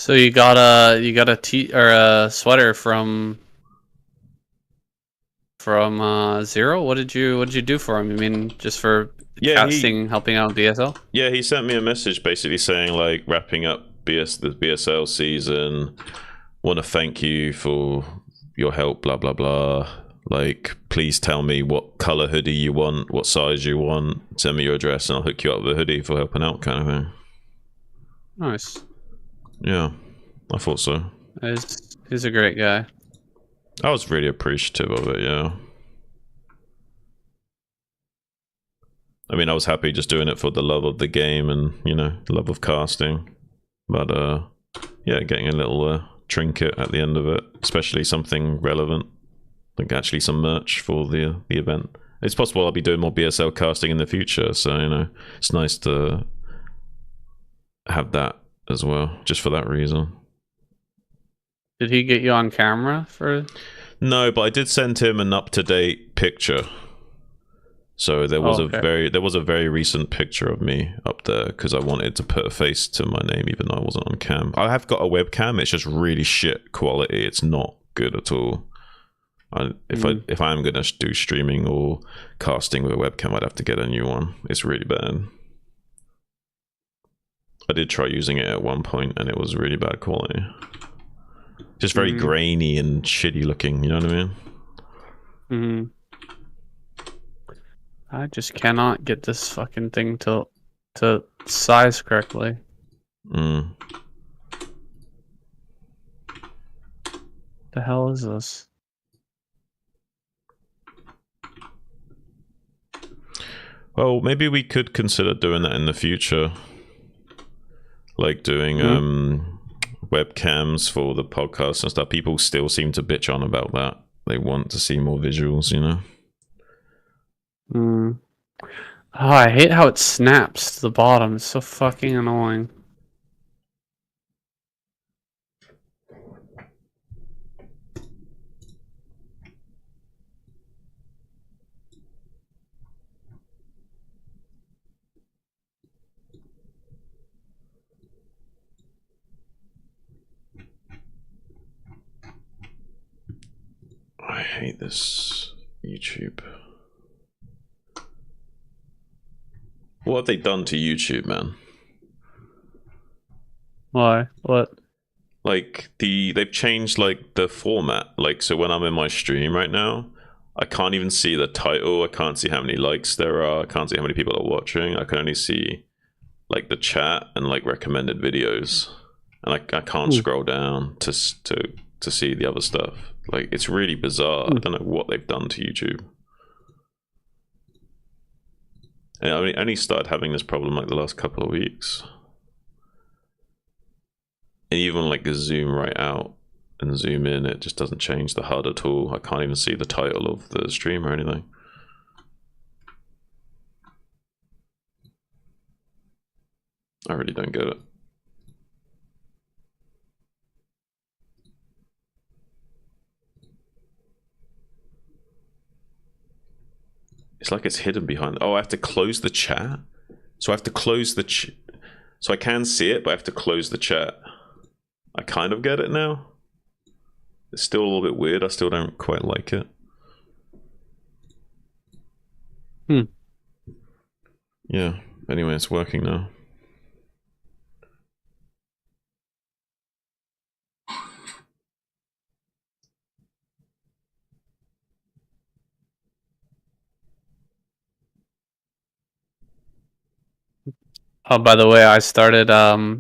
So you got a tee or a sweater from Zero. What did you do for him? You mean just for Yeah, casting, helping out BSL? he sent me a message basically saying like wrapping up the BSL season. Want to thank you for your help. Blah blah blah. Like, please tell me what color hoodie you want, what size you want. Send me your address, and I'll hook you up with a hoodie for helping out, kind of thing. Nice. Yeah, I thought so. He's a great guy. I was really appreciative of it. Yeah. I mean, I was happy just doing it for the love of the game and, love of casting. But, yeah, getting a little trinket at the end of it, especially something relevant, like actually some merch for the event. It's possible I'll be doing more BSL casting in the future, so, it's nice to have that as well, just for that reason. Did he get you on camera for? No, but I did send him an up-to-date picture. So there was a very recent picture of me up there because I wanted to put a face to my name even though I wasn't on cam. I have got a webcam, it's just really shit quality. It's not good at all. If I am gonna do streaming or casting with a webcam, I'd have to get a new one. It's really bad. I did try using it at one point and it was really bad quality. Just very grainy and shitty looking, you know what I mean? Mm-hmm. I just cannot get this fucking thing to size correctly. Mm. The hell is this? Well, maybe we could consider doing that in the future. Like doing webcams for the podcast and stuff. People still seem to bitch on about that. They want to see more visuals, Oh, I hate how it snaps to the bottom. It's so fucking annoying. I hate this YouTube. What have they done to YouTube, man? Why? What? Like they've changed like the format. Like, so when I'm in my stream right now, I can't even see the title. I can't see how many likes there are. I can't see how many people are watching. I can only see like the chat and like recommended videos, and I can't scroll down to see the other stuff. Like, it's really bizarre. I don't know what they've done to YouTube. And I only started having this problem like the last couple of weeks. And even like zoom right out and zoom in, it just doesn't change the HUD at all. I can't even see the title of the stream or anything. I really don't get it. It's like it's hidden behind. Oh, I have to close the chat. So I have to close the so I can see it, but I have to close the chat. I kind of get it now. It's still a little bit weird. I still don't quite like it. Yeah. Anyway, it's working now. Oh, by the way, I started a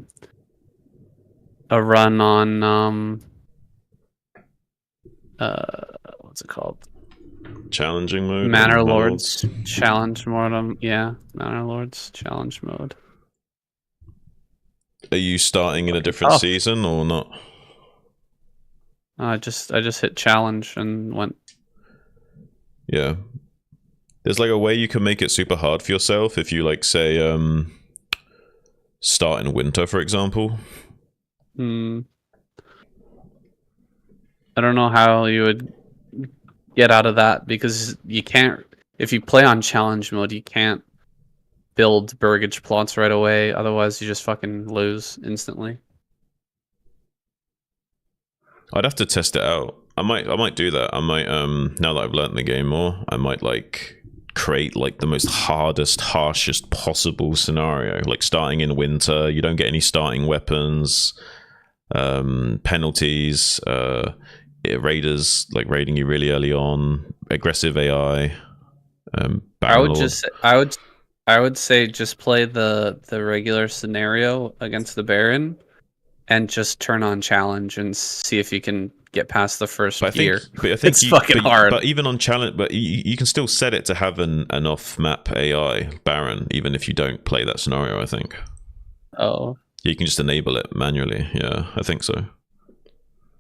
run on what's it called? Challenging mode. Manor Lords challenge mode. Yeah, Manor Lords challenge mode. Are you starting in a different season or not? I just hit challenge and went. Yeah. There's like a way you can make it super hard for yourself if you like say start in winter, for example. I don't know how you would get out of that because you can't. If you play on challenge mode, you can't build burgage plots right away. Otherwise, you just fucking lose instantly. I'd have to test it out. I might do that. I might now that I've learned the game more, I might like create like the most harshest possible scenario. Like starting in winter, you don't get any starting weapons, penalties, raiders like raiding you really early on, aggressive AI. I would say just play the regular scenario against the Baron, and just turn on challenge and see if you can get past the first gear. But I think it's fucking hard. But even on challenge, but you can still set it to have an off-map AI Baron, even if you don't play that scenario. I think. Oh. You can just enable it manually. Yeah, I think so.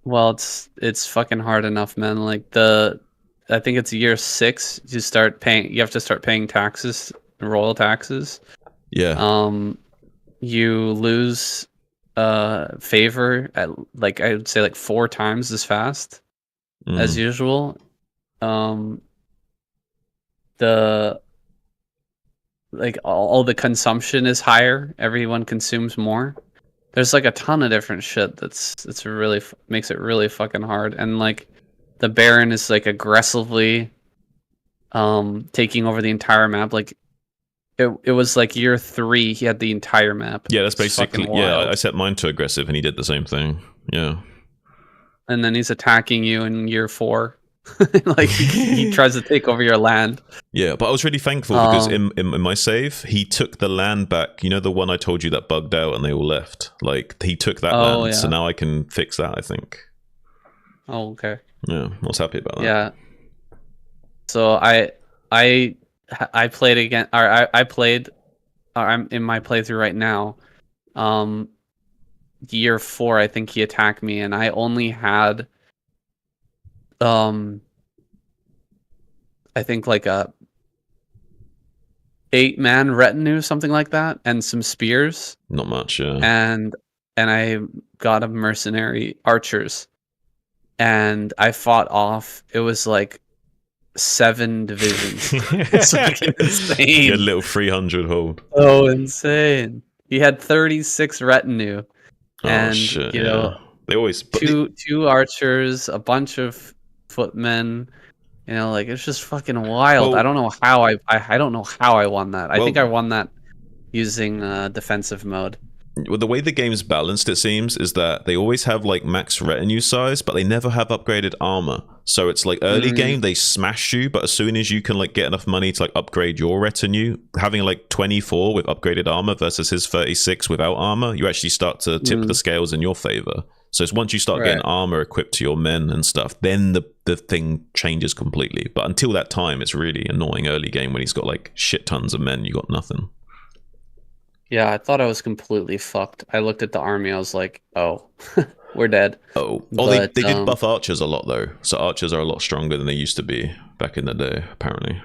Well, it's fucking hard enough, man. Like I think it's year 6. You start paying. You have to start paying taxes, royal taxes. Yeah. You lose favor at like I would say like 4 times as fast as usual. The like all the consumption is higher. Everyone consumes more. There's like a ton of different shit that's really makes it really fucking hard. And like the Baron is like aggressively taking over the entire map. Like it was like year 3 he had the entire map. Yeah, that's basically I set mine to aggressive and he did the same thing. Yeah. And then he's attacking you in year 4. Like he tries to take over your land. Yeah, but I was really thankful because in my save, he took the land back. You know, the one I told you that bugged out and they all left? Like, he took that land, yeah. So now I can fix that, I think. Oh, okay. Yeah, I was happy about that. Yeah. So I played again, or I played, or I'm in my playthrough right now. Year 4, I think he attacked me, and I only had I think like a 8-man retinue, something like that, and some spears. Not much, yeah. And I got a mercenary archers, and I fought off. It was like 7 divisions. It's fucking insane. He had a little 300 hold. Oh, insane! He had 36 retinue, and shit, you know, they always two archers, a bunch of footmen. You know, like it's just fucking wild. Well, I don't know how I don't know how I won that. I think I won that using defensive mode. Well, the way the game's balanced, it seems, is that they always have like max retinue size, but they never have upgraded armor. So it's like early game they smash you, but as soon as you can like get enough money to like upgrade your retinue, having like 24 with upgraded armor versus his 36 without armor, you actually start to tip the scales in your favor. So it's once you start getting armor equipped to your men and stuff, then the thing changes completely. But until that time, it's really annoying early game when he's got like shit tons of men, you got nothing. Yeah, I thought I was completely fucked. I looked at the army, I was like, oh, we're dead. Oh, they did buff archers a lot though. So archers are a lot stronger than they used to be back in the day, apparently.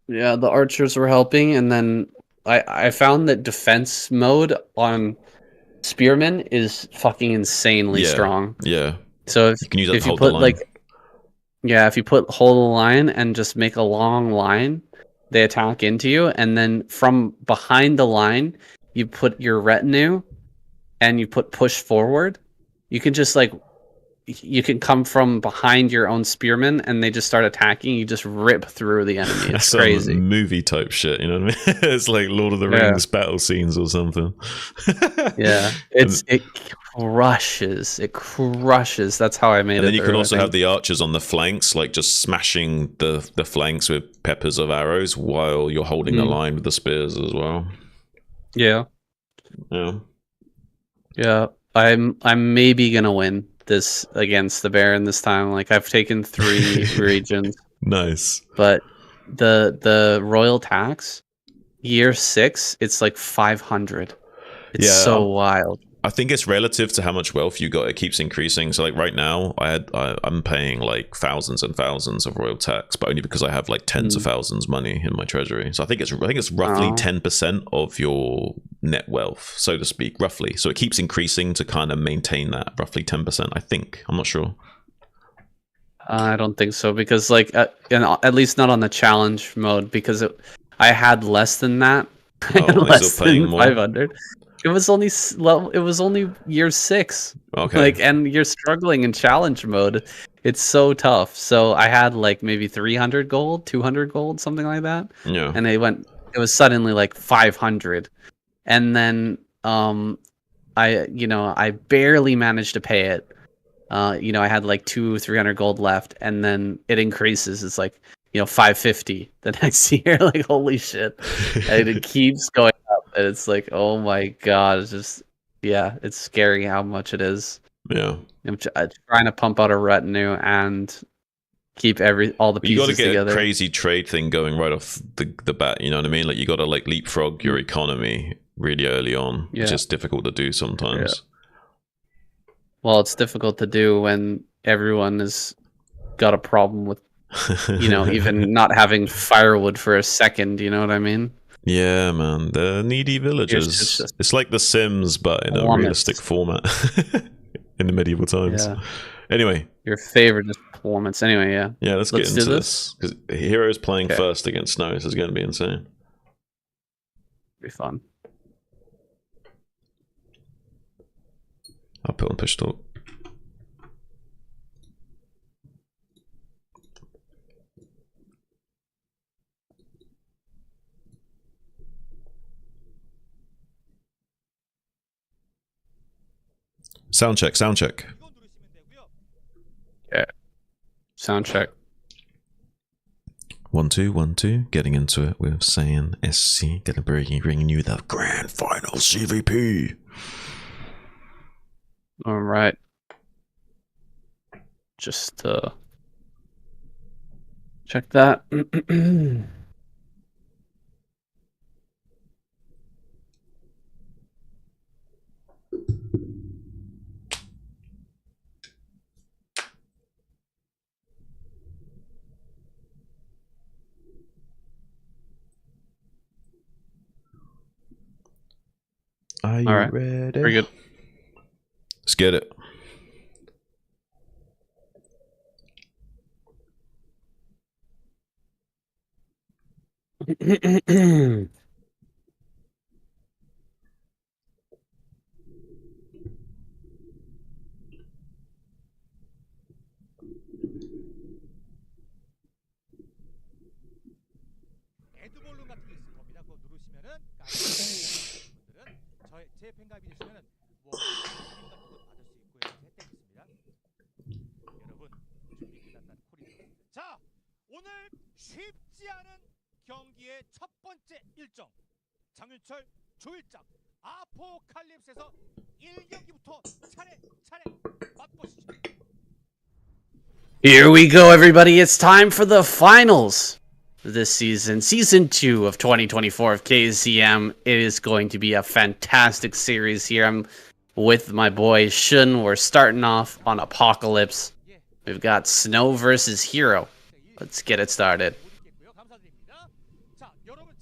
Yeah, the archers were helping, and then I found that defense mode on spearmen is fucking insanely strong. Yeah. So if you can use that if to you hold put the line. if you put hold the line and just make a long line, they attack into you, and then from behind the line, you put your retinue, and you put push forward. You can just like, you can come from behind your own spearmen, and they just start attacking. You just rip through the enemy. It's crazy. Movie type shit, you know what I mean? It's like Lord of the Rings battle scenes or something. Yeah, it crushes. It crushes. That's how I made it. And then you can also have the archers on the flanks, like just smashing the flanks with peppers of arrows while you're holding the line with the spears as well. Yeah. Yeah. Yeah. I'm maybe gonna win this against the Baron this time. Like I've taken 3 regions. Nice. But the royal tax, year 6, it's like 500. It's so wild. I think it's relative to how much wealth you got. It keeps increasing. So like right now, I'm paying like thousands and thousands of royal tax, but only because I have like tens of thousands money in my treasury. So I think it's roughly 10% of your net wealth, so to speak, roughly. So it keeps increasing to kind of maintain that roughly 10%. I think. I'm not sure. I don't think so, because like at least not on the challenge mode, because I had less than that. Less than 500. It was only year 6. Okay. Like, and you're struggling in challenge mode. It's so tough. So I had like maybe 300 gold, 200 gold, something like that. Yeah. And it was suddenly like 500. And then I barely managed to pay it. I had like 300 gold left, and then it increases. It's like 550 the next year. Like, holy shit. And it keeps going up, and it's like, oh my god, it's just, yeah, it's scary how much it is. Yeah. I'm trying to pump out a retinue and keep all the pieces You got to get together. a crazy trade thing going right off the bat. You know what I mean? Like, you got to like leapfrog your economy really early on. Yeah. It's just difficult to do sometimes. Well, it's difficult to do when everyone has got a problem with, even not having firewood for a second. You know what I mean? Yeah, man. The needy villagers. It's like The Sims, but in a realistic format in the medieval times. Yeah. Anyway. Your favorite is performance. Anyway, yeah. Yeah, let's get into this. Because Hero's playing first against Snow. This is going to be insane. Be fun. I'll put on push talk. Sound check, sound check. Yeah. Sound check. 1 2 1 2. Getting into it with Saiyan SC. Gonna bring you the grand final ZvP. All right. Just check that. Are you ready? Very good. Let's get it. 쉽지 않은 경기의 첫 번째 일정 장윤철 조일장 아포칼립스에서 1경기부터 차례차례 맛보시죠. Here we go, everybody. It's time for the finals this season. Season 2 of 2024 of KCM. It is going to be a fantastic series here. I'm with my boy Shun. We're starting off on Apocalypse. We've got Snow versus Hero. Let's get it started.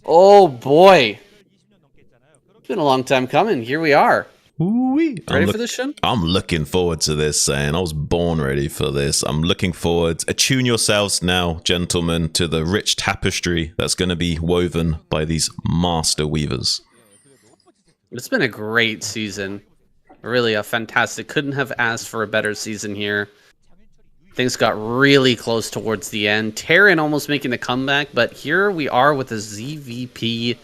Oh boy. It's been a long time coming. Here we are. Ooh-wee. Ready for this, Shun? I'm looking forward to this, and I was born ready for this. I'm looking forward. Attune yourselves now, gentlemen, to the rich tapestry that's going to be woven by these master weavers. It's been a great season. Really a fantastic. Couldn't have asked for a better season here. Things got really close towards the end. Terran almost making the comeback, but here we are with the ZvP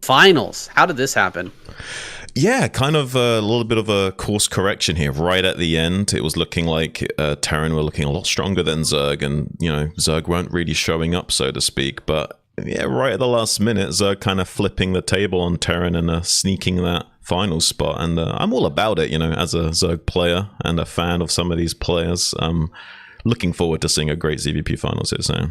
finals. How did this happen? Yeah, kind of a little bit of a course correction here. Right at the end, it was looking like Terran were looking a lot stronger than Zerg, and, Zerg weren't really showing up, so to speak. But, yeah, right at the last minute, Zerg kind of flipping the table on Terran and sneaking that final spot. And I'm all about it, as a Zerg player and a fan of some of these players. Looking forward to seeing a great ZvP finals here, so.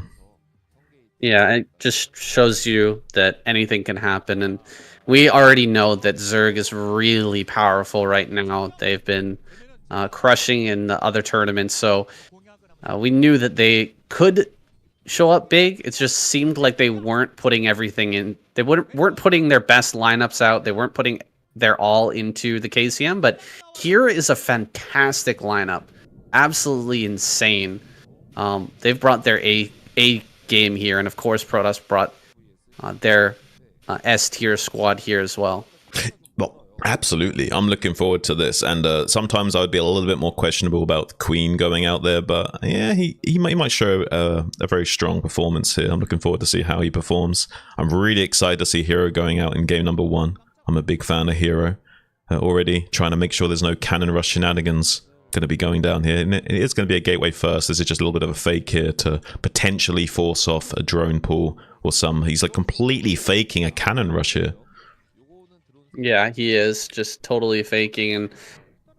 Yeah, it just shows you that anything can happen, and we already know that Zerg is really powerful right now. They've been crushing in the other tournaments, so we knew that they could show up big. It just seemed like they weren't putting everything in. They weren't putting their best lineups out. They weren't putting their all into the KCM, but here is a fantastic lineup. Absolutely insane. They've brought their A game here, and of course Protoss brought their S tier squad here as well. Well, Absolutely. I'm looking forward to this. And sometimes I would be a little bit more questionable about Queen going out there. But yeah, he might show a very strong performance here. I'm looking forward to see how he performs. I'm really excited to see Hero going out in game number 1. I'm a big fan of Hero. Already trying to make sure there's no cannon rush shenanigans going to be going down here. And it is going to be a gateway first. This is just a little bit of a fake here to potentially force off a drone pull or some. He's like completely faking a cannon rush here. Yeah, he is just totally faking, and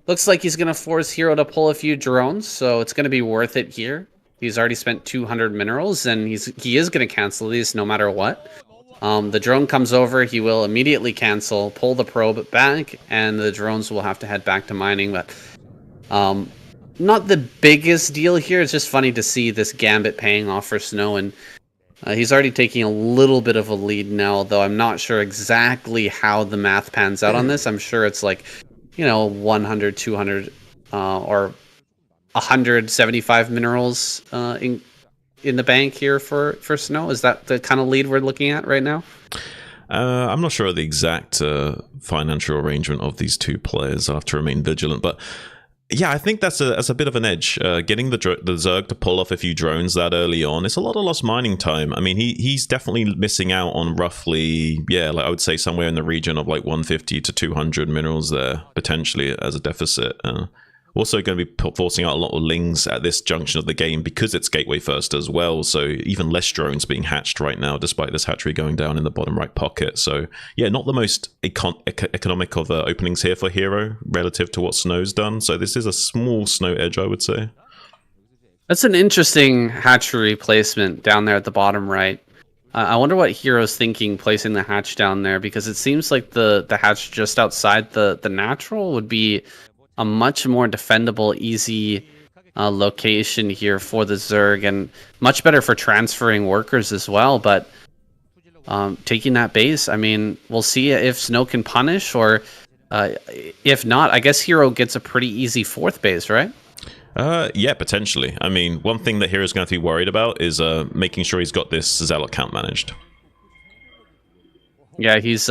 looks like he's going to force Hero to pull a few drones, so it's going to be worth it here. He's already spent 200 minerals, and he is going to cancel these no matter what. The drone comes over, he will immediately cancel, pull the probe back, and the drones will have to head back to mining. But not the biggest deal here. It's just funny to see this gambit paying off for Snow, and he's already taking a little bit of a lead now, though I'm not sure exactly how the math pans out on this. I'm sure it's like, 100, 200, or 175 minerals in the bank here for Snow. Is that the kind of lead we're looking at right now? I'm not sure of the exact financial arrangement of these two players. I'll have to remain vigilant, but yeah, I think that's a bit of an edge. Getting the Zerg to pull off a few drones that early on, it's a lot of lost mining time. I mean, he's definitely missing out on roughly, like I would say somewhere in the region of like 150 to 200 minerals there, potentially as a deficit. Also going to be forcing out a lot of lings at this junction of the game because it's gateway first as well. So even less drones being hatched right now, despite this hatchery going down in the bottom right pocket. So yeah, not the most economic of openings here for Hero relative to what Snow's done. So this is a small Snow edge, I would say. That's an interesting hatchery placement down there at the bottom right. I wonder what Hero's thinking placing the hatch down there, because it seems like the hatch just outside the natural would be a much more defendable, easy location here for the Zerg, and much better for transferring workers as well. But taking that base, I mean, we'll see if Snow can punish, or if not, I guess Hero gets a pretty easy 4th base, right? Yeah, potentially. I mean, one thing that Hero's going to be worried about is making sure he's got this Zealot count managed. Yeah, he's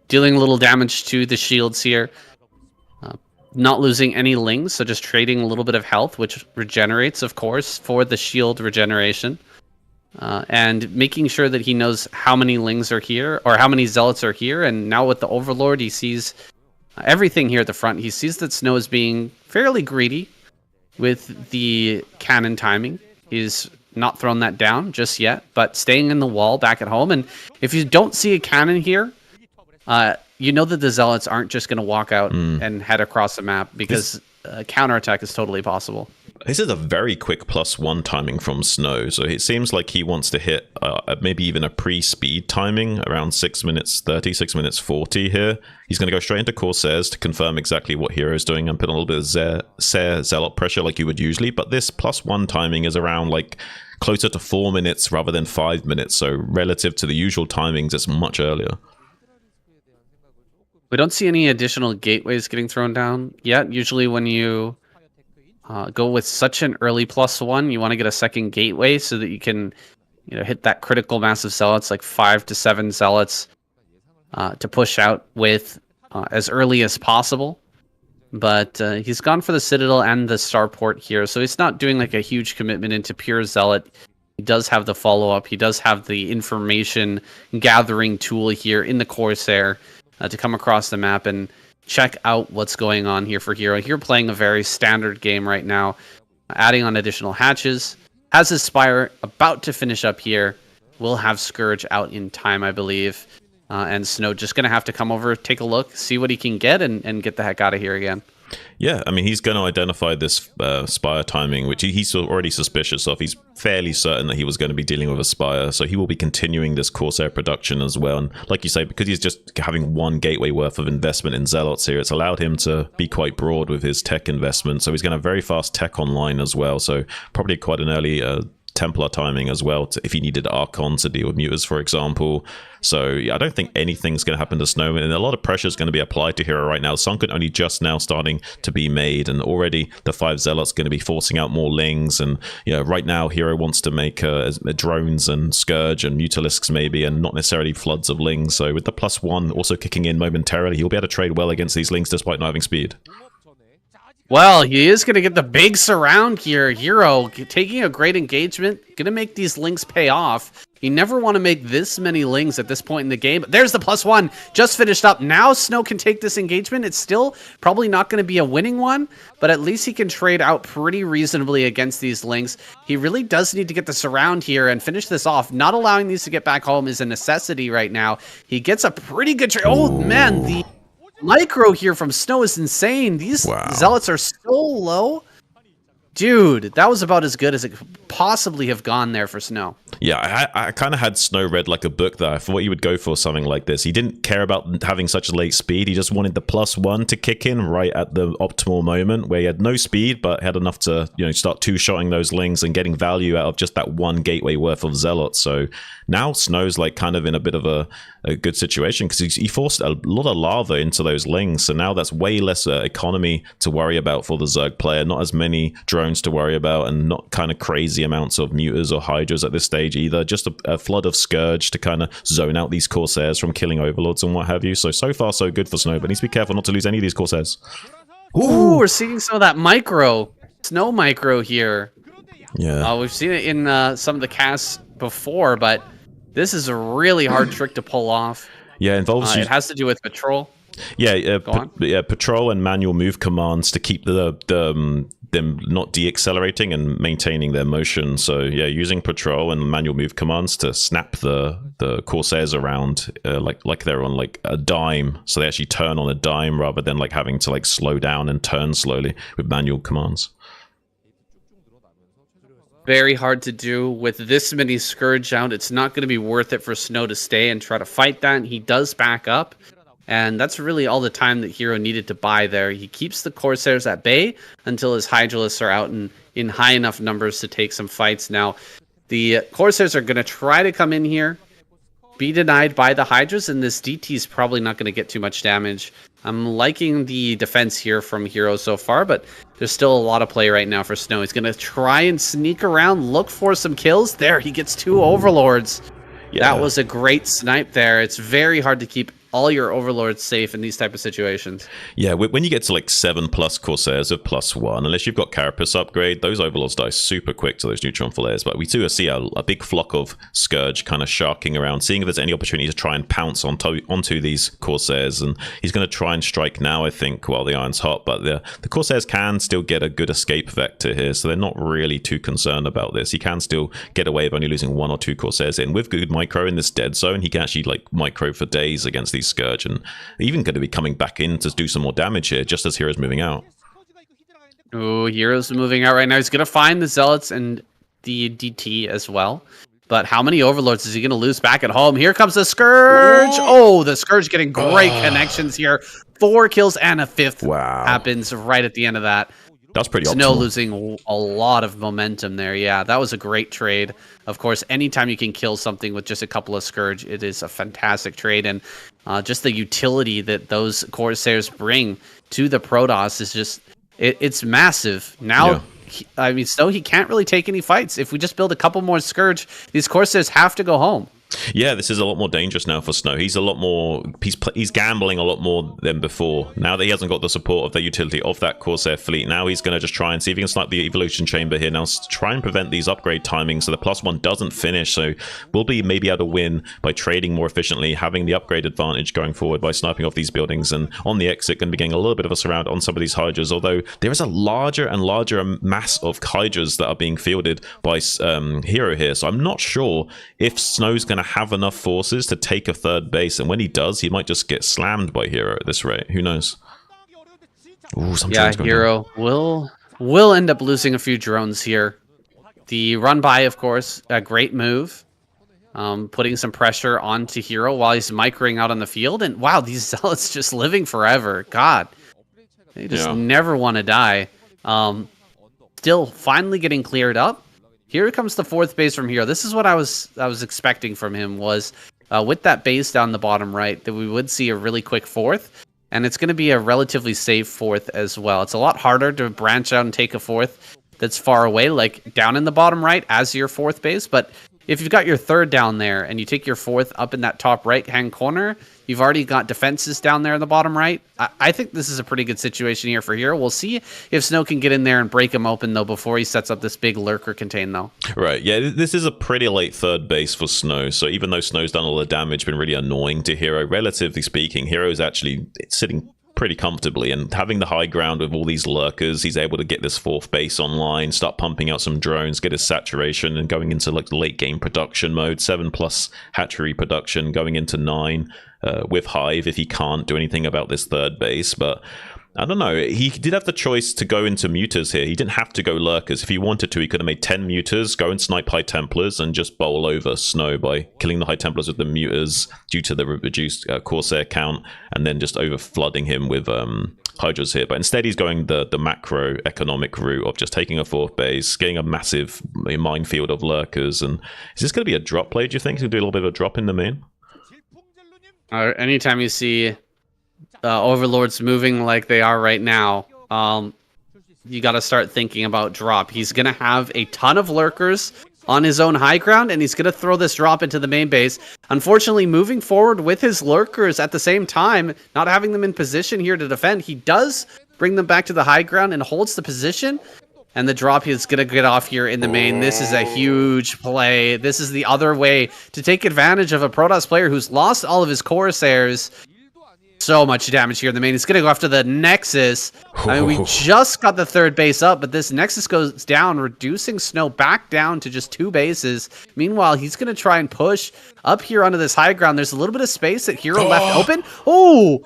dealing a little damage to the shields here. Not losing any lings, so just trading a little bit of health, which regenerates, of course, for the shield regeneration. And making sure that he knows how many lings are here, or how many zealots are here. And now with the Overlord, he sees everything here at the front. He sees that Snow is being fairly greedy with the cannon timing. He's not thrown that down just yet, but staying in the wall back at home. And if you don't see a cannon here, you know that the Zealots aren't just going to walk out and head across the map, because counterattack is totally possible. This is a very quick +1 timing from Snow, so it seems like he wants to hit maybe even a pre-speed timing around 6 minutes 30, 6 minutes 40 here. He's going to go straight into Corsairs to confirm exactly what Hero's doing and put a little bit of Zealot pressure like you would usually, but this +1 timing is around like closer to 4 minutes rather than 5 minutes, so relative to the usual timings, it's much earlier. We don't see any additional gateways getting thrown down yet. Usually when you go with such an early +1, you want to get a second gateway so that you can hit that critical mass of zealots, like 5 to 7 zealots to push out with as early as possible. But he's gone for the Citadel and the Starport here, so he's not doing like a huge commitment into pure zealot. He does have the follow-up. He does have the information gathering tool here in the Corsair to come across the map and check out what's going on here for Hero. Hero playing a very standard game right now, adding on additional hatches. Has his Spire about to finish up here. Will have Scourge out in time, I believe. And Snow just going to have to come over, take a look, see what he can get, and get the heck out of here again. Yeah, I mean, he's going to identify this Spire timing, which he's already suspicious of. He's fairly certain that he was going to be dealing with a Spire, so he will be continuing this Corsair production as well. And like you say, because he's just having one gateway worth of investment in Zealots here, it's allowed him to be quite broad with his tech investment. So he's going to have very fast tech online as well, so probably quite an early Templar timing as well, if he needed Archon to deal with Mutas, for example. So yeah, I don't think anything's going to happen to Snow, and a lot of pressure is going to be applied to Hero right now. Sunken only just now starting to be made, and already the 5 Zealots going to be forcing out more Lings, and right now Hero wants to make drones and Scourge and Mutalisks maybe, and not necessarily floods of Lings. So with the +1 also kicking in momentarily, he'll be able to trade well against these Lings despite not having speed. Well, he is going to get the big surround here. Hero taking a great engagement, going to make these Lings pay off. You never want to make this many Lings at this point in the game. But there's the +1, just finished up. Now Snow can take this engagement. It's still probably not going to be a winning one, but at least he can trade out pretty reasonably against these Lings. He really does need to get the surround here and finish this off. Not allowing these to get back home is a necessity right now. He gets a pretty good trade. Oh, man, the micro here from Snow is insane. These Zealots are so low. Dude, that was about as good as it could possibly have gone there for Snow. Yeah, I kind of had Snow read like a book there. I thought he would go for something like this. He didn't care about having such a late speed. He just wanted the +1 to kick in right at the optimal moment where he had no speed, but had enough to start two-shotting those Lings and getting value out of just that one gateway worth of Zealots. So now Snow's like kind of in a bit of a good situation because he forced a lot of lava into those Lings. So now that's way less economy to worry about for the Zerg player. Not as many drones to worry about, and not kind of crazy amounts of Mutas or Hydras at this stage either. Just a flood of Scourge to kind of zone out these Corsairs from killing Overlords and what have you. So far so good for Snow, but needs to be careful not to lose any of these Corsairs. Ooh, we're seeing some of that Snow micro here. Yeah. We've seen it in some of the casts before, but this is a really hard trick to pull off. Yeah, involves it has to do with patrol. Yeah, patrol and manual move commands to keep them not de-accelerating and maintaining their motion. So yeah, using patrol and manual move commands to snap the Corsairs around like they're on like a dime, so they actually turn on a dime rather than like having to like slow down and turn slowly with manual commands. Very hard to do with this many Scourge out. It's not going to be worth it for Snow to stay and try to fight that. He does back up, and that's really all the time that Hero needed to buy there. He keeps the Corsairs at bay until his Hydralisks are out in high enough numbers to take some fights. Now, the Corsairs are going to try to come in here, be denied by the Hydras, and this DT is probably not going to get too much damage. I'm liking the defense here from Hero so far, but there's still a lot of play right now for Snow. He's going to try and sneak around, look for some kills. There, he gets 2 Overlords. Yeah. That was a great snipe there. It's very hard to keep all your Overlords safe in these type of situations. Yeah, when you get to like 7+ Corsairs of +1, unless you've got Carapace upgrade, those Overlords die super quick to those Neutron Flares. But we do see a big flock of Scourge kind of sharking around, seeing if there's any opportunity to try and pounce onto these Corsairs. And he's going to try and strike now, I think, while the iron's hot. But the Corsairs can still get a good escape vector here, so they're not really too concerned about this. He can still get away with only losing 1 or 2 Corsairs in. With good micro in this dead zone, he can actually like micro for days against these Scourge, and even going to be coming back in to do some more damage here just as Hero's moving out. Oh, Hero's moving out right now. He's going to find the Zealots and the DT as well. But how many Overlords is he going to lose back at home? Here comes the Scourge. Oh, the Scourge getting great connections here. 4 kills and a 5th happens right at the end of that. That's pretty Snow optimal. losing a lot of momentum there. Yeah, that was a great trade. Of course, anytime you can kill something with just a couple of Scourge, it is a fantastic trade. And just the utility that those Corsairs bring to the Protoss is just, it's massive. Now, I mean, Snow, he can't really take any fights. If we just build a couple more Scourge, these Corsairs have to go home. Yeah, this is a lot more dangerous now for Snow. He's a lot more, he's gambling a lot more than before. Now that he hasn't got the support of the utility of that Corsair fleet, now he's going to just try and see if he can snipe the Evolution Chamber here. Now try and prevent these upgrade timings so the +1 doesn't finish. So we'll be maybe able to win by trading more efficiently, having the upgrade advantage going forward by sniping off these buildings, and on the exit going to be getting a little bit of a surround on some of these Hydras, although there is a larger and larger mass of Hydras that are being fielded by Hero here. So I'm not sure if Snow's going to have enough forces to take a 3rd base, and when he does, he might just get slammed by Hero at this rate. Who knows? Ooh, yeah, Hero will end up losing a few drones here. The run by, of course, a great move, putting some pressure onto Hero while he's microing out on the field. And wow, these Zealots just living forever. God, they just never want to die. Still finally getting cleared up. Here comes the 4th base from Hero. This is what I was expecting from him was with that base down the bottom right that we would see a really quick 4th, and it's going to be a relatively safe 4th as well. It's a lot harder to branch out and take a 4th that's far away, like down in the bottom right as your 4th base, but if you've got your 3rd down there and you take your 4th up in that top right-hand corner, you've already got defenses down there in the bottom right. I think this is a pretty good situation here for Hero. We'll see if Snow can get in there and break him open, though, before he sets up this big lurker contain, though. Right, yeah, this is a pretty late 3rd base for Snow, so even though Snow's done all the damage, been really annoying to Hero, relatively speaking, Hero's actually sitting pretty comfortably, and having the high ground with all these lurkers, he's able to get this 4th base online, start pumping out some drones, get his saturation, and going into like late game production mode, 7+ hatchery production, going into 9 with Hive if he can't do anything about this 3rd base. But I don't know, he did have the choice to go into muters here. He didn't have to go lurkers. If he wanted to, he could have made 10 muters, go and snipe High Templars, and just bowl over Snow by killing the High Templars with the muters due to the reduced Corsair count, and then just over flooding him with Hydras here. But instead, he's going the macro economic route of just taking a 4th base, getting a massive minefield of lurkers. And is this going to be a drop play, do you think? He's going to do a little bit of a drop in the main? Anytime you see Overlords moving like they are right now, you got to start thinking about drop. He's going to have a ton of lurkers on his own high ground, and he's going to throw this drop into the main base. Unfortunately, moving forward with his lurkers at the same time, not having them in position here to defend, he does bring them back to the high ground and holds the position. And the drop is going to get off here in the main. This is a huge play. This is the other way to take advantage of a Protoss player who's lost all of his Corsairs. So much damage here in the main. He's going to go after the Nexus. I mean, we just got the 3rd base up, but this Nexus goes down, reducing Snow back down to just 2 bases. Meanwhile, he's going to try and push up here onto this high ground. There's a little bit of space that Hero left open. Oh,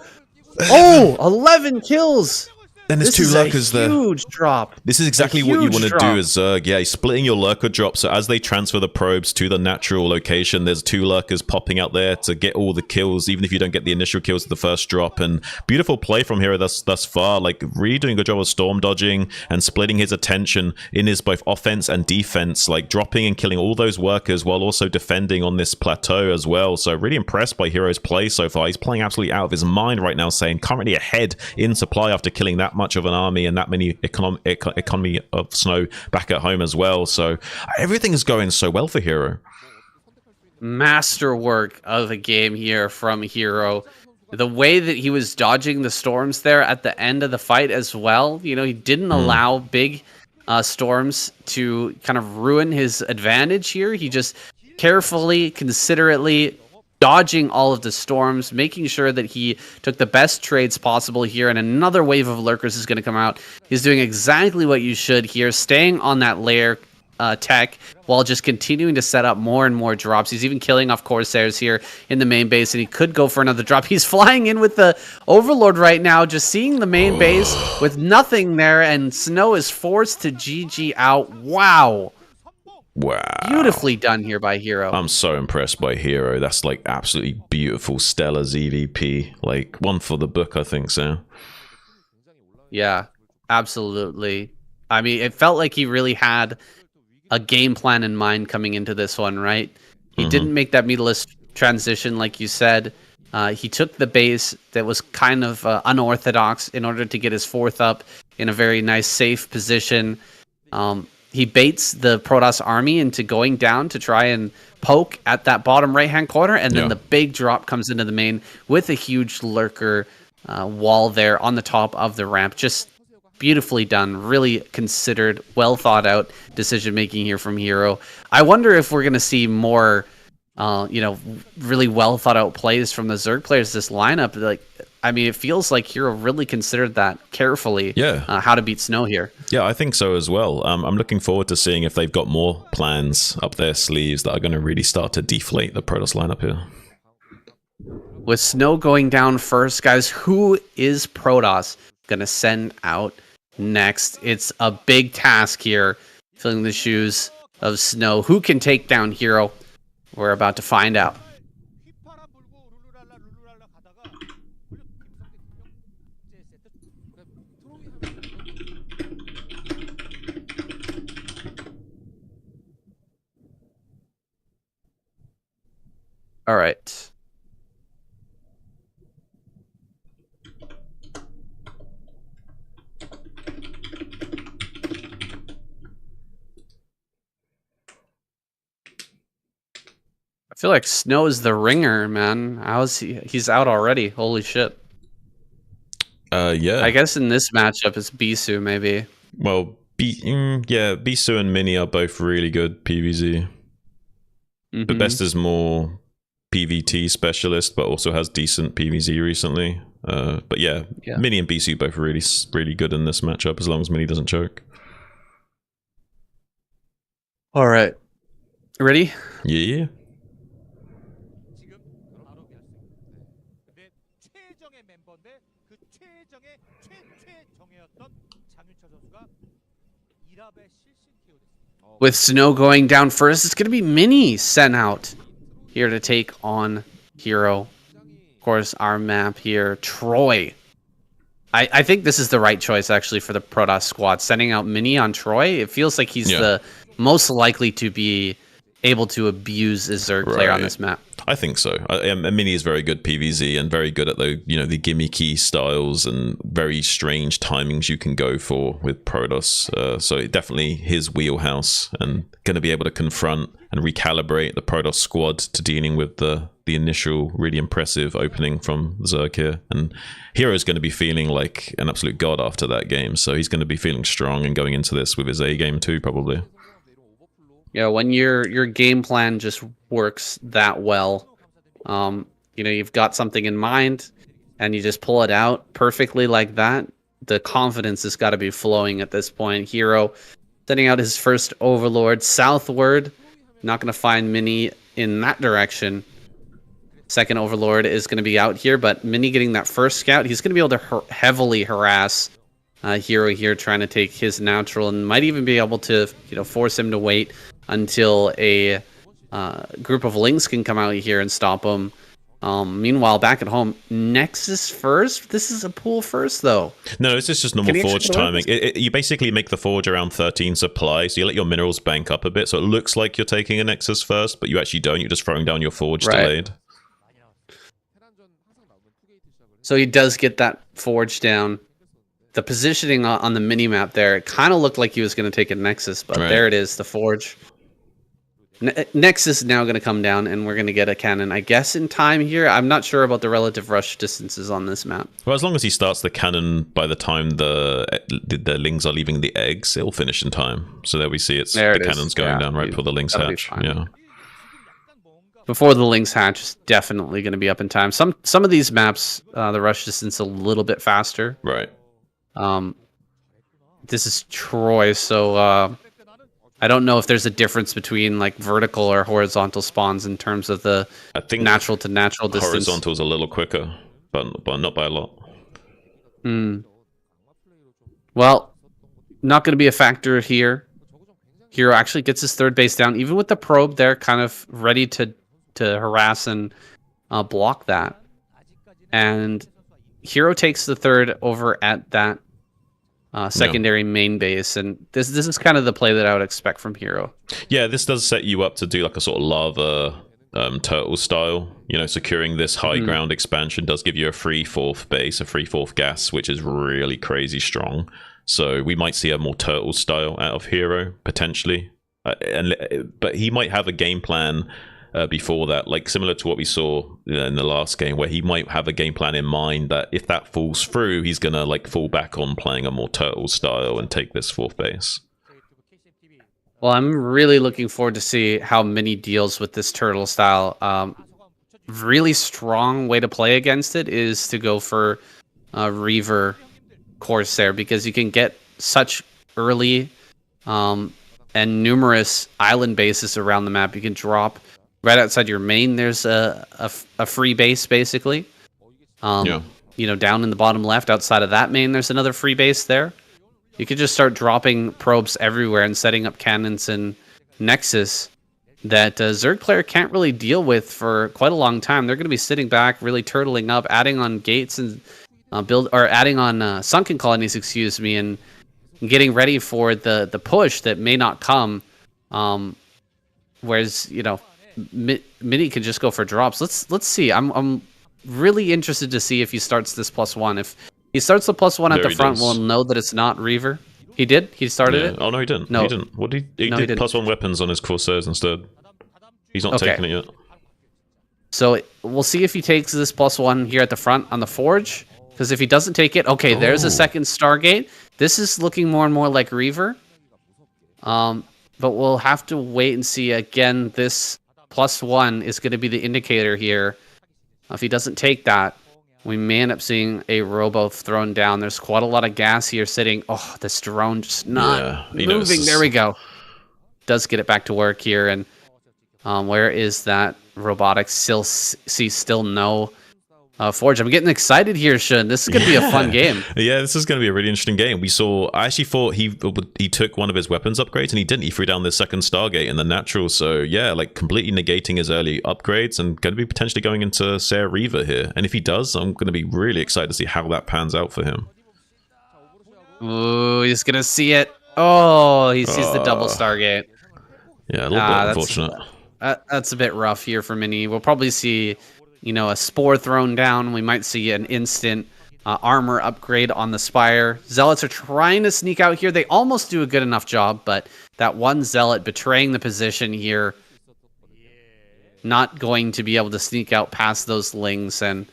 11 kills. Then there's 2 lurkers there. Huge drop. This is exactly what you want to do as Zerg. Yeah, he's splitting your lurker drop, so as they transfer the probes to the natural location, there's 2 lurkers popping out there to get all the kills, even if you don't get the initial kills at the first drop. And beautiful play from Hero thus far, like really doing a good job of storm dodging and splitting his attention in his both offense and defense, like dropping and killing all those workers while also defending on this plateau as well. So really impressed by Hero's play so far. He's playing absolutely out of his mind right now, saying currently ahead in supply after killing that much of an army and that many economy of Snow back at home as well. So everything is going so well for Hero. Masterwork of a game here from Hero. The way that he was dodging the storms there at the end of the fight as well. You know, he didn't allow big storms to kind of ruin his advantage here. He just carefully, considerately dodging all of the storms, making sure that he took the best trades possible here, and another wave of lurkers is going to come out. He's doing exactly what you should here, staying on that layer tech while just continuing to set up more and more drops. He's even killing off Corsairs here in the main base, and he could go for another drop. He's flying in with the Overlord right now, just seeing the main base with nothing there, and Snow is forced to GG out. Wow. Wow. Beautifully done here by Hero. I'm so impressed by Hero. That's like absolutely beautiful, stellar ZvP. Like one for the book, I think so. Yeah, absolutely. I mean, it felt like he really had a game plan in mind coming into this one, right? He didn't make that meterless transition like you said. He took the base that was kind of unorthodox in order to get his 4th up in a very nice, safe position. He baits the Protoss army into going down to try and poke at that bottom right-hand corner, and then the big drop comes into the main with a huge lurker wall there on the top of the ramp. Just beautifully done, really considered, well thought out decision-making here from Hero. I wonder if we're going to see more, really well thought out plays from the Zerg players this lineup. Like, I mean, it feels like Hero really considered that carefully. How to beat Snow here. Yeah, I think so as well. I'm looking forward to seeing if they've got more plans up their sleeves that are going to really start to deflate the Protoss lineup here. With Snow going down first, guys, who is Protoss going to send out next? It's a big task here, filling the shoes of Snow. Who can take down Hero? We're about to find out. All right. I feel like Snow is the ringer, man. How's he's out already? Holy shit. Yeah. I guess in this matchup it's Bisu maybe. Well, yeah, Bisu and Mini are both really good PvZ. But Best is more PvT specialist, but also has decent PvZ recently. But yeah, Mini and Bisu both really good in this matchup as long as Mini doesn't choke. All right. Ready? Yeah. 지금 바로 근데 최정의 멤버인데 그 최정의 최정예였던 장윤철 선수가 1합에 실신 KO 됐습니다. With Snow going down first, it's going to be Mini sent out here to take on Hero. Of course, our map here, Troy. I think this is the right choice, actually, for the Protoss squad. Sending out Mini on Troy, it feels like he's the most likely to be able to abuse a Zerg player on this map. I think so. Mini is very good PvZ and very good at the gimmicky styles and very strange timings you can go for with Protoss. So definitely his wheelhouse, and going to be able to confront and recalibrate the Protoss squad to dealing with the initial really impressive opening from Zerg here. And Hero's going to be feeling like an absolute god after that game. So he's going to be feeling strong and going into this with his A game too, probably. Yeah, when your game plan just works that well, you've got something in mind and you just pull it out perfectly like that, the confidence has got to be flowing at this point. Hero sending out his first Overlord southward, not going to find Mini in that direction. Second Overlord is going to be out here, but Mini getting that first scout, he's going to be able to heavily harass Hero here, trying to take his natural, and might even be able to force him to wait until a group of Lynx can come out here and stop him. Meanwhile, back at home, Nexus first. This is a pool first, though. No, this is just normal forge timing. You basically make the forge around 13 supply, so you let your minerals bank up a bit, so it looks like you're taking a Nexus first, but you actually don't. You're just throwing down your forge delayed. So he does get that forge down. The positioning on the mini-map there, it kind of looked like he was going to take a Nexus, but there it is, the forge. Nexus is now going to come down, and we're going to get a cannon, I guess, in time here. I'm not sure about the relative rush distances on this map. Well, as long as he starts the cannon by the time the Lings are leaving the eggs, it'll finish in time. So there we see the cannon's going down right before the Lings hatch. Yeah. Before the Lynx hatch is definitely going to be up in time. Some of these maps, the rush distance a little bit faster. Right. This is Troy, so I don't know if there's a difference between like vertical or horizontal spawns in terms of the natural to natural distance. Horizontal's a little quicker, but not by a lot. Well, not going to be a factor here. Hero actually gets his third base down, even with the probe there, kind of ready to harass and block that. And Hero takes the third over at that secondary main base, and this is kind of the play that I would expect from Hero. Yeah, this does set you up to do like a sort of lava turtle style. Securing this high ground expansion does give you a free fourth base, a free fourth gas, which is really crazy strong. So we might see a more turtle style out of Hero potentially, but he might have a game plan before that, like similar to what we saw in the last game, where he might have a game plan in mind that if that falls through, he's gonna like fall back on playing a more turtle style and take this fourth base. Well, I'm really looking forward to see how Mini deals with this turtle style. Really strong way to play against it is to go for Reaver Corsair, because you can get such early and numerous island bases around the map. You can drop right outside your main. There's a free base, basically. Down in the bottom left, outside of that main, there's another free base there. You could just start dropping probes everywhere and setting up cannons and Nexus that Zerg player can't really deal with for quite a long time. They're going to be sitting back, really turtling up, adding on gates and adding on sunken colonies, and getting ready for the push that may not come. Whereas Mini can just go for drops. Let's see. I'm really interested to see if he starts this +1. If he starts the +1 at There the he front, does. we'll know that it's not Reaver. He did? He started Yeah. it? Oh no, he didn't. No. He didn't. What did he No, he did didn't. +1 weapons on his Corsairs instead. He's not Okay. taking it yet. So we'll see if he takes this +1 here at the front on the Forge. Because if he doesn't take it, okay, there's a Oh. second Stargate. This is looking more and more like Reaver. But we'll have to wait and see. Again, this +1 is going to be the indicator here. If he doesn't take that, we may end up seeing a Robo thrown down. There's quite a lot of gas here sitting. Oh, this drone just not moving. There we go. Does get it back to work here. And where is that robotics? Still no Forge. I'm getting excited here, Shun. This is going to be a fun game. Yeah, this is going to be a really interesting game. I actually thought he took one of his weapons upgrades, and he didn't. He threw down the second Stargate in the natural. So yeah, like completely negating his early upgrades and going to be potentially going into Sarah Reaver here. And if he does, I'm going to be really excited to see how that pans out for him. Ooh, he's going to see it. Oh, he sees the double Stargate. Yeah, a little bit unfortunate. That's a bit rough here for Mini. We'll probably see, a Spore thrown down. We might see an instant armor upgrade on the Spire. Zealots are trying to sneak out here. They almost do a good enough job, but that one Zealot betraying the position here, not going to be able to sneak out past those Lings. And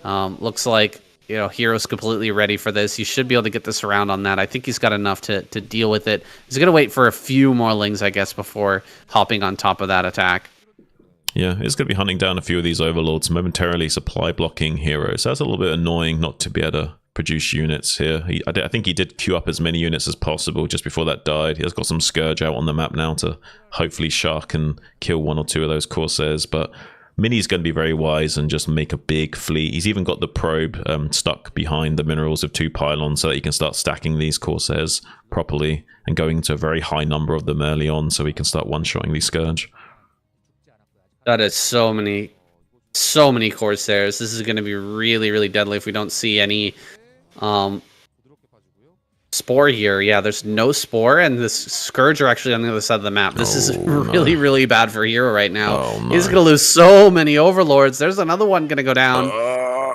looks like, Hero's completely ready for this. He should be able to get this around on that. I think he's got enough to deal with it. He's going to wait for a few more Lings, I guess, before hopping on top of that attack. Yeah, it's going to be hunting down a few of these Overlords, momentarily supply blocking heroes. That's a little bit annoying not to be able to produce units here. I think he did queue up as many units as possible just before that died. He has got some Scourge out on the map now to hopefully shark and kill one or two of those Corsairs, but Mini's going to be very wise and just make a big fleet. He's even got the probe stuck behind the minerals of 2 pylons so that he can start stacking these Corsairs properly and going to a very high number of them early on so he can start one-shotting these Scourge. That is so many Corsairs. This is going to be really, really deadly if we don't see any Spore here. Yeah, there's no Spore, and this Scourge are actually on the other side of the map. This is really, really bad for Hero right now. Oh, no. He's going to lose so many Overlords. There's another one going to go down.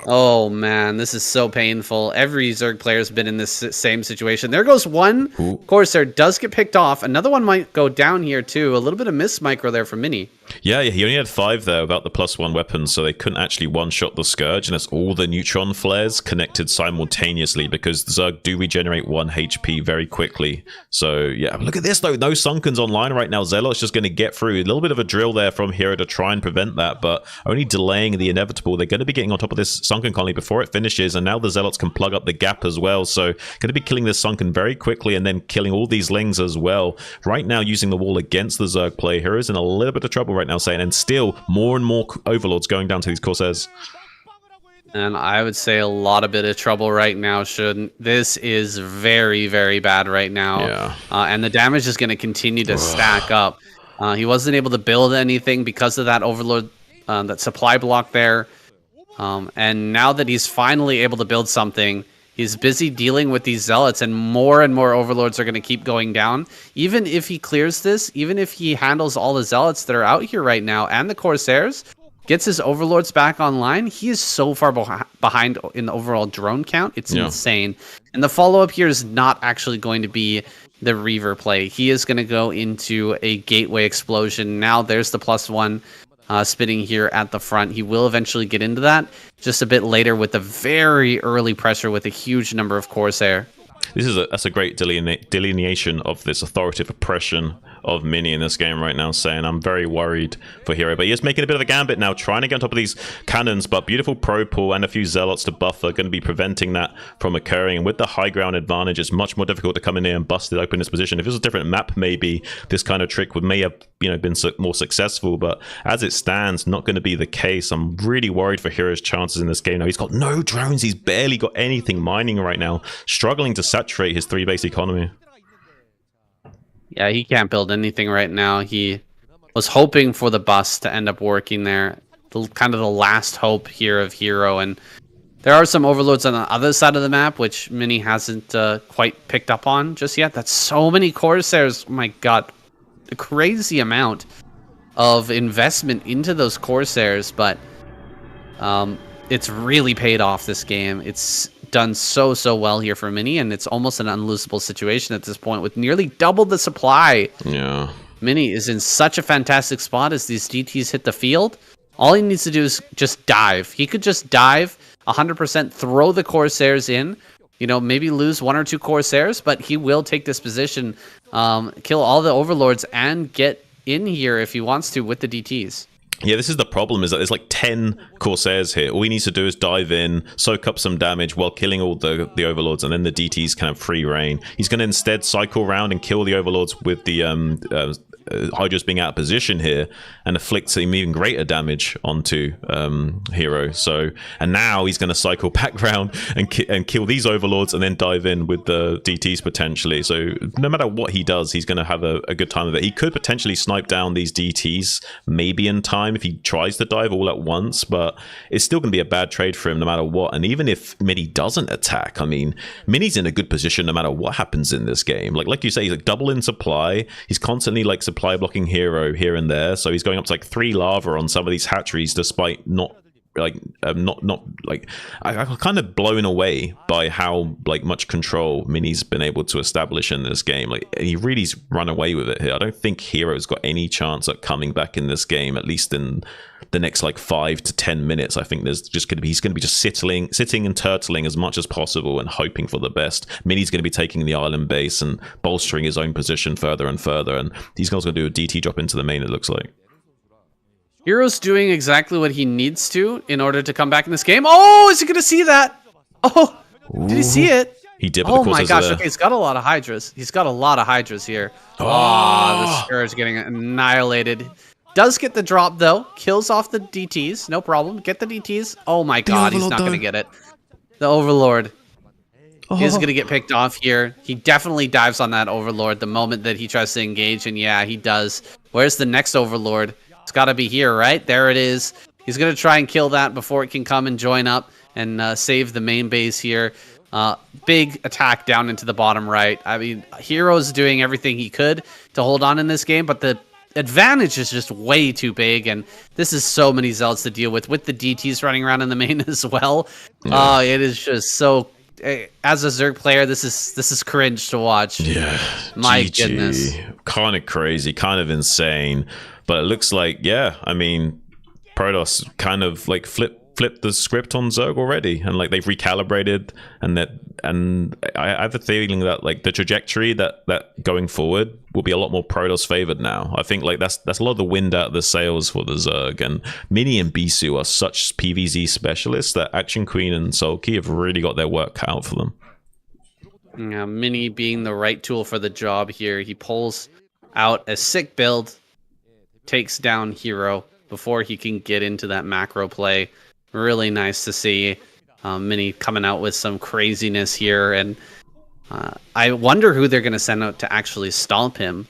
Oh, man, this is so painful. Every Zerg player has been in this same situation. There goes one. Corsair does get picked off. Another one might go down here, too. A little bit of miss micro there from Mini. Yeah, he only had 5 there without the +1 weapons, so they couldn't actually one-shot the Scourge, and it's all the neutron flares connected simultaneously because the Zerg do regenerate 1 HP very quickly. So, yeah, look at this, though. No Sunkens online right now. Zealot's just going to get through. A little bit of a drill there from Hero to try and prevent that, but only delaying the inevitable. They're going to be getting on top of this Sunken colony before it finishes, and now the Zealots can plug up the gap as well. So, going to be killing this Sunken very quickly and then killing all these Lings as well. Right now, using the wall against the Zerg player, Hero's in a little bit of trouble right now, saying, and still more and more Overlords going down to these Corsairs. And I would say a lot of bit of trouble right now. This is very, very bad right now. Yeah. And the damage is going to continue to stack up. He wasn't able to build anything because of that Overlord, that supply block there. And now that he's finally able to build something, he's busy dealing with these Zealots, and more Overlords are going to keep going down. Even if he clears this, even if he handles all the Zealots that are out here right now and the Corsairs, gets his Overlords back online, he is so far behind in the overall drone count. It's insane. And the follow-up here is not actually going to be the Reaver play. He is going to go into a Gateway Explosion. Now there's the +1 spinning here at the front. He will eventually get into that just a bit later with a very early pressure with a huge number of Corsair. That's a great delineation of this authoritative oppression of Mini in this game right now, saying I'm very worried for Hero, but he is making a bit of a gambit now, trying to get on top of these cannons, but beautiful pro pull and a few Zealots to buffer going to be preventing that from occurring. And with the high ground advantage, it's much more difficult to come in here and bust it open this position. If it was a different map, maybe this kind of trick may have been more successful, but as it stands, not going to be the case. I'm really worried for Hero's chances in this game now. He's got no drones, he's barely got anything mining right now, struggling to saturate his 3-base economy. Yeah, he can't build anything right now. He was hoping for the bust to end up working there. Kind of the last hope here of Hero. And there are some Overlords on the other side of the map, which Mini hasn't quite picked up on just yet. That's so many Corsairs. Oh my god. A crazy amount. of investment into those Corsairs, but it's really paid off this game. It's done so well here for Mini, and it's almost an unlosable situation at this point with nearly double the supply. Yeah. Mini is in such a fantastic spot as these DTs hit the field. All he needs to do is just dive. He could just dive 100%, throw the Corsairs in, you know, maybe lose 1 or 2 Corsairs, but he will take this position, kill all the Overlords, and get in here if he wants to with the DTs. Yeah, this is the problem, is that there's like 10 Corsairs here. All he needs to do is dive in, soak up some damage while killing all the Overlords, and then the DTs can have free reign. He's going to instead cycle around and kill the Overlords with the Hydra's being out of position here, and afflicts him even greater damage onto Hero. So, and now he's going to cycle back around and kill these Overlords, and then dive in with the DTs potentially. So no matter what he does, he's going to have a good time of it. He could potentially snipe down these DTs maybe in time if he tries to dive all at once, but it's still going to be a bad trade for him no matter what. And even if Mini doesn't attack, I mean, Mini's in a good position no matter what happens in this game. Like you say, he's like double in supply. He's constantly like supply blocking Hero here and there, so he's going up to like 3 lava on some of these hatcheries, despite not I'm kind of blown away by how like much control Mini's been able to establish in this game. Like, he really's run away with it here. I don't think Hero's got any chance at coming back in this game, at least in the next like 5 to 10 minutes. I think there's just he's going to be just sitting and turtling as much as possible and hoping for the best. Mini's going to be taking the island base and bolstering his own position further and further, and these guys going to do a DT drop into the main, it looks like. Hero's doing exactly what he needs to in order to come back in this game. Oh, is he going to see that? Oh, did he see it? He did. Oh my gosh, okay, he's got a lot of Hydras. He's got a lot of Hydras here. Oh, the Scourge getting annihilated. Does get the drop, though. Kills off the DTs. No problem. Get the DTs. Oh my god, he's not going to get it. The Overlord is going to get picked off here. He definitely dives on that Overlord the moment that he tries to engage, and yeah, he does. Where's the next Overlord? It's got to be here, right? There it is. He's going to try and kill that before it can come and join up and save the main base here. Big attack down into the bottom right. I mean, Hero's doing everything he could to hold on in this game, but the advantage is just way too big, and this is so many Zealots to deal with the DTs running around in the main as well. Yeah. It is just so... As a Zerg player, this is cringe to watch. Yeah, my GG. Goodness, kind of crazy, kind of insane. But it looks like, yeah, I mean, Protoss kind of like flipped the script on Zerg already, and like they've recalibrated, and I have a feeling that like the trajectory that going forward will be a lot more Protoss favored now. I think like that's a lot of the wind out of the sails for the Zerg, and Mini and Bisu are such PvZ specialists that Action Queen and Sulky have really got their work cut out for them. Yeah, Mini being the right tool for the job here. He pulls out a sick build, takes down Hero before he can get into that macro play. Really nice to see Mini coming out with some craziness here, and I wonder who they're going to send out to actually stomp him.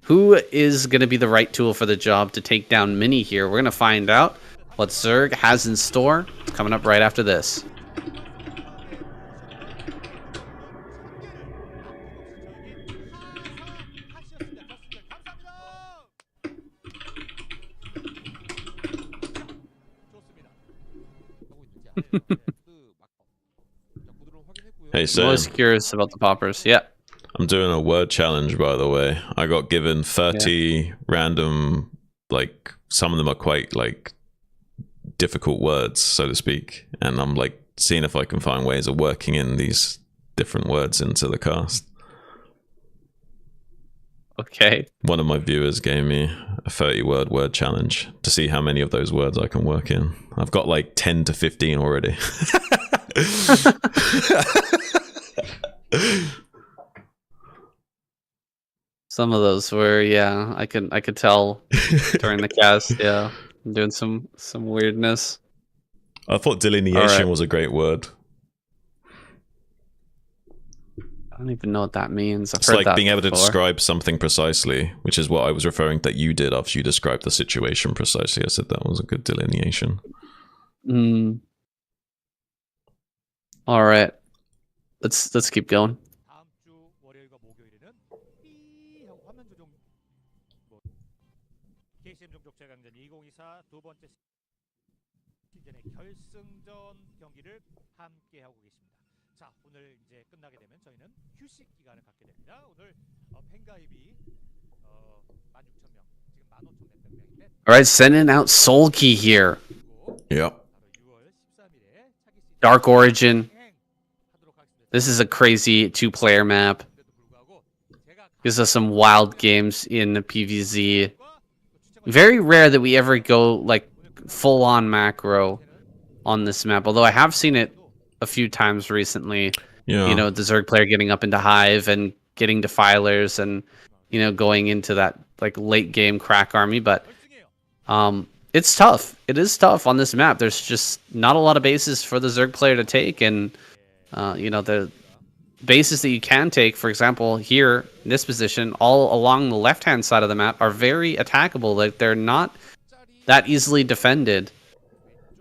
Who is going to be the right tool for the job to take down Mini here? We're going to find out what Zerg has in store. It's coming up right after this. Hey, Sam. Most curious about the poppers. Yeah. I'm doing a word challenge, by the way. I got given 30 random, like, some of them are quite, like, difficult words, so to speak. And I'm, like, seeing if I can find ways of working in these different words into the cast. Okay. One of my viewers gave me a 30-word word challenge to see how many of those words I can work in. I've got, like, 10 to 15 already. Some of those were, yeah, I could tell during the cast. Yeah, I'm doing some weirdness. I thought delineation was a great word. I don't even know what that means. It's like being able to describe something precisely, which is what I was referring that you did after you described the situation precisely. I said that was a good delineation. All right, let's keep going. KCM 종족 최강전 2024 두 번째 시즌의 결승전 경기를 함께 하고 계십니다. 자, 오늘 이제 끝나게 되면 저희는 휴식 기간을 갖게 됩니다. 오늘 팬가입이 16,000명, 지금 15,000 몇백 명인데. All right, sending out Sulky here. Yep. Dark Origin. This is a crazy two-player map. Gives us some wild games in the PvZ. Very rare that we ever go like full-on macro on this map. Although I have seen it a few times recently. Yeah. You know, the Zerg player getting up into Hive and getting defilers and, you know, going into that like late game crack army. But it's tough. It is tough on this map. There's just not a lot of bases for the Zerg player to take. And, you know, the bases that you can take, for example, here in this position, all along the left-hand side of the map are very attackable. Like, they're not that easily defended.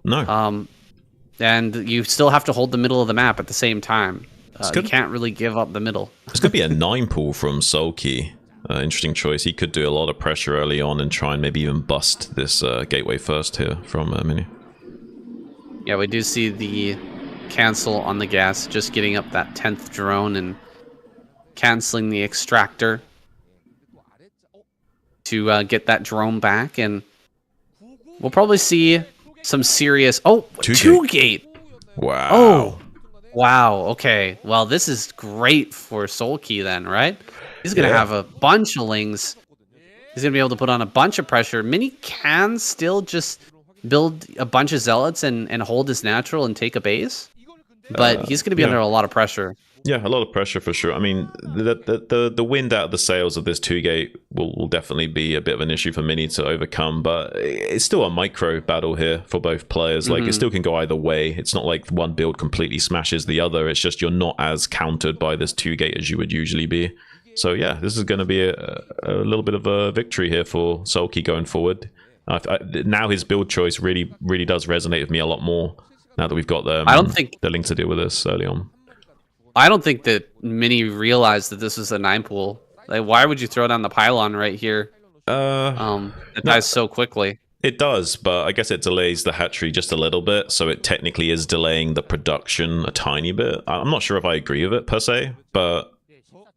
No. And you still have to hold the middle of the map at the same time. You can't really give up the middle. It's going to be a 9 pull from Sulky. Interesting choice. He could do a lot of pressure early on and try and maybe even bust this gateway first here from Mini. Yeah, we do see the cancel on the gas, just getting up that 10th drone and canceling the extractor to get that drone back. And we'll probably see some serious... Oh, two gate! Wow. Oh, wow. Okay. Well, this is great for Sulky then, right? He's going to have a bunch of lings. He's going to be able to put on a bunch of pressure. Mini can still just build a bunch of zealots and hold his natural and take a base. But he's going to be under a lot of pressure. Yeah, a lot of pressure for sure. I mean, the wind out of the sails of this 2-gate will definitely be a bit of an issue for Mini to overcome, but it's still a micro battle here for both players. Like, it still can go either way. It's not like one build completely smashes the other. It's just you're not as countered by this 2-gate as you would usually be. So yeah, this is going to be a little bit of a victory here for Sulky going forward. Now his build choice really does resonate with me a lot more now that we've got the link to deal with this early on. I don't think that Mini realized that this was a 9 pool. Like, why would you throw down the pylon right here? It dies so quickly. It does, but I guess it delays the hatchery just a little bit, so it technically is delaying the production a tiny bit. I'm not sure if I agree with it per se, but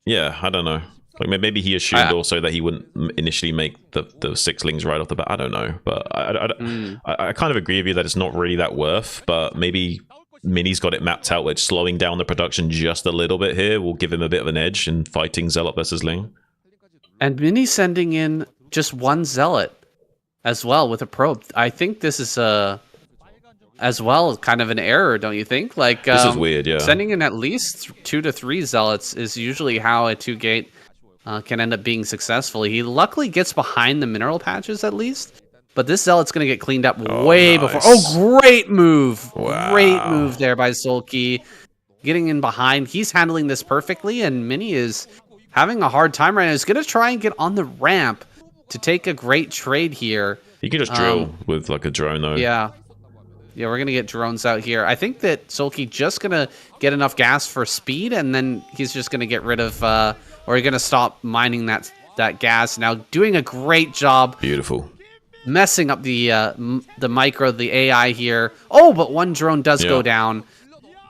yeah, I don't know. Like, maybe he assumed also that he wouldn't initially make the 6lings right off the bat. I don't know, but I kind of agree with you that it's not really that worth, but maybe Mini's got it mapped out, which slowing down the production just a little bit here will give him a bit of an edge in fighting Zealot versus Ling. And Mini sending in just one Zealot as well with a probe. I think this is as well kind of an error, don't you think? Like, this is weird, yeah. Sending in at least 2 to 3 Zealots is usually how a 2-gate can end up being successful. He luckily gets behind the mineral patches at least. But this Zealot's going to get cleaned up way before. Oh, great move. Wow. Great move there by Sulky. Getting in behind. He's handling this perfectly, and Mini is having a hard time right now. He's going to try and get on the ramp to take a great trade here. You can just drill with like a drone, though. Yeah. Yeah, we're going to get drones out here. I think that Sulky just going to get enough gas for speed, and then he's just going to get rid of, or he's going to stop mining that gas. Now, doing a great job. Beautiful. Messing up the micro, the AI here. Oh, but one drone does go down.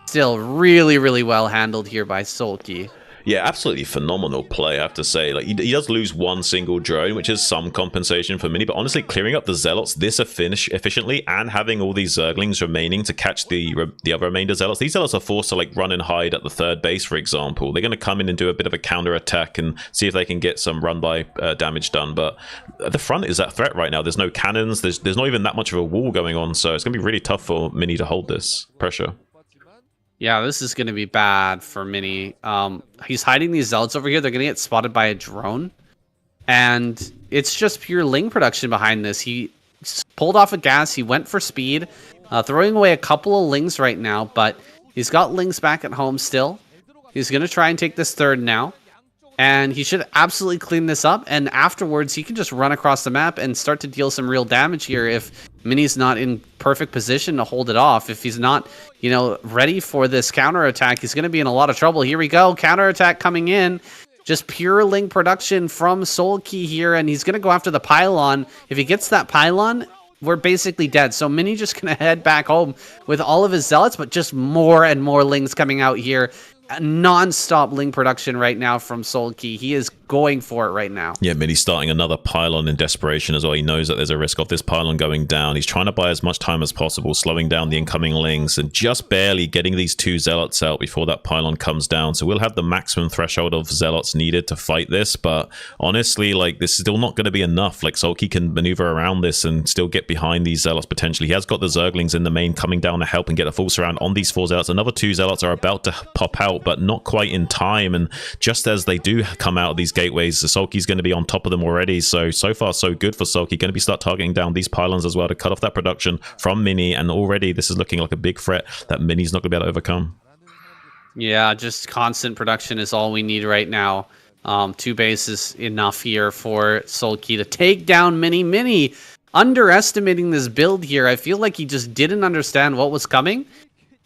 Still really well handled here by Sulky. Yeah, absolutely phenomenal play, I have to say. Like, he does lose one single drone, which is some compensation for Mini, but honestly, clearing up the Zealots this efficiently and having all these Zerglings remaining to catch the other remainder Zealots. These Zealots are forced to like run and hide at the 3rd base, for example. They're going to come in and do a bit of a counter attack and see if they can get some run-by damage done, but at the front is that threat right now. There's no cannons, there's not even that much of a wall going on, so it's going to be really tough for Mini to hold this pressure. Yeah, this is going to be bad for Mini. He's hiding these Zealots over here. They're going to get spotted by a drone. And it's just pure Ling production behind this. He pulled off a gas. He went for speed. Throwing away a couple of Lings right now. But he's got Lings back at home still. He's going to try and take this 3rd now. And he should absolutely clean this up. And afterwards, he can just run across the map and start to deal some real damage here if Mini's not in perfect position to hold it off. If he's not, you know, ready for this counterattack, he's going to be in a lot of trouble. Here we go. Counterattack coming in. just pure Ling production from Solkey here, and he's going to go after the pylon. If he gets that pylon, we're basically dead. So Mini just going to head back home with all of his zealots, but just more and more Lings coming out here. Non-stop Ling production right now from Solkey. He is going for it right now. Yeah, Mini's starting another pylon in desperation as well. He knows that there's a risk of this pylon going down. He's trying to buy as much time as possible, slowing down the incoming Lings and just barely getting these 2 zealots out before that pylon comes down. So we'll have the maximum threshold of zealots needed to fight this, but honestly, like, this is still not going to be enough. Like, Solkey can maneuver around this and still get behind these zealots potentially. He has got the Zerglings in the main coming down to help and get a full surround on these 4 zealots. Another 2 zealots are about to pop out, but not quite in time, and just as they do come out of these gateways, Solkey's going to be on top of them already. So far so good for Solkey. Going to be start targeting down these pylons as well to cut off that production from Mini, and already this is looking like a big threat that Mini's not going to be able to overcome. Yeah, just constant production is all we need right now. 2 bases enough here for Solkey to take down Mini. Underestimating this build here. I feel like he just didn't understand what was coming.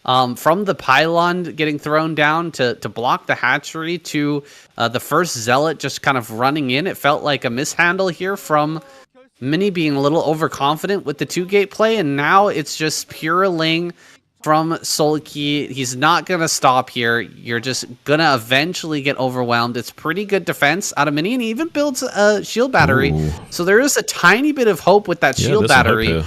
From the pylon getting thrown down to block the hatchery to the first zealot just kind of running in. It felt like a mishandle here from Mini being a little overconfident with the 2-gate play, and now it's just pure Ling from Solkey. He's not going to stop here. You're just going to eventually get overwhelmed. It's pretty good defense out of Mini, and he even builds a shield battery. Ooh. So there is a tiny bit of hope with that shield battery.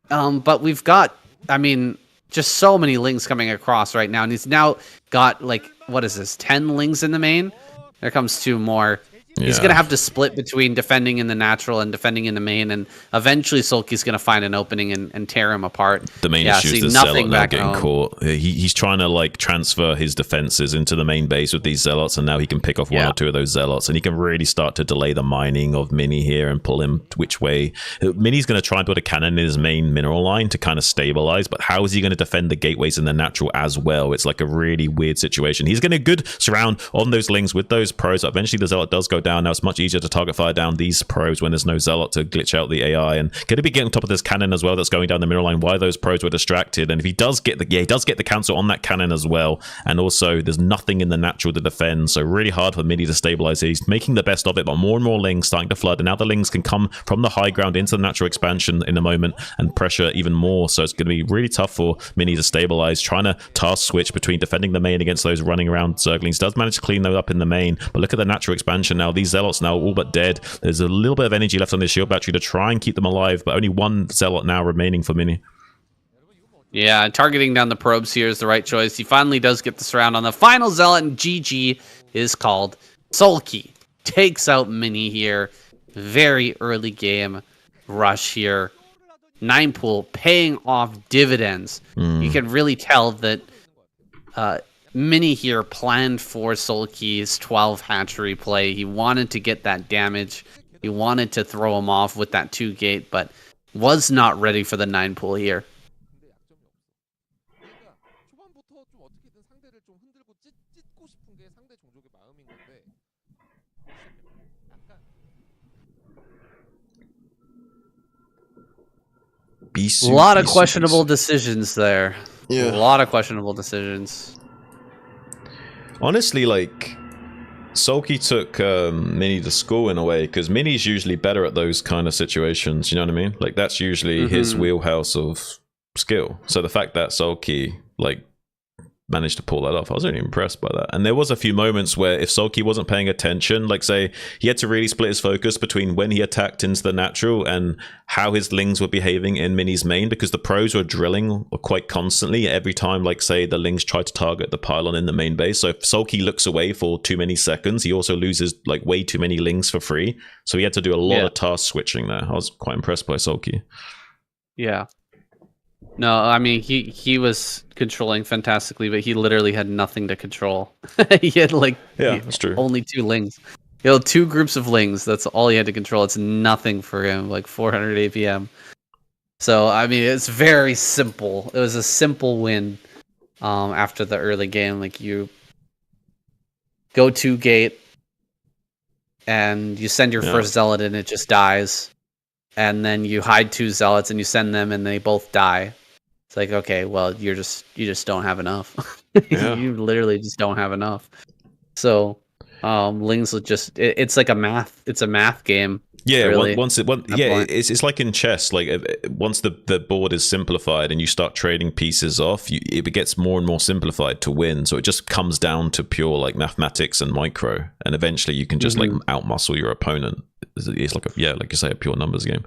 But we've got, I mean, just so many Lings coming across right now, and he's now got, like, what is this, 10 Lings in the main? There comes 2 more. Yeah. He's going to have to split between defending in the natural and defending in the main, and eventually Solkey's going to find an opening and tear him apart. The main issue is the zealot now getting caught. He's trying to, like, transfer his defenses into the main base with these zealots, and now he can pick off 1 or 2 of those zealots, and he can really start to delay the mining of Mini here and pull him which way. Mini's going to try and put a cannon in his main mineral line to kind of stabilize, but how is he going to defend the gateways in the natural as well? It's like a really weird situation. He's getting a good surround on those Lings with those pros. Eventually the zealot does go down. Now it's much easier to target fire down these probes when there's no zealot to glitch out the AI, and going to be getting on top of this cannon as well that's going down the mineral line. Why those probes were distracted, and if he does get the he does get the cancel on that cannon as well, and also there's nothing in the natural to defend, so really hard for Mini to stabilize. He's making the best of it, but more and more Lings starting to flood, and now the Lings can come from the high ground into the natural expansion in a moment and pressure even more, so it's going to be really tough for Mini to stabilize. Trying to task switch between defending the main against those running around Zerglings. Does manage to clean those up in the main, but look at the natural expansion now. These zealots now all but dead. There's a little bit of energy left on this shield battery to try and keep them alive, but only 1 zealot now remaining for Mini. Yeah, targeting down the probes here is the right choice. He finally does get the surround on the final zealot, and GG is called. Solkey takes out Mini here. Very early game rush here. 9 pool paying off dividends. You can really tell that Mini here planned for Solkey's 12 hatchery play. He wanted to get that damage. He wanted to throw him off with that 2-gate, but was not ready for the 9 pool here. A lot of questionable decisions there. Yeah. A lot of questionable decisions. Honestly, like, Solkey took Mini to school in a way, because Mini's usually better at those kind of situations, you know what I mean? Like, that's usually his wheelhouse of skill. So the fact that Solkey, like, managed to pull that off, I was really impressed by that. And there was a few moments where if Solkey wasn't paying attention, like, say, he had to really split his focus between when he attacked into the natural and how his Lings were behaving in Mini's main, because the pros were drilling quite constantly every time, like, say, the Lings tried to target the pylon in the main base. So if Solkey looks away for too many seconds, he also loses, like, way too many Lings for free. So he had to do a lot of task switching there. I was quite impressed by Solkey. Yeah. No, I mean, he was controlling fantastically, but he literally had nothing to control. He had, like, that's true. Only 2 Lings. You know, 2 groups of Lings. That's all he had to control. It's nothing for him, like 400 APM. So, I mean, it's very simple. It was a simple win after the early game. Like, you go 2-gate, and you send your first zealot in, it just dies. And then you hide 2 zealots, and you send them, and they both die. It's like, okay, well, you just don't have enough. You literally just don't have enough. So Lings will just it's like a math game. Yeah, really, it's like in chess. Like once the board is simplified and you start trading pieces off, it gets more and more simplified to win. So it just comes down to pure like mathematics and micro, and eventually you can just like outmuscle your opponent. It's like like you say, a pure numbers game.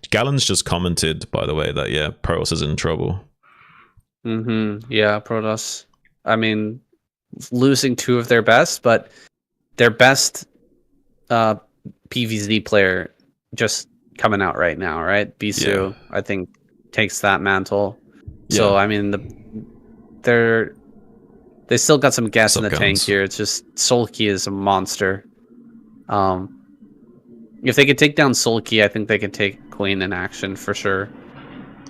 Gallon's just commented, by the way, that Protoss is in trouble. Yeah, Protoss. I mean, losing 2 of their best, but their best PvZ player just coming out right now, right? Bisu, I think, takes that mantle. So I mean, they still got some gas in the tank here. It's just Sulky is a monster. If they could take down Sulky, I think they could take Queen in action for sure.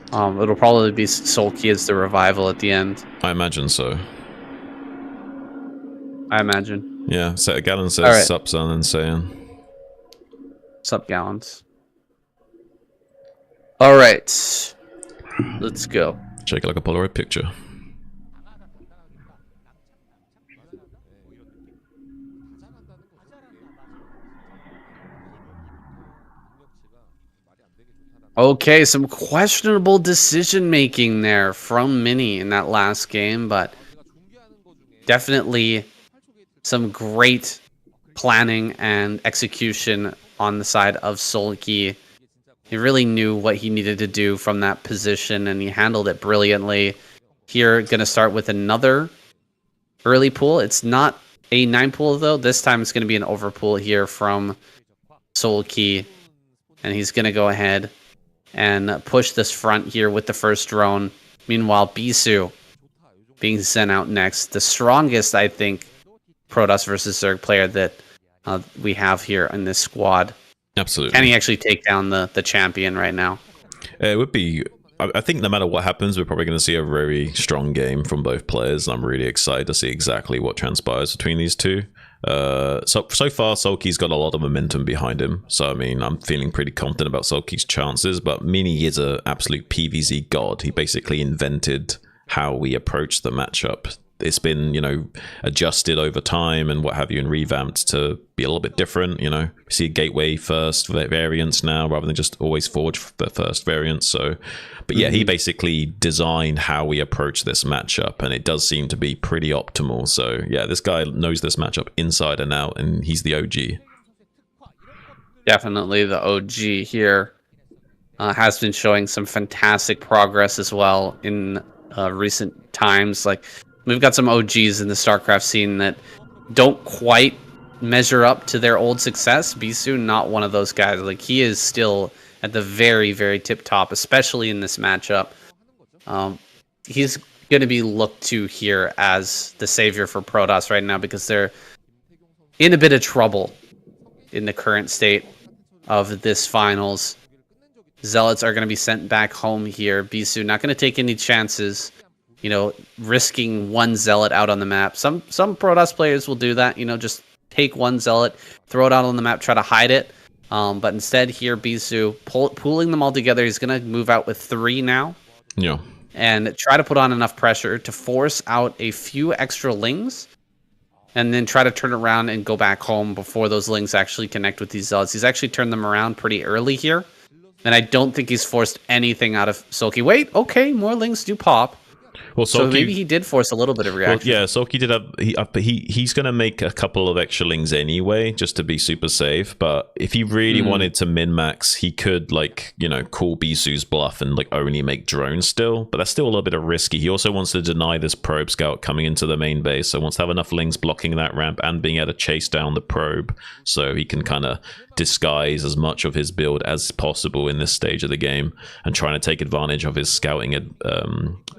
It'll probably be Sulky as the revival at the end. I imagine so. I imagine. Yeah, so Gallon says sup, son, and saying. Sup, Gallons. All right. Let's go. Shake it like a Polaroid picture. Okay, some questionable decision making there from Mini in that last game, but definitely some great planning and execution on the side of Sulky. He really knew what he needed to do from that position, and he handled it brilliantly. Here, going to start with another early pool. It's not a 9 pool, though. This time it's going to be an overpool here from Sulky, and he's going to go ahead and push this front here with the first drone. Meanwhile, Bisu being sent out next. The strongest, I think, Protoss versus Zerg player that we have here in this squad. Absolutely. Can he actually take down the champion right now? It would be... I think no matter what happens, we're probably going to see a very strong game from both players. I'm really excited to see exactly what transpires between these two. So far, Sulky's got a lot of momentum behind him. So, I mean, I'm feeling pretty confident about Sulky's chances. But Mini is an absolute PvZ god. He basically invented how we approach the matchup. It's been, adjusted over time and what have you, and revamped to be a little bit different. We see gateway first variants now rather than just always forge the first variants. So, but yeah, he basically designed how we approach this matchup, and it does seem to be pretty optimal. So yeah, this guy knows this matchup inside and out, and he's the OG. Definitely the OG here. Has been showing some fantastic progress as well in recent times. Like, we've got some OGs in the Starcraft scene that don't quite measure up to their old success. Bisu, not one of those guys. Like, he is still at the very, very tip top, especially in this matchup. He's going to be looked to here as the savior for Protoss right now, because they're in a bit of trouble in the current state of this finals. Zealots are going to be sent back home here. Bisu not going to take any chances, risking one Zealot out on the map. Some Protoss players will do that, just take one Zealot, throw it out on the map, try to hide it. But instead here, Bisu pooling them all together. He's going to move out with 3 now. Yeah. And try to put on enough pressure to force out a few extra Lings, and then try to turn around and go back home before those Lings actually connect with these Zealots. He's actually turned them around pretty early here, and I don't think he's forced anything out of Sulky. Wait, okay, more Lings do pop. Well, Sulky, so maybe he did force a little bit of reaction. Well, yeah, Sulky did have... He's going to make a couple of extra Lings anyway, just to be super safe. But if he really wanted to min-max, he could, call Bisu's bluff and, only make drones still. But that's still a little bit of risky. He also wants to deny this probe scout coming into the main base. So wants to have enough Lings blocking that ramp and being able to chase down the probe, so he can kind of disguise as much of his build as possible in this stage of the game, and trying to take advantage of his scouting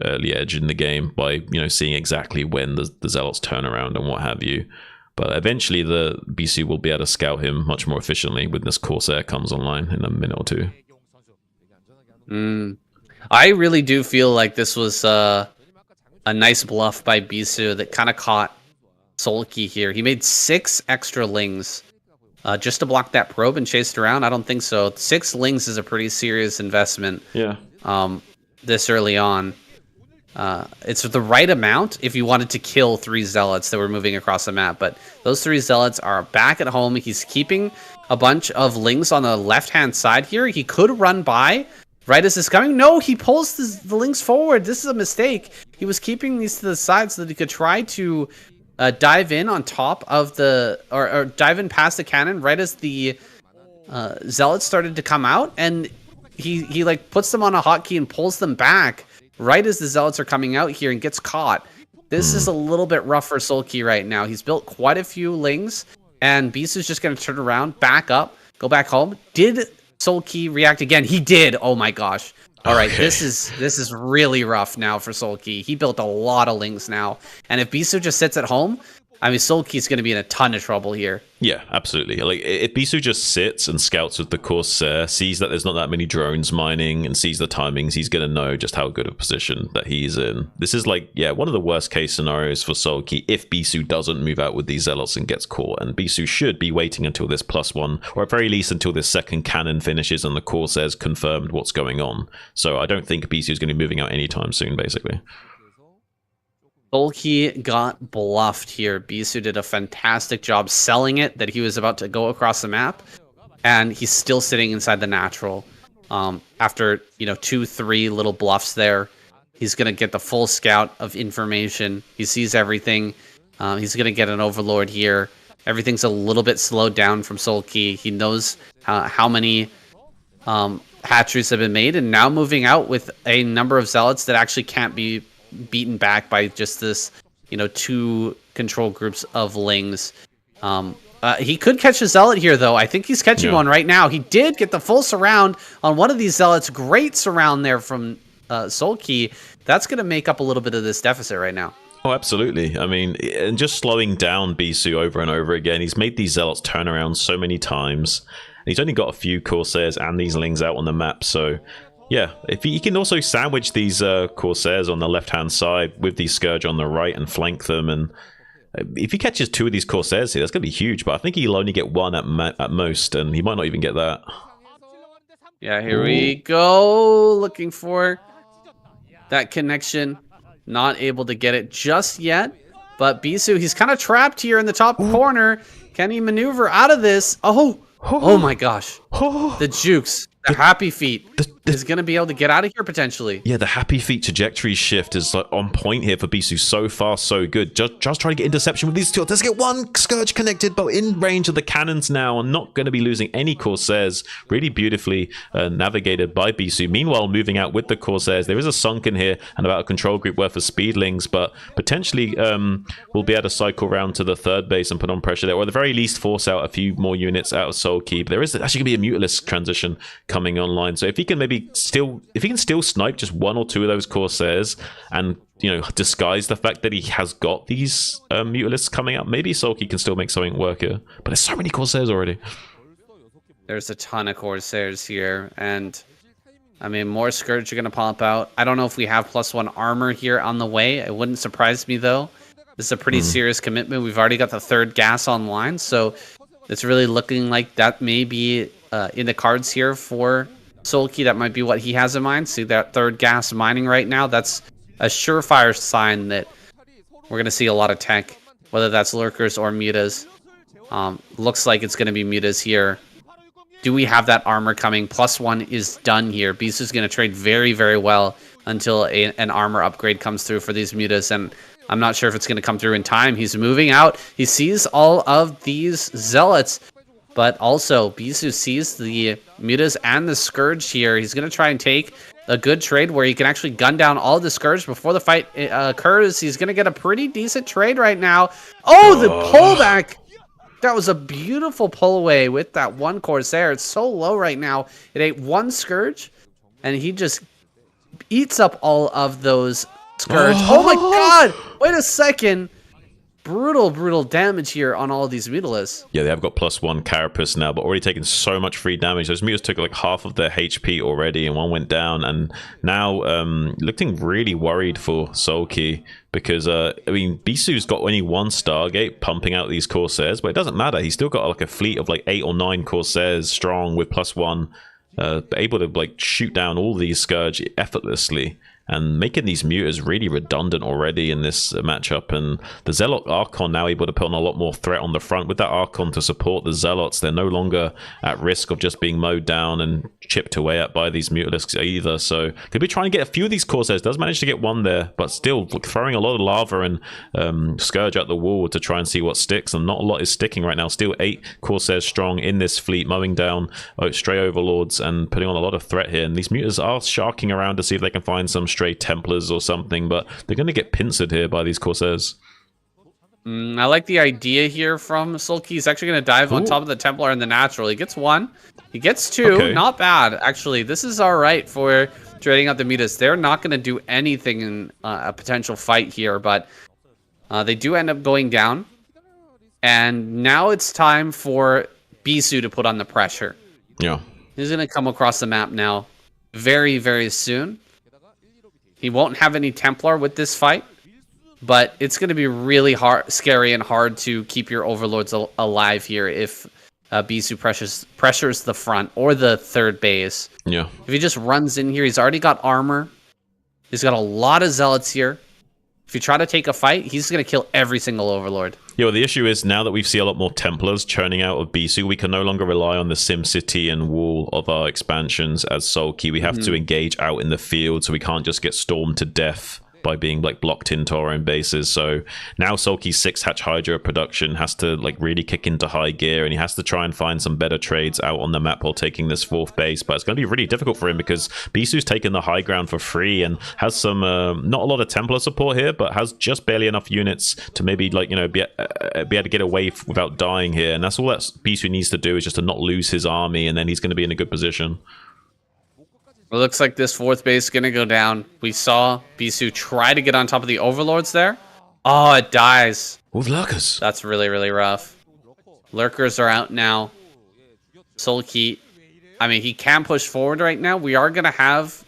early edge in the game by seeing exactly when the Zealots turn around and what have you. But eventually the BC will be able to scout him much more efficiently when this Corsair comes online in a minute or two. I really do feel like this was a nice bluff by Bisu that kind of caught Sulky here. He made 6 extra Lings just to block that probe and chased around. I don't think so. 6 Lings is a pretty serious investment. Yeah. This early on. It's the right amount if you wanted to kill 3 zealots that were moving across the map. But those 3 zealots are back at home. He's keeping a bunch of lings on the left-hand side here. He could run by right as this is coming. No, he pulls the lings forward. This is a mistake. He was keeping these to the side so that he could try to dive in on top of the... Or dive in past the cannon right as the zealots started to come out. And he like puts them on a hotkey and pulls them back right as the zealots are coming out here and gets caught. This is a little bit rough for Sulky right now. He's built quite a few lings, and Bisu's just going to turn around, back up, go back home. Did Sulky react again? He did. Oh my gosh. All right, Okay. this is really rough now for Sulky. He built a lot of lings now, and if Bisu just sits at home, I mean, Sulky's going to be in a ton of trouble here. Yeah, absolutely. Like, if Bisu just sits and scouts with the Corsair, sees that there's not that many drones mining, and sees the timings, he's going to know just how good a position that he's in. This is like, yeah, one of the worst case scenarios for Sulky if Bisu doesn't move out with these Zealots and gets caught. And Bisu should be waiting until this +1, or at very least until this second cannon finishes and the Corsair's confirmed what's going on. So I don't think Bisu is going to be moving out anytime soon, basically. Sulky got bluffed here. Bisu did a fantastic job selling it that he was about to go across the map, and he's still sitting inside the natural. After 2-3 little bluffs there, he's gonna get the full scout of information. He sees everything. He's gonna get an overlord here. Everything's a little bit slowed down from Sulky. He knows how many hatcheries have been made, and now moving out with a number of zealots that actually can't be beaten back by just this 2 control groups of lings. He could catch a zealot here though. I think he's catching one right now. He did get the full surround on one of these zealots. Great surround there from Sulky. That's going to make up a little bit of this deficit right now. Oh, absolutely. I mean, and just slowing down Bisu over and over again. He's made these zealots turn around so many times. And he's only got a few Corsairs and these lings out on the map, so yeah, if he can also sandwich these Corsairs on the left-hand side with these Scourge on the right and flank them, and if he catches 2 of these Corsairs here, that's going to be huge, but I think he'll only get 1 at most, and he might not even get that. Yeah, here we go. Looking for that connection. Not able to get it just yet, but Bisu, he's kind of trapped here in the top corner. Can he maneuver out of this? Oh my gosh. The jukes. The happy feet is going to be able to get out of here potentially. Yeah, the happy feet trajectory shift is like on point here for Bisu. So far, so good. Just trying to get interception with these 2. Let's get 1 Scourge connected, but in range of the cannons now, and not going to be losing any Corsairs. Really beautifully navigated by Bisu. Meanwhile, moving out with the Corsairs. There is a sunken here and about a control group worth of speedlings, but potentially we'll be able to cycle round to the 3rd base and put on pressure there, or at the very least force out a few more units out of Sulky. But there is actually going to be a Mutalist transition coming online, so if he can still snipe just 1 or 2 of those Corsairs and disguise the fact that he has got these Mutalists coming up, maybe Sulky can still make something work here. But there's so many Corsairs already. There's a ton of Corsairs here, and I mean, more Scourge are going to pop out. I don't know if we have +1 armor here on the way. It wouldn't surprise me though. This is a pretty serious commitment. We've already got the 3rd gas online, so it's really looking like that may be in the cards here for Sulky. That might be what he has in mind. See that 3rd gas mining right now? That's a surefire sign that we're going to see a lot of tech, whether that's lurkers or mutas. Looks like it's going to be mutas here. Do we have that armor coming? +1 is done here. Bisu's going to trade very, very well until an armor upgrade comes through for these mutas, and I'm not sure if it's going to come through in time. He's moving out. He sees all of these zealots, but also Bisu sees the mutas and the Scourge here. He's going to try and take a good trade where he can actually gun down all the Scourge before the fight occurs. He's going to get a pretty decent trade right now. Oh, the pullback! That was a beautiful pull away with that 1 Corsair. It's so low right now. It ate 1 Scourge, and he just eats up all of those Scourge. Oh my god! Wait a second. Brutal damage here on all of these Mutalists. Yeah, they have got +1 Carapace now, but already taken so much free damage. Those Mutas took like half of their HP already, and 1 went down. And now looking really worried for Sulky, because I mean, Bisu's got only 1 Stargate pumping out these Corsairs, but it doesn't matter. He's still got like a fleet of like 8 or 9 Corsairs strong with +1, able to like shoot down all these Scourge effortlessly. and making these mutas really redundant already in this matchup. And the Zealot Archon now able to put on a lot more threat on the front. With that Archon to support the Zealots, they're no longer at risk of just being mowed down and chipped away at by these Mutalisks either. So could be trying to get a few of these Corsairs. Does manage to get one there, but still throwing a lot of lava and Scourge at the wall to try and see what sticks, and not a lot is sticking right now. Still 8 Corsairs strong in this fleet, mowing down stray Overlords and putting on a lot of threat here. And these mutas are sharking around to see if they can find some stray Templars or something, but they're going to get pincered here by these Corsairs. I like the idea here from Sulky. He's actually going to dive on top of the Templar and the Natural. He gets 1. He gets 2. Okay. Not bad, actually. This is all right for trading out the mutas. They're not going to do anything in a potential fight here, but they do end up going down. And now it's time for Bisu to put on the pressure. Yeah. He's going to come across the map now very, very soon. He won't have any Templar with this fight, but it's going to be really scary and hard to keep your Overlords alive here if Bisu pressures the front or the third base. Yeah. If he just runs in here, he's already got armor. He's got a lot of Zealots here. If you try to take a fight, he's going to kill every single Overlord. Yeah, well, the issue is now that we see a lot more Templars churning out of Bisu, we can no longer rely on the Sim City and Wall of our expansions as Sulky. We have to engage out in the field, so we can't just get stormed to death by being like blocked into our own bases. So now Sulky's 6-hatch Hydra production has to like really kick into high gear, and he has to try and find some better trades out on the map while taking this 4th base. But it's going to be really difficult for him because Bisu's taken the high ground for free and has some not a lot of Templar support here, but has just barely enough units to maybe like, you know, be able to get away without dying here. And that's all that Bisu needs to do, is just to not lose his army, and then he's going to be in a good position. It looks like this 4th base is going to go down. We saw Bisu try to get on top of the Overlords there. Oh, it dies. With Lurkers. That's really, really rough. Lurkers are out now. Sulky, I mean, he can push forward right now. We are going to have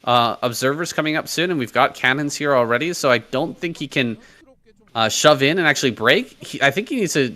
observers coming up soon, and we've got cannons here already, so I don't think he can shove in and actually break. I think he needs to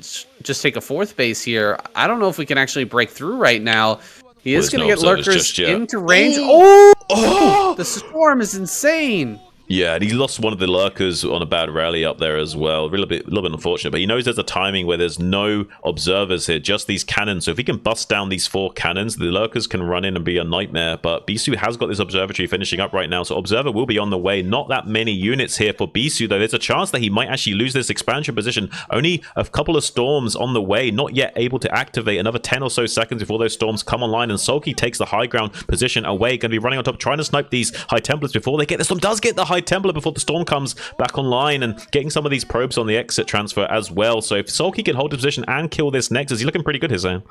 just take a 4th base here. I don't know if we can actually break through right now. He is going to get Lurkers into range. Oh! The storm is insane. Yeah, and he lost one of the Lurkers on a bad rally up there as well. A little bit unfortunate, but he knows there's a timing where there's no observers here, just these cannons. So if he can bust down these 4 cannons, the Lurkers can run in and be a nightmare. But Bisu has got this observatory finishing up right now, so Observer will be on the way. Not that many units here for Bisu, though. There's a chance that he might actually lose this expansion position. Only a couple of storms on the way, not yet able to activate. Another 10 or so seconds before those storms come online, and Sulky takes the high ground position away. Going to be running on top, trying to snipe these High Templars before they get the storm. Does get the High Templar before the storm comes back online, and getting some of these probes on the exit transfer as well. So if Sulky can hold his position and kill this Nexus, he's looking pretty good here, Sam.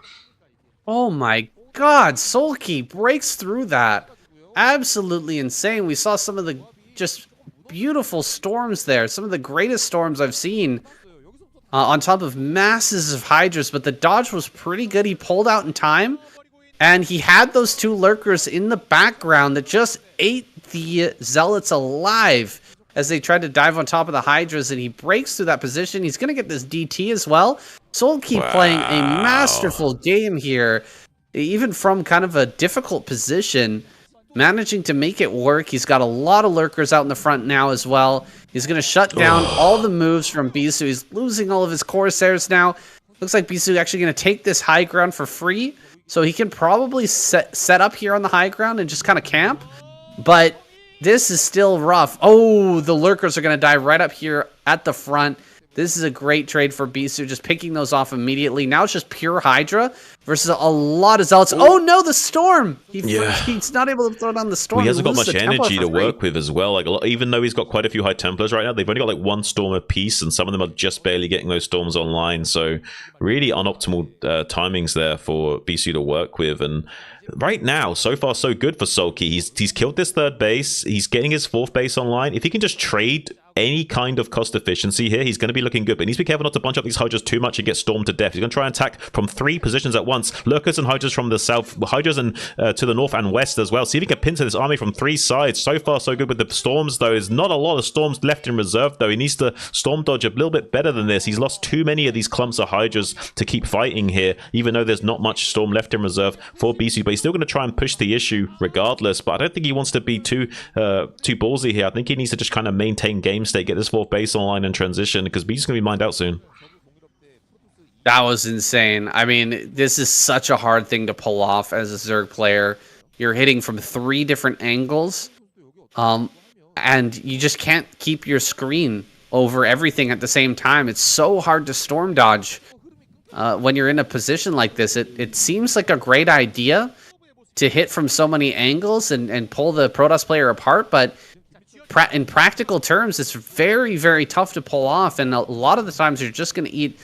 Oh my god, Sulky breaks through that. Absolutely insane. We saw some of the just beautiful storms there. Some of the greatest storms I've seen on top of masses of Hydras, but the dodge was pretty good. He pulled out in time, and he had those 2 Lurkers in the background that just ate the Zealots alive as they tried to dive on top of the Hydras, and he breaks through that position. He's going to get this DT as well. Sulky playing a masterful game here, even from kind of a difficult position, managing to make it work. He's got a lot of Lurkers out in the front now as well. He's going to shut down all the moves from Bisu. He's losing all of his Corsairs now. Looks like Bisu actually going to take this high ground for free, so he can probably set up here on the high ground and just kind of camp. But this is still rough. Oh, the Lurkers are going to die right up here at the front. This is a great trade for Bisu, just picking those off immediately. Now it's just pure Hydra versus a lot of Zealots. Oh no, the Storm! He's not able to throw down the Storm. Well, he hasn't got much energy to work with as well. Like, even though he's got quite a few High Templars right now, they've only got like 1 Storm apiece, and some of them are just barely getting those Storms online. So really unoptimal timings there for Bisu to work with. And right now, so far so good for Sulky. He's killed this 3rd base. He's getting his 4th base online. If he can just trade any kind of cost efficiency here, he's going to be looking good. But he needs to be careful not to bunch up these Hydras too much and get stormed to death. He's going to try and attack from 3 positions at once. Lurkers and Hydras from the south, Hydras and to the north and west as well. See if he can pincer this army from 3 sides. So far, so good with the storms, though. There's not a lot of storms left in reserve, though. He needs to storm dodge a little bit better than this. He's lost too many of these clumps of Hydras to keep fighting here, even though there's not much storm left in reserve for BC. But he's still going to try and push the issue regardless. But I don't think he wants to be too ballsy here. I think he needs to just kind of maintain game state, get this 4th base online and transition, because BC's going to be mined out soon. That was insane. I mean, this is such a hard thing to pull off as a Zerg player. You're hitting from 3 different angles, and you just can't keep your screen over everything at the same time. It's so hard to storm dodge when you're in a position like this. It seems like a great idea to hit from so many angles and pull the Protoss player apart, but in practical terms, it's very, very tough to pull off, and a lot of the times you're just going to eat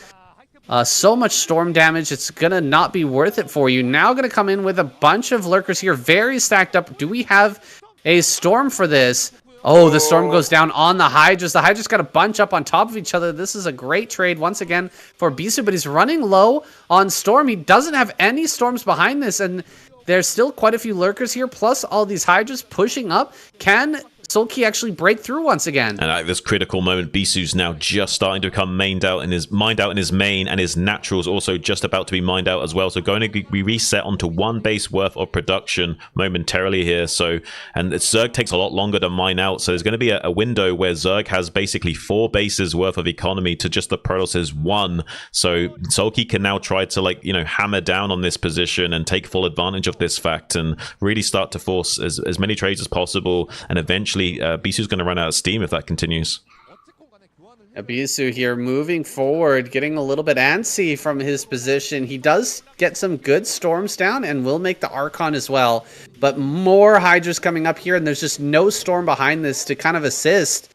so much storm damage, it's going to not be worth it for you. Now going to come in with a bunch of Lurkers here, very stacked up. Do we have a storm for this? Oh, the storm goes down on the Hydras. The Hydras got a bunch up on top of each other. This is a great trade once again for Bisu, but he's running low on storm. He doesn't have any storms behind this, and there's still quite a few Lurkers here, plus all these Hydras pushing up. Can Sulky actually break through once again? And at this critical moment, Bisu's now just starting to become mined out in his main, and his naturals also just about to be mined out as well. So going to be reset onto 1 base worth of production momentarily here. So, and Zerg takes a lot longer to mine out. So there's going to be a window where Zerg has basically 4 bases worth of economy to just the Protoss' 1. So Sulky can now try to hammer down on this position and take full advantage of this fact and really start to force as many trades as possible, and eventually Bisu's going to run out of steam if that continues. Bisu here moving forward, getting a little bit antsy from his position. He does get some good storms down and will make the Archon as well, but more Hydras coming up here, and there's just no storm behind this to kind of assist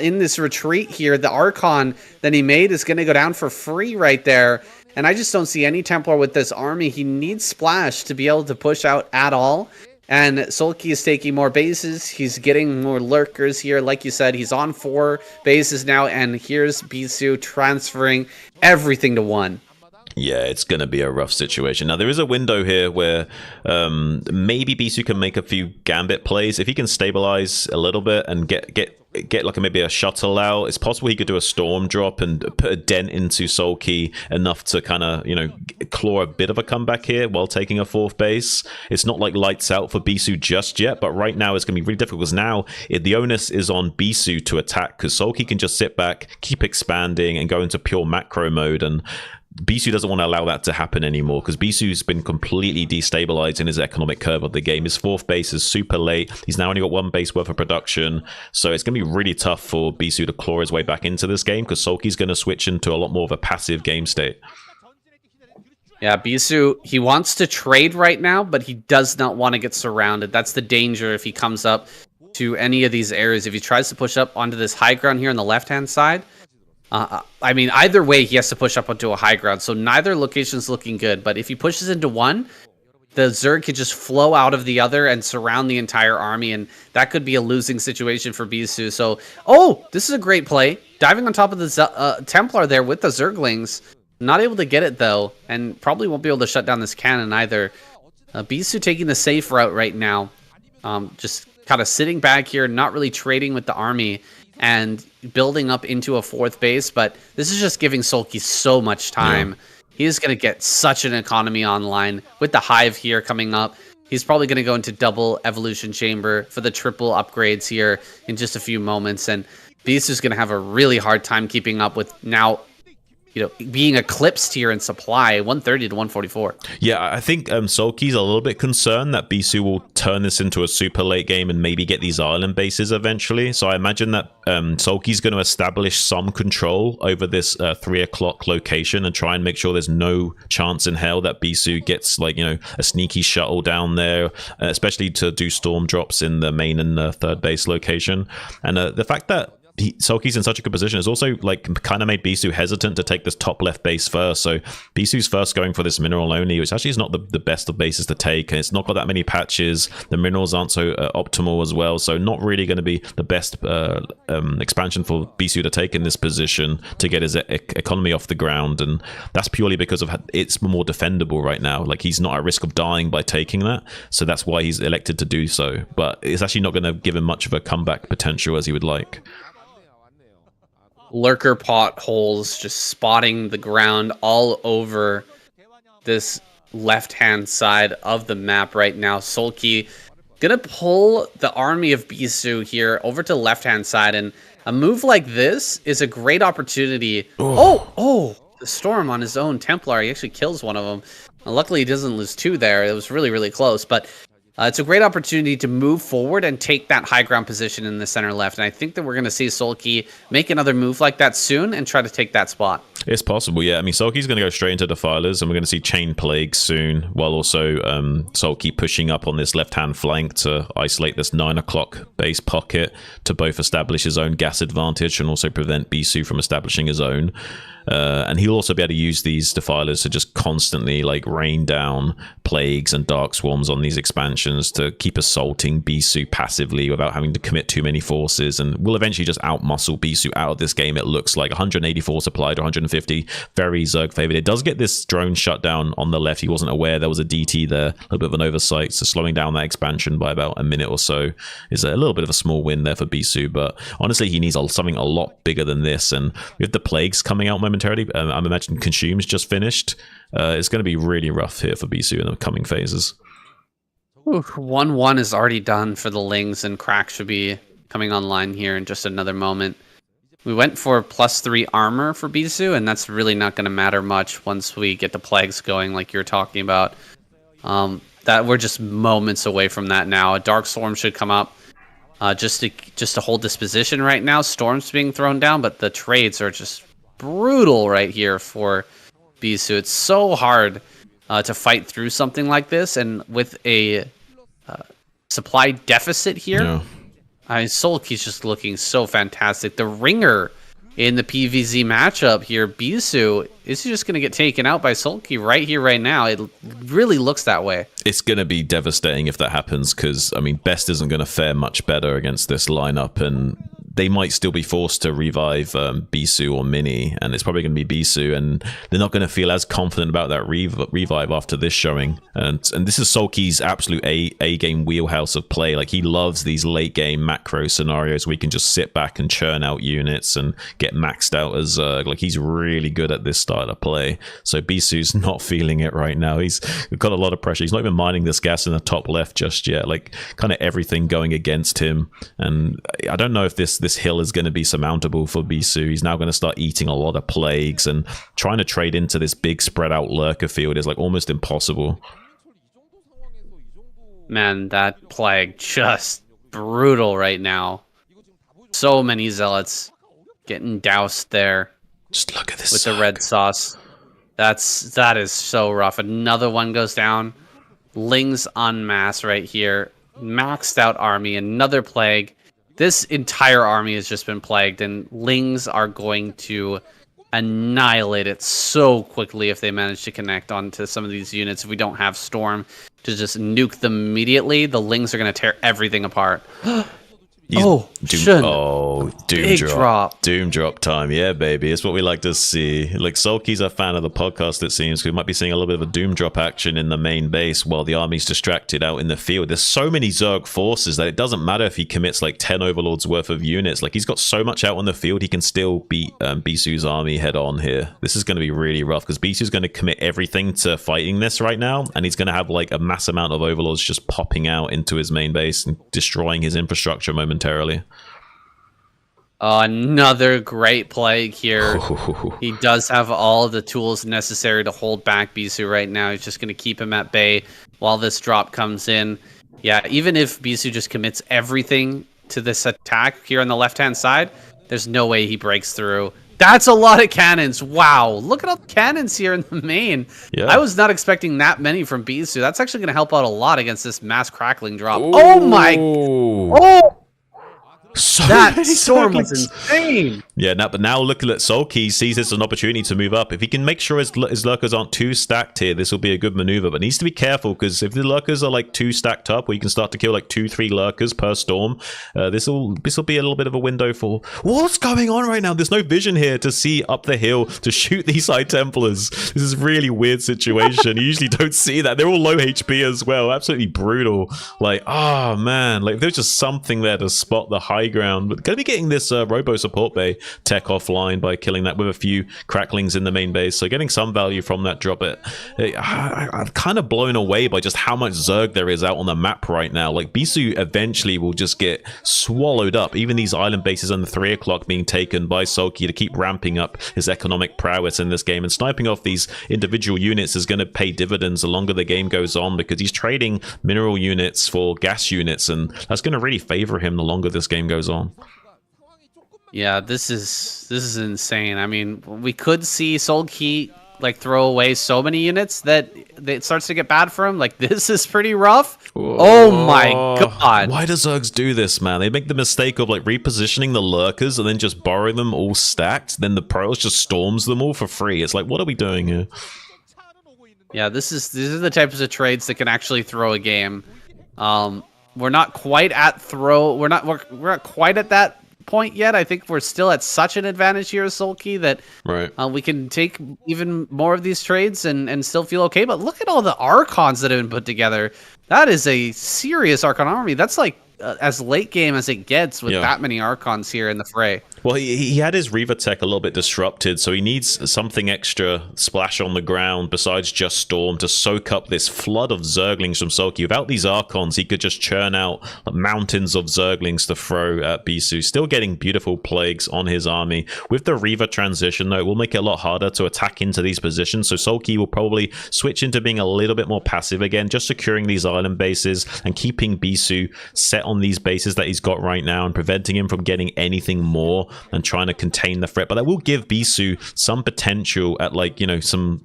in this retreat here. The Archon that he made is going to go down for free right there, and I just don't see any Templar with this army. He needs Splash to be able to push out at all. And Sulky is taking more bases. He's getting more Lurkers here. Like you said, he's on 4 bases now. And here's Bisu transferring everything to 1. Yeah, it's going to be a rough situation. Now, there is a window here where maybe Bisu can make a few Gambit plays. If he can stabilize a little bit and get maybe a shuttle out, it's possible he could do a storm drop and put a dent into Sulky enough to kind of, claw a bit of a comeback here while taking a 4th base. It's not like lights out for Bisu just yet, but right now it's going to be really difficult because now the onus is on Bisu to attack, because Sulky can just sit back, keep expanding, and go into pure macro mode, and Bisu doesn't want to allow that to happen anymore, because Bisu's been completely destabilized in his economic curve of the game. His 4th base is super late. He's now only got 1 base worth of production. So it's going to be really tough for Bisu to claw his way back into this game, because Sulky's going to switch into a lot more of a passive game state. Yeah, Bisu, he wants to trade right now, but he does not want to get surrounded. That's the danger if he comes up to any of these areas. If he tries to push up onto this high ground here on the left-hand side, I mean, either way, he has to push up onto a high ground, so neither location's looking good. But if he pushes into one, the Zerg could just flow out of the other and surround the entire army, and that could be a losing situation for Bisu. So, oh, this is a great play. Diving on top of the Templar there with the Zerglings. Not able to get it, though, and probably won't be able to shut down this cannon either. Bisu taking the safe route right now. Just kind of sitting back here, not really trading with the army, and building up into a 4th base, but this is just giving Sulky so much time. Yeah. He is going to get such an economy online with the Hive here coming up. He's probably going to go into double evolution chamber for the triple upgrades here in just a few moments, and Bisu's going to have a really hard time keeping up with now, being eclipsed here in supply, 130 to 144. Yeah, I think Sulky's a little bit concerned that Bisu will turn this into a super late game and maybe get these island bases eventually. So I imagine that Sulky's going to establish some control over this 3 o'clock location and try and make sure there's no chance in hell that Bisu gets a sneaky shuttle down there, especially to do storm drops in the main and 3rd base location. And the fact that Sulky's in such a good position. It's also like kind of made Bisu hesitant to take this top left base first. So Bisu's first going for this mineral only, which actually is not the best of bases to take. And it's not got that many patches. The minerals aren't so optimal as well. So not really going to be the best expansion for Bisu to take in this position to get his economy off the ground. And that's purely because of it's more defendable right now. Like he's not at risk of dying by taking that. So that's why he's elected to do so. But it's actually not going to give him much of a comeback potential as he would like. Lurker potholes just spotting the ground all over this left-hand side of the map right now. Sulky gonna pull the army of Bisu here over to the left-hand side, and a move like this is a great opportunity. Oh, the Storm on his own Templar. He actually kills one of them. Luckily, he doesn't lose two there. It was really, really close, but it's a great opportunity to move forward and take that high ground position in the center left. And I think that we're going to see Sulky make another move like that soon and try to take that spot. It's possible, yeah. I mean, Sulky's going to go straight into Defilers, and we're going to see Chain Plague soon, while also Sulky pushing up on this left-hand flank to isolate this 9 o'clock base pocket to both establish his own gas advantage and also prevent Bisu from establishing his own. And he'll also be able to use these Defilers to just constantly like rain down Plagues and Dark Swarms on these expansions to keep assaulting Bisu passively without having to commit too many forces, and will eventually just outmuscle Bisu out of this game. It looks like 184 supplied, 150, very Zerg favored. It does get this drone shut down on the left. He wasn't aware there was a DT there, a little bit of an oversight, so slowing down that expansion by about a minute or so is a little bit of a small win there for Bisu. But honestly, he needs something a lot bigger than this, and with the Plagues coming out momentarily, I'm imagining Consume's just finished. It's going to be really rough here for Bisu in the coming phases. 1-1 is already done for the Lings, and Crack should be coming online here in just another moment. We went for +3 armor for Bisu, and that's really not going to matter much once we get the Plagues going like you're talking about. That we're just moments away from that now. A Dark Storm should come up just to hold this position right now. Storm's being thrown down, but the trades are just brutal right here for Bisu. It's so hard to fight through something like this, and with a supply deficit here, Sulky's just looking so fantastic. The ringer in the PvZ matchup here, Bisu, is just going to get taken out by Sulky right here, right now. It really looks that way. It's going to be devastating if that happens, because, I mean, Best isn't going to fare much better against this lineup, and they might still be forced to revive Bisu or Mini, and it's probably going to be Bisu, and they're not going to feel as confident about that revive after this showing. And this is Sulky's absolute A-game wheelhouse of play. Like, he loves these late-game macro scenarios where he can just sit back and churn out units and get maxed out as like, he's really good at this style of play. So Bisu's not feeling it right now. He's got a lot of pressure. He's not even mining this gas in the top left just yet. Like, kind of everything going against him. And I don't know if this hill is going to be surmountable for Bisu. He's now going to start eating a lot of Plagues, and trying to trade into this big spread out lurker field is like almost impossible. Man, that Plague just brutal right now. So many Zealots getting doused there. Just look at this with the red sauce. That is so rough. Another one goes down. Lings en masse right here. Maxed out army. Another Plague. This entire army has just been plagued, and Lings are going to annihilate it so quickly if they manage to connect onto some of these units. If we don't have Storm to just nuke them immediately, the Lings are going to tear everything apart. Doom drop. Doom drop time. Yeah, baby. It's what we like to see. Like, Sulky's a fan of the podcast, it seems. We might be seeing a little bit of a doom drop action in the main base while the army's distracted out in the field. There's so many Zerg forces that it doesn't matter if he commits like 10 Overlords worth of units. Like, he's got so much out on the field, he can still beat Bisu's army head on here. This is going to be really rough, because Bisu's going to commit everything to fighting this right now, and he's going to have like a mass amount of Overlords just popping out into his main base and destroying his infrastructure momentarily. Another great Plague here. He does have all the tools necessary to hold back Bisu right now. He's just going to keep him at bay while this drop comes in. Yeah, even if Bisu just commits everything to this attack here on the left-hand side, there's no way he breaks through. That's a lot of cannons. Wow, look at all the cannons here in the main. Yeah. I was not expecting that many from Bisu. That's actually going to help out a lot against this mass crackling drop. Ooh. Oh my... Oh! So That many storm was Zerglings. insane. Yeah, but now looking at Sulky, sees this as an opportunity to move up. If he can make sure his lurkers aren't too stacked here, this will be a good maneuver. But needs to be careful, because if the lurkers are like too stacked up, where you can start to kill like 2-3 lurkers per storm, this will be a little bit of a window for what's going on right now. There's no vision here to see up the hill to shoot these High Templars. This is a really weird situation. You usually don't see that. They're all low HP as well. Absolutely brutal. Like, oh man, like there's just something there to spot the high ground. But gonna be getting this Robo support bay tech offline by killing that with a few cracklings in the main base, so getting some value from that drop. I'm kind of blown away by just how much Zerg there is out on the map right now. Like, Bisu eventually will just get swallowed up. Even these island bases on the 3 o'clock being taken by Sulky to keep ramping up his economic prowess in this game, and sniping off these individual units is going to pay dividends the longer the game goes on, because he's trading mineral units for gas units, and that's going to really favor him the longer this game goes on. Yeah, this is insane. I mean, we could see Sulky like throw away so many units that it starts to get bad for him. Like, this is pretty rough. Oh my god. Why do Zergs do this, man? They make the mistake of like repositioning the lurkers and then just borrowing them all stacked. Then the pros just storms them all for free. It's like, what are we doing here? Yeah, these are the types of trades that can actually throw a game. We're not quite at we're not quite at that point yet. I think we're still at such an advantage here as Sulky that we can take even more of these trades and still feel okay. But look at all the Archons that have been put together. That is a serious Archon army. That's like as late game as it gets with that many Archons here in the fray. Well, he had his Reaver tech a little bit disrupted, so he needs something extra splash on the ground besides just Storm to soak up this flood of Zerglings from Sulky. Without these Archons, he could just churn out mountains of Zerglings to throw at Bisu. Still getting beautiful plagues on his army. With the Reaver transition, though, it will make it a lot harder to attack into these positions, so Sulky will probably switch into being a little bit more passive again, just securing these island bases and keeping Bisu set on these bases that he's got right now and preventing him from getting anything more and trying to contain the threat. But that will give Bisu some potential at, like, some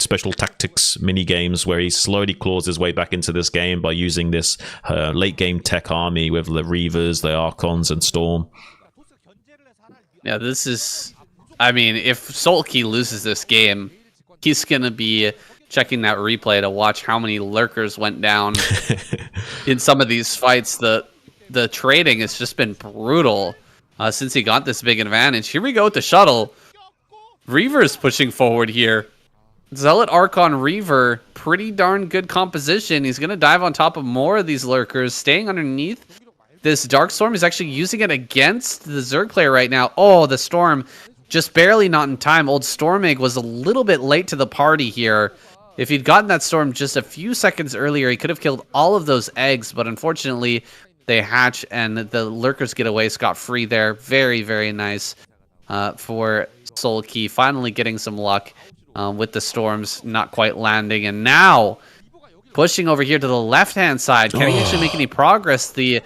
special tactics mini games where he slowly claws his way back into this game by using this late game tech army with the Reavers, the Archons, and Storm. Yeah, this is, I mean, if Sulky loses this game, he's gonna be checking that replay to watch how many lurkers went down in some of these fights. The trading has just been brutal since he got this big advantage. Here we go with the shuttle. Reaver's pushing forward here. Zealot Archon Reaver, pretty darn good composition. He's going to dive on top of more of these lurkers, staying underneath this Dark Storm. He's actually using it against the Zerg player right now. Oh, the Storm just barely not in time. Old Stormig was a little bit late to the party here. If he'd gotten that Storm just a few seconds earlier, he could have killed all of those eggs, but unfortunately they hatch and the lurkers get away scot-free there. Very, very nice for Sulky. Finally getting some luck with the storms not quite landing. And now pushing over here to the left-hand side. Can he actually make any progress? The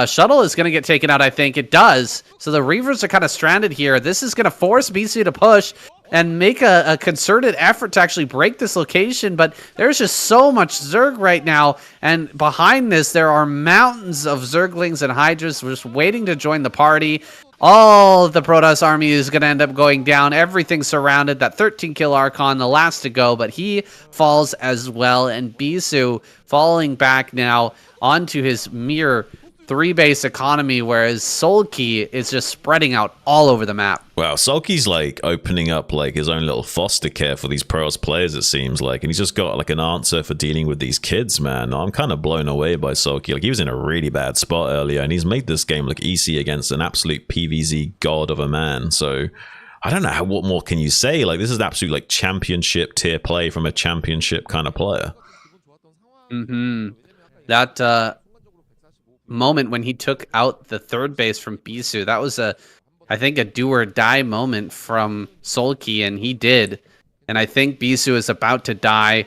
shuttle is going to get taken out, I think. It does. So the Reavers are kind of stranded here. This is going to force BC to push and make a concerted effort to actually break this location, but there's just so much Zerg right now, and behind this there are mountains of Zerglings and Hydras just waiting to join the party. All of the Protoss army is going to end up going down. Everything's surrounded. That 13-kill Archon, the last to go, but he falls as well, and Bisu falling back now onto his mere 3-base economy, whereas Sulky is just spreading out all over the map. Wow, Sulky's like opening up like his own little foster care for these pros players, it seems like, and he's just got like an answer for dealing with these kids, man. I'm kind of blown away by Sulky. Like, he was in a really bad spot earlier, and he's made this game look easy against an absolute PvZ god of a man. So I don't know what more can you say. Like, this is absolute like championship tier play from a championship kind of player. That moment when he took out the third base from Bisu, that was I think a do or die moment from Sulky, and he did. And I think Bisu is about to die.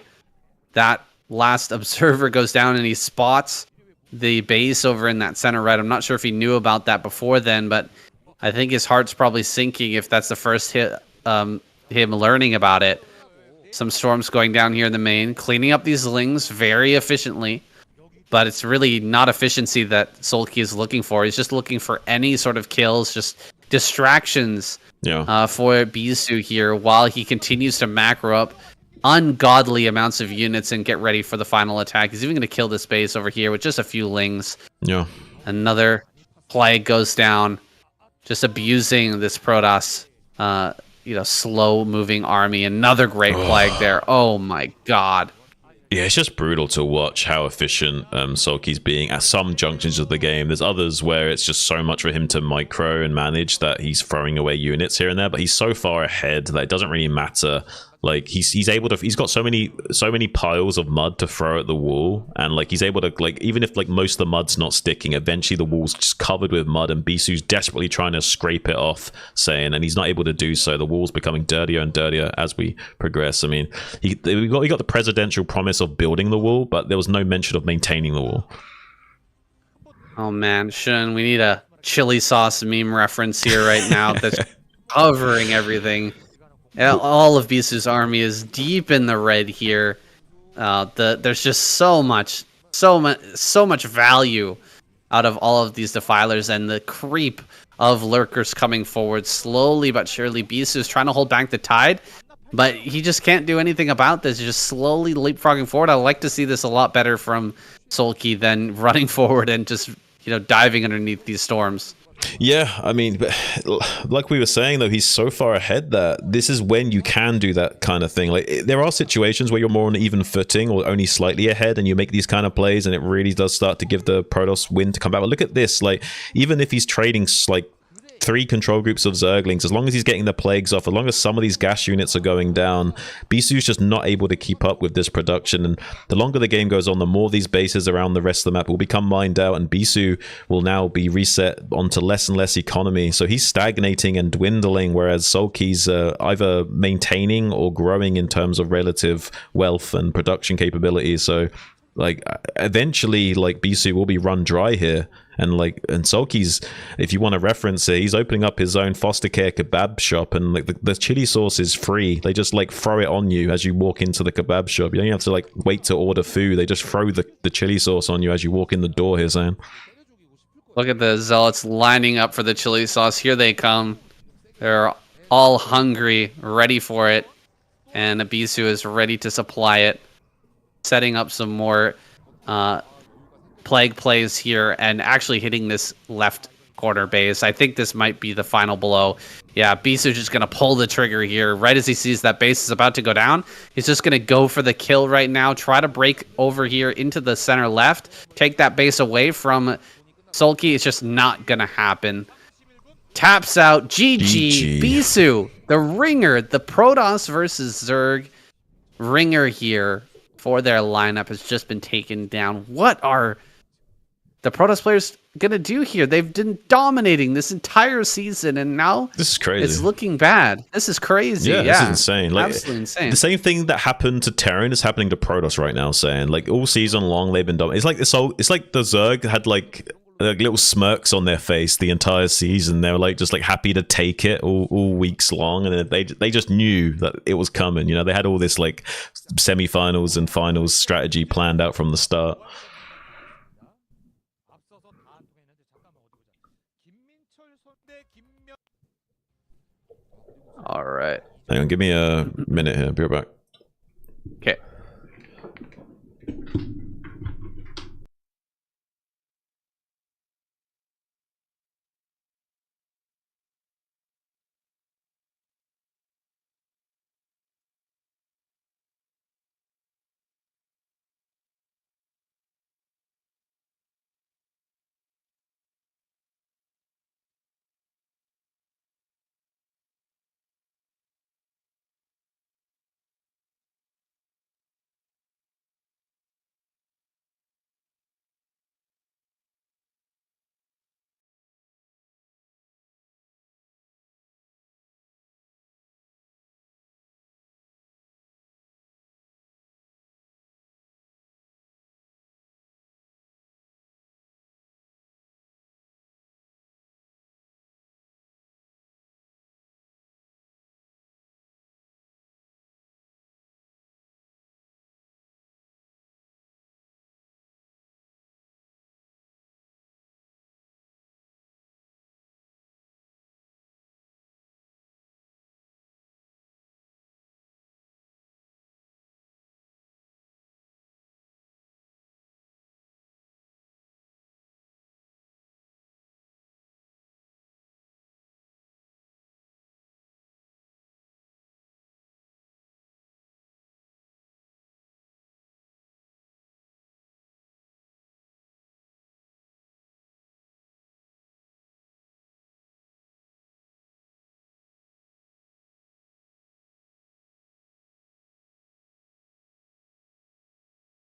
That last observer goes down and he spots the base over in that center right. I'm not sure if he knew about that before then, but I think his heart's probably sinking if that's the first hit, him learning about it. Some storms going down here in the main, cleaning up these lings very efficiently. but it's really not efficiency that Sulky is looking for. He's just looking for any sort of kills, just distractions for Bisu here while he continues to macro up ungodly amounts of units and get ready for the final attack. He's even going to kill this base over here with just a few lings. Yeah. Another plague goes down, just abusing this Protoss, slow moving army. Another great plague there. Oh my god. Yeah, it's just brutal to watch how efficient Sulky's being at some junctions of the game. There's others where it's just so much for him to micro and manage that he's throwing away units here and there, but he's so far ahead that it doesn't really matter. Like he's able to, he's got so many piles of mud to throw at the wall, and like he's able to, like, even if like most of the mud's not sticking, eventually the wall's just covered with mud, and Bisu's desperately trying to scrape it off, and he's not able to do so. The wall's becoming dirtier and dirtier as we progress. I mean, he got the presidential promise of building the wall, but there was no mention of maintaining the wall. Oh man, Shun, we need a chili sauce meme reference here right now that's covering everything. All of Bisu's army is deep in the red here. There's just so much value out of all of these defilers, and the creep of lurkers coming forward slowly but surely. Bisu's trying to hold back the tide, but he just can't do anything about this. He's just slowly leapfrogging forward. I like to see this a lot better from Sulky than running forward and just diving underneath these storms. Yeah, I mean, like we were saying, though, he's so far ahead that this is when you can do that kind of thing. Like, there are situations where you're more on even footing or only slightly ahead, and you make these kind of plays, and it really does start to give the Protoss win to come back. But look at this. Like, even if he's trading, like, 3 control groups of Zerglings, as long as he's getting the plagues off, as long as some of these gas units are going down, Bisu's just not able to keep up with this production. And the longer the game goes on, the more these bases around the rest of the map will become mined out, and Bisu will now be reset onto less and less economy. So he's stagnating and dwindling, whereas Sulky's either maintaining or growing in terms of relative wealth and production capabilities. So like eventually, like, Bisu will be run dry here. And Sulky's, if you want to reference it, he's opening up his own foster care kebab shop, and like the chili sauce is free. They just like throw it on you as you walk into the kebab shop. You don't have to like wait to order food. They just throw the chili sauce on you as you walk in the door here, Zan. Look at the zealots lining up for the chili sauce. Here they come. They're all hungry, ready for it, and Abisu is ready to supply it, setting up some more plague plays here and actually hitting this left corner base. I think this might be the final blow. Yeah, Bisu's just going to pull the trigger here right as he sees that base is about to go down. He's just going to go for the kill right now, try to break over here into the center left, take that base away from Sulky. It's just not going to happen. Taps out. GG. Bisu, the ringer, the Protoss versus Zerg ringer here for their lineup has just been taken down. What are the Protoss players gonna do here? They've been dominating this entire season, and now this is crazy. It's looking bad. This is crazy. Yeah, this is insane. Like, absolutely insane. The same thing that happened to Terran is happening to Protoss right now. Saying like all season long they've been dominating. It's like the Zerg had like little smirks on their face the entire season. They were like just like happy to take it all weeks long, and they just knew that it was coming. They had all this like semifinals and finals strategy planned out from the start. All right. Hang on, give me a minute here. Be right back. Okay.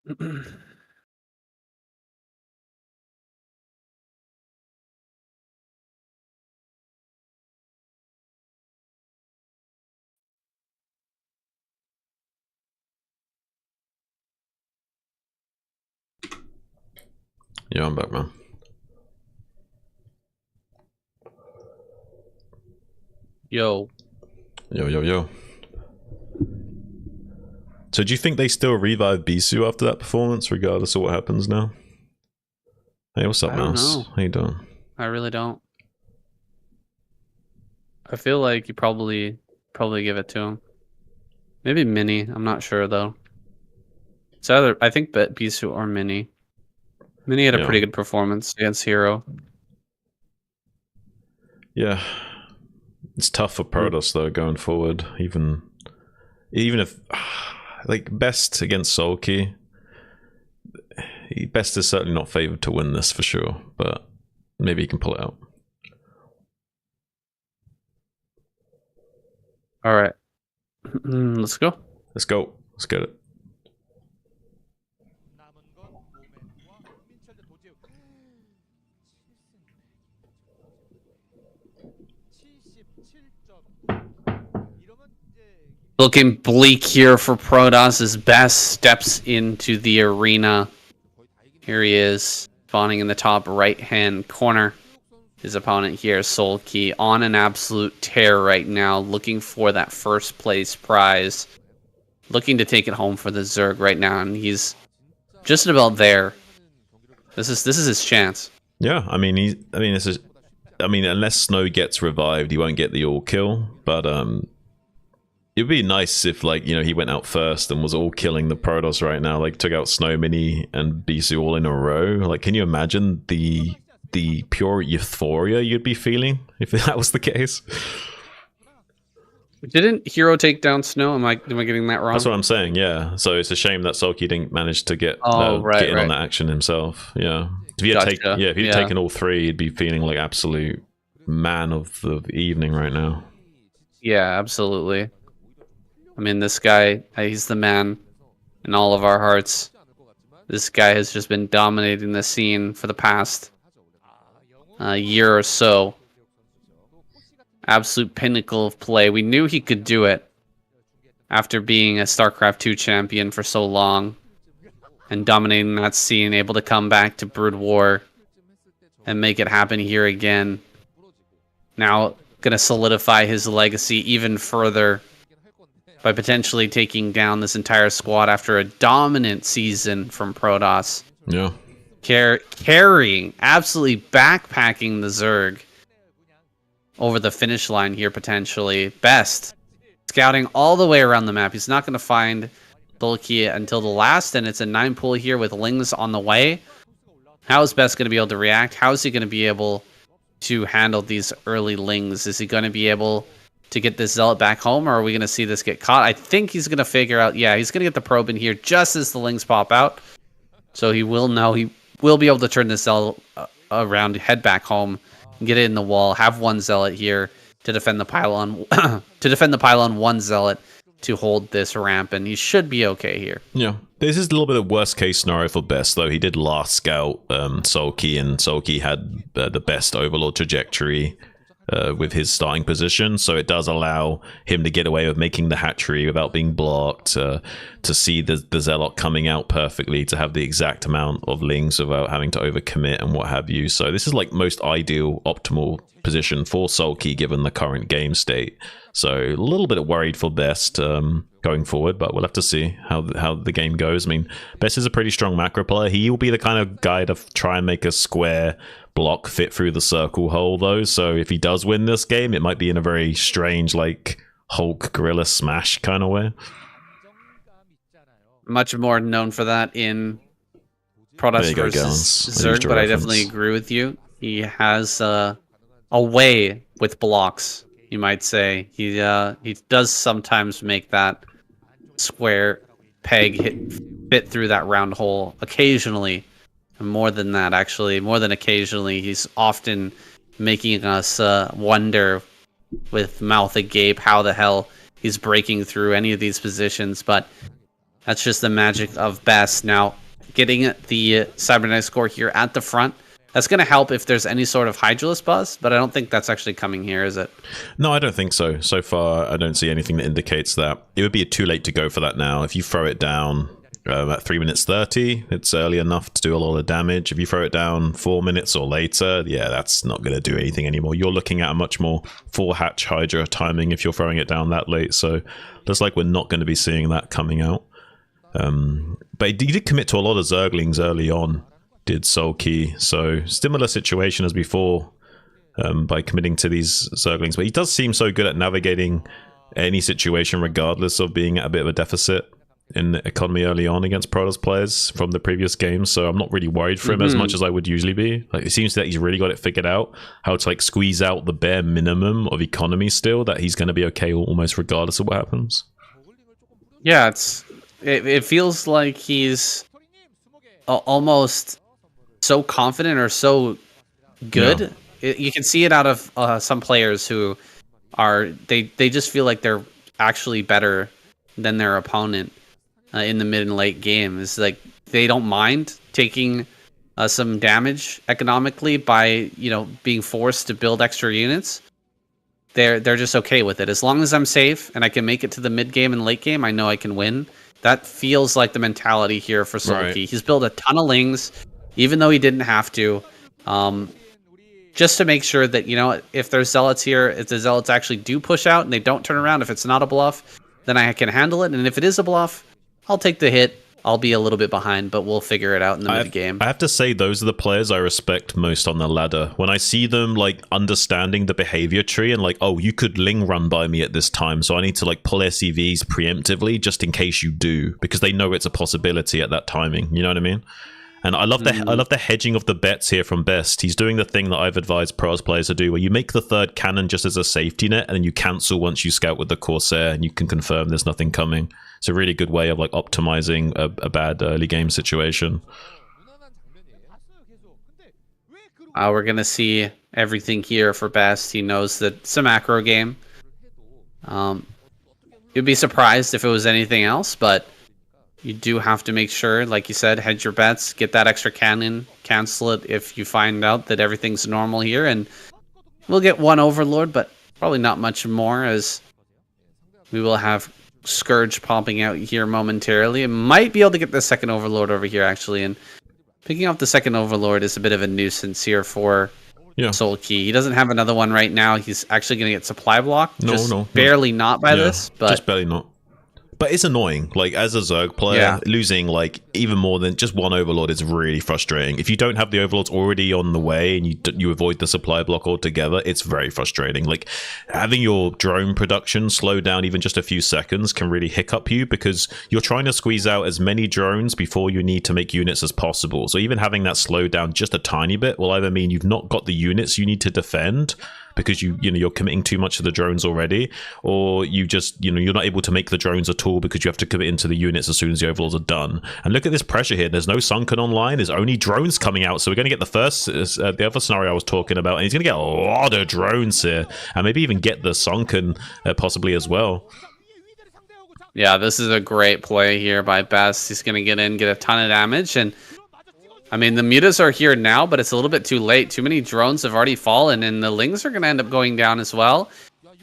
Yeah, I'm back, man. Yo. Yo. So do you think they still revive Bisu after that performance, regardless of what happens now? Hey, what's up, I don't Mouse? know. How you doing? I really don't. I feel like you probably give it to him. Maybe Mini. I'm not sure though. It's either I think Bisu or Mini. Mini had a pretty good performance against Hero. Yeah, it's tough for Protoss though going forward. Even if like Best against Sulky, Best is certainly not favored to win this for sure, but maybe he can pull it out. All right, let's go. Let's go. Let's get it. Looking bleak here for Protoss as Best steps into the arena. Here he is, spawning in the top right-hand corner. His opponent here, Sulky, on an absolute tear right now, looking for that first place prize. Looking to take it home for the Zerg right now, and he's just about there. This is his chance. Yeah, I mean, unless Snow gets revived, he won't get the all kill. But it'd be nice if, like, you know, he went out first and was all killing the Protoss right now. Like, took out Snow, Mini, and Bisu all in a row. Like, can you imagine the pure euphoria you'd be feeling if that was the case? Didn't Hero take down Snow? Am I getting that wrong? That's what I'm saying. Yeah. So it's a shame that Sulky didn't manage to get in on that action himself. Yeah. If he had taken all three, he'd be feeling like absolute man of the evening right now. Yeah, absolutely. I mean, this guy, he's the man in all of our hearts. This guy has just been dominating the scene for the past year or so. Absolute pinnacle of play. We knew he could do it after being a StarCraft 2 champion for so long and dominating that scene, able to come back to Broodwar and make it happen here again. Now, gonna solidify his legacy even further by potentially taking down this entire squad after a dominant season from Protoss. Yeah. Carrying, absolutely backpacking the Zerg over the finish line here, potentially. Best scouting all the way around the map. He's not going to find Sulky until the last, and it's a 9 pull here with Lings on the way. How is Best going to be able to react? How is he going to be able to handle these early Lings? Is he going to be able to get this Zealot back home, or are we going to see this get caught? I think he's going to figure out, yeah, he's going to get the probe in here just as the Lings pop out. So he will know, he will be able to turn this Zealot around, head back home, get it in the wall, have one Zealot here to defend the pylon, one Zealot to hold this ramp, and he should be okay here. Yeah. This is a little bit of worst case scenario for Best, though. He did last scout Sulky, and Sulky had the best Overlord trajectory with his starting position, so it does allow him to get away with making the hatchery without being blocked, to see the Zealot coming out perfectly, to have the exact amount of Lings without having to overcommit and what have you. So this is like most ideal, optimal position for Sulky given the current game state. So a little bit worried for Best going forward, but we'll have to see how the game goes. I mean, Best is a pretty strong macro player. He will be the kind of guy to try and make a square block fit through the circle hole, though. So if he does win this game, it might be in a very strange, like, Hulk Gorilla Smash kind of way. Much more known for that in Protoss versus Zerg, but I definitely agree with you. He has a way with blocks, you might say. He does sometimes make that square peg fit through that round hole occasionally. More than that, actually, more than occasionally, he's often making us wonder with mouth agape how the hell he's breaking through any of these positions. But That's just the magic of Best. Now, getting the Cybernetics core here at the front, that's going to help if there's any sort of Hydralisk buzz, but I don't think that's actually coming here, is it? No, I don't think so. So far, I don't see anything that indicates that. It would be too late to go for that now. If you throw it down at 3 minutes 30, it's early enough to do a lot of damage. If you throw it down 4 minutes or later, yeah, that's not going to do anything anymore. You're looking at a much more full hatch Hydra timing if you're throwing it down that late. So looks like we're not going to be seeing that coming out. But he did commit to a lot of Zerglings early on, did Sulky. So similar situation as before by committing to these Zerglings. But he does seem so good at navigating any situation regardless of being at a bit of a deficit in the economy early on against Protoss players from the previous games. So I'm not really worried for him as much as I would usually be. Like, it seems that he's really got it figured out how to like squeeze out the bare minimum of economy still, that he's going to be okay almost regardless of what happens. Yeah, it feels like he's almost so confident or so good. Yeah. You can see it out of some players who are they just feel like they're actually better than their opponent in the mid and late game. It's like they don't mind taking some damage economically by being forced to build extra units. They're just okay with it. As long as I'm safe and I can make it to the mid game and late game, I know I can win. That feels like the mentality here for Sulky. Right. He's built a ton of Lings, even though he didn't have to, just to make sure that, if there's Zealots here, if the Zealots actually do push out and they don't turn around, if it's not a bluff, then I can handle it. And if it is a bluff, I'll take the hit. I'll be a little bit behind, but we'll figure it out in the mid game. I have to say, those are the players I respect most on the ladder. When I see them like understanding the behavior tree and like, oh, you could Ling run by me at this time, so I need to like pull SCVs preemptively just in case you do, because they know it's a possibility at that timing. You know what I mean? And I love the hedging of the bets here from Best. He's doing the thing that I've advised Pros players to do, where you make the third cannon just as a safety net, and then you cancel once you scout with the Corsair, and you can confirm there's nothing coming. It's a really good way of like optimizing a bad early game situation. We're gonna see everything here for Best. He knows that it's a macro game. You'd be surprised if it was anything else, but you do have to make sure, like you said, hedge your bets, get that extra cannon, cancel it if you find out that everything's normal here, and we'll get one Overlord, but probably not much more, as we will have Scourge popping out here momentarily. It might be able to get the second Overlord over here, actually, and picking up the second Overlord is a bit of a nuisance here for Sulky. He doesn't have another one right now. He's actually going to get supply block. Barely not by this, but just barely not. But it's annoying. Like, as a Zerg player, losing like even more than just one Overlord is really frustrating. If you don't have the Overlords already on the way and you avoid the supply block altogether, it's very frustrating. Like, having your drone production slow down even just a few seconds can really hiccup you, because you're trying to squeeze out as many drones before you need to make units as possible. So even having that slow down just a tiny bit will either mean you've not got the units you need to defend, because you're committing too much to the drones already, or you just you're not able to make the drones at all because you have to commit into the units as soon as the overlords are done. And look at this pressure here. There's no Sunken online. There's only drones coming out. So we're going to get the other scenario I was talking about, and he's going to get a lot of drones here, and maybe even get the Sunken possibly as well. Yeah, this is a great play here by Best. He's going to get in, get a ton of damage, and I mean, the mutas are here now, but it's a little bit too late. Too many drones have already fallen, and the Lings are going to end up going down as well.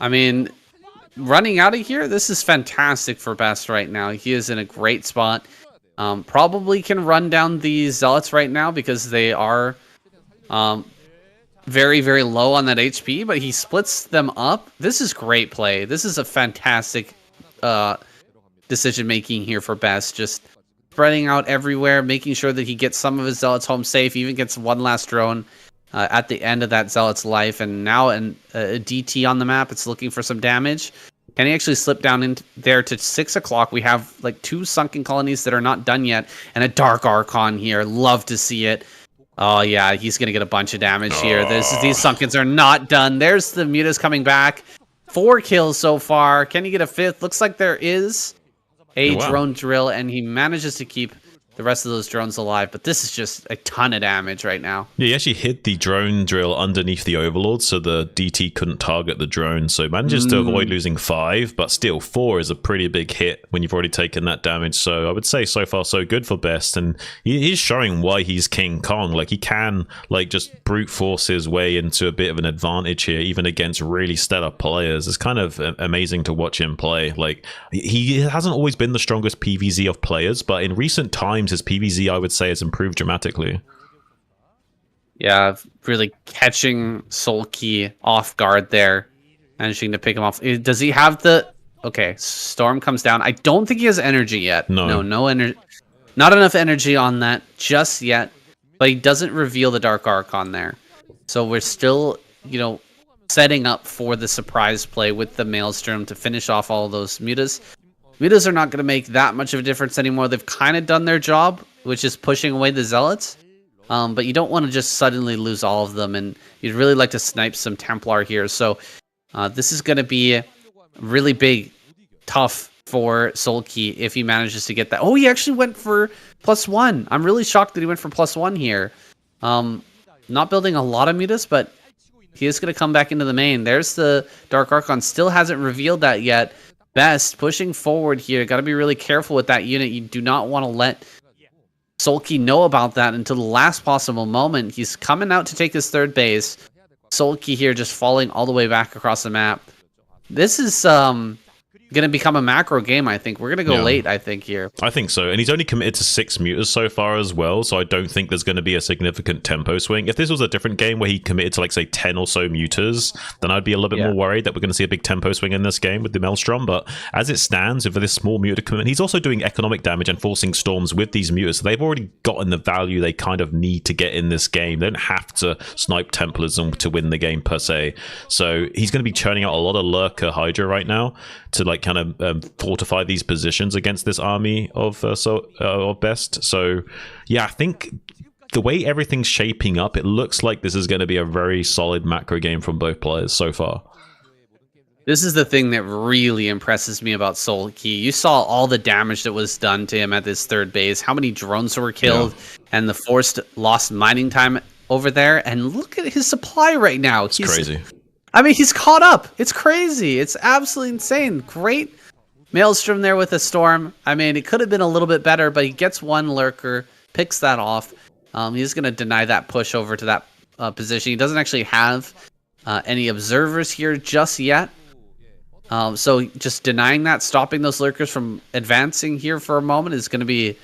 I mean, running out of here, this is fantastic for Best right now. He is in a great spot. Probably can run down the Zealots right now because they are very, very low on that HP, but he splits them up. This is great play. This is a fantastic decision-making here for Best. Just spreading out everywhere, making sure that he gets some of his Zealots home safe, even gets one last drone at the end of that Zealot's life. And now a DT on the map, it's looking for some damage. Can he actually slip down in there to 6 o'clock? We have like 2 Sunken Colonies that are not done yet, and a Dark Archon here. Love to see it. Oh yeah, he's going to get a bunch of damage here. These Sunkens are not done. There's the mutas coming back. 4 kills so far. Can he get a 5th? Looks like there is a drone drill, and he manages to keep the rest of those drones alive, but this is just a ton of damage right now. Yeah, he actually hid the drone drill underneath the Overlord, so the DT couldn't target the drone. So manages to avoid losing 5, but still 4 is a pretty big hit when you've already taken that damage. So I would say so far so good for Best, and he's showing why he's King Kong. Like, he can just brute force his way into a bit of an advantage here, even against really stellar players. It's kind of amazing to watch him play. Like, he hasn't always been the strongest PvZ of players, but in recent times his PvZ, I would say, has improved dramatically. Yeah, really catching Sulky off guard there, managing to pick him off. Does he have the... Okay, Storm comes down. I don't think he has energy yet. No energy. Not enough energy on that just yet, but he doesn't reveal the Dark Archon there. So we're still, setting up for the surprise play with the Maelstrom to finish off all of those mutas. Mutas are not going to make that much of a difference anymore. They've kind of done their job, which is pushing away the Zealots. But you don't want to just suddenly lose all of them, and you'd really like to snipe some Templar here. So this is going to be really big, tough for Sulky if he manages to get that. Oh, he actually went for +1. I'm really shocked that he went for +1 here. Not building a lot of mutas, but he is going to come back into the main. There's the Dark Archon. Still hasn't revealed that yet. Best pushing forward here. Got to be really careful with that unit. You do not want to let Sulky know about that until the last possible moment. He's coming out to take his 3rd base. Sulky here just falling all the way back across the map. This is going to become a macro game, I think. We're going to go late, I think, here. I think so. And he's only committed to 6 mutas so far as well, so I don't think there's going to be a significant tempo swing. If this was a different game where he committed to, say, 10 or so mutas, then I'd be a little bit more worried that we're going to see a big tempo swing in this game with the Maelstrom. But as it stands, with this small muta commitment, he's also doing economic damage and forcing storms with these mutas, so they've already gotten the value they kind of need to get in this game. They don't have to snipe Templars to win the game, per se. So he's going to be churning out a lot of Lurker Hydra right now to kind of fortify these positions against this army of Best. So yeah, I think the way everything's shaping up, it looks like this is going to be a very solid macro game from both players so far. This is the thing that really impresses me about Sulky. You saw all the damage that was done to him at this 3rd base, how many drones were killed, and the forced lost mining time over there. And look at his supply right now. It's crazy. I mean, he's caught up. It's crazy. It's absolutely insane. Great Maelstrom there with a Storm. I mean, it could have been a little bit better, but he gets 1 Lurker, picks that off. He's going to deny that push over to that position. He doesn't actually have any observers here just yet. So just denying that, stopping those Lurkers from advancing here for a moment is going to be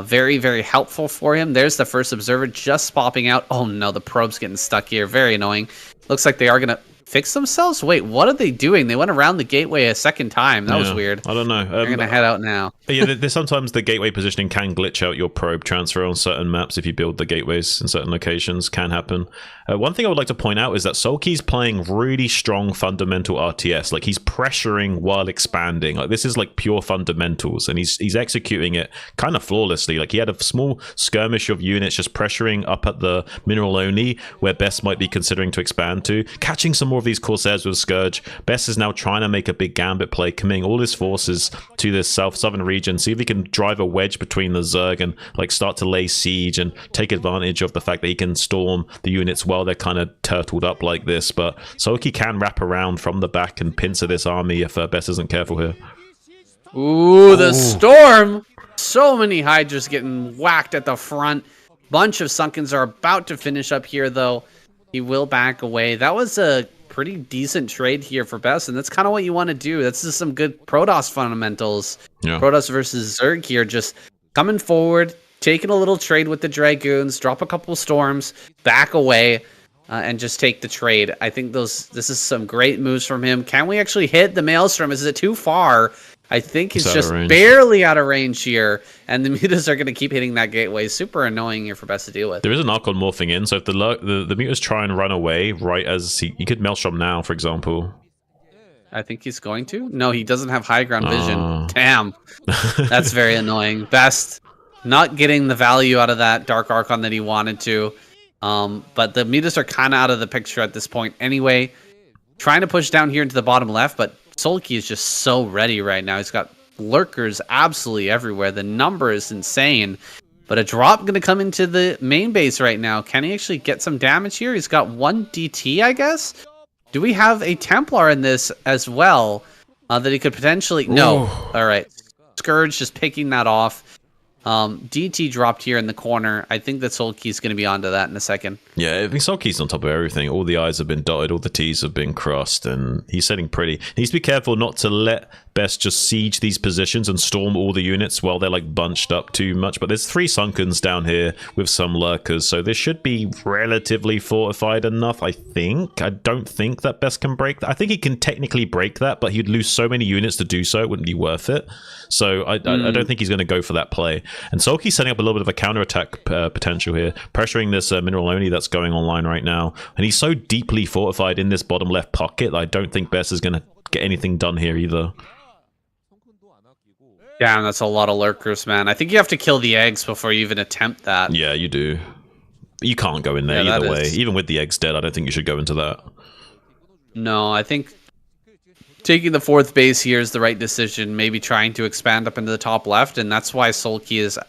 very, very helpful for him. There's the first observer just popping out. Oh no, the probe's getting stuck here. Very annoying. Looks like they are going to fix themselves? Wait, what are they doing? They went around the gateway a second time. That was weird. I don't know. They're going to head out now. Yeah, sometimes the gateway positioning can glitch out your probe transfer on certain maps if you build the gateways in certain locations. Can happen. One thing I would like to point out is that Sulky's playing really strong fundamental RTS. Like, he's pressuring while expanding. Like, this is like pure fundamentals, and he's executing it kind of flawlessly. Like, he had a small skirmish of units just pressuring up at the mineral only, where Best might be considering to expand to, catching some more of these Corsairs with Scourge. Best is now trying to make a big gambit play, committing all his forces to this southern region, see if he can drive a wedge between the Zerg and like start to lay siege and take advantage of the fact that he can storm the units while they're kind of turtled up like this. But Sulky can wrap around from the back and pincer this army if Best isn't careful here. Ooh, the Storm! So many Hydras getting whacked at the front. Bunch of Sunkens are about to finish up here, though. He will back away. That was a pretty decent trade here for Best, and that's kind of what you want to do. That's just some good Protoss fundamentals. Yeah. Protoss versus Zerg here, just coming forward, taking a little trade with the Dragoons, drop a couple Storms, back away, and just take the trade. I think this is some great moves from him. Can we actually hit the Maelstrom? Is it too far? I think he's just barely out of range here, and the mutas are going to keep hitting that gateway. Super annoying here for Best to deal with. There is an Archon morphing in, so if the mutas try and run away right as he could Maelstrom now, for example. I think he's going to. No, he doesn't have high ground vision. Damn. That's very annoying. Best not getting the value out of that Dark Archon that he wanted to. But the mutas are kind of out of the picture at this point anyway. Trying to push down here into the bottom left, but Sulky is just so ready right now. He's got lurkers absolutely everywhere. The number is insane. But a drop going to come into the main base right now. Can he actually get some damage here? He's got 1 DT, I guess. Do we have a Templar in this as well that he could potentially... No. All right. Scourge just picking that off. DT dropped here in the corner. I think that Sulky's going to be onto that in a second. Yeah, I think Sulky's on top of everything. All the I's have been dotted, all the T's have been crossed, and he's sitting pretty. He needs to be careful not to let Best just siege these positions and storm all the units while they're like bunched up too much. But there's 3 Sunkens down here with some lurkers, so this should be relatively fortified enough, I think. I don't think that Best can break that. I think he can technically break that, but he'd lose so many units to do so, it wouldn't be worth it. So I don't think he's going to go for that play. And Sulky's setting up a little bit of a counterattack potential here, pressuring this mineral only that's going online right now. And he's so deeply fortified in this bottom left pocket that I don't think Best is going to get anything done here either. Damn, that's a lot of lurkers, man. I think you have to kill the eggs before you even attempt that. Yeah, you do. You can't go in there either way. Even with the eggs dead, I don't think you should go into that. No, I think taking the 4th base here is the right decision. Maybe trying to expand up into the top left, and that's why Sulky is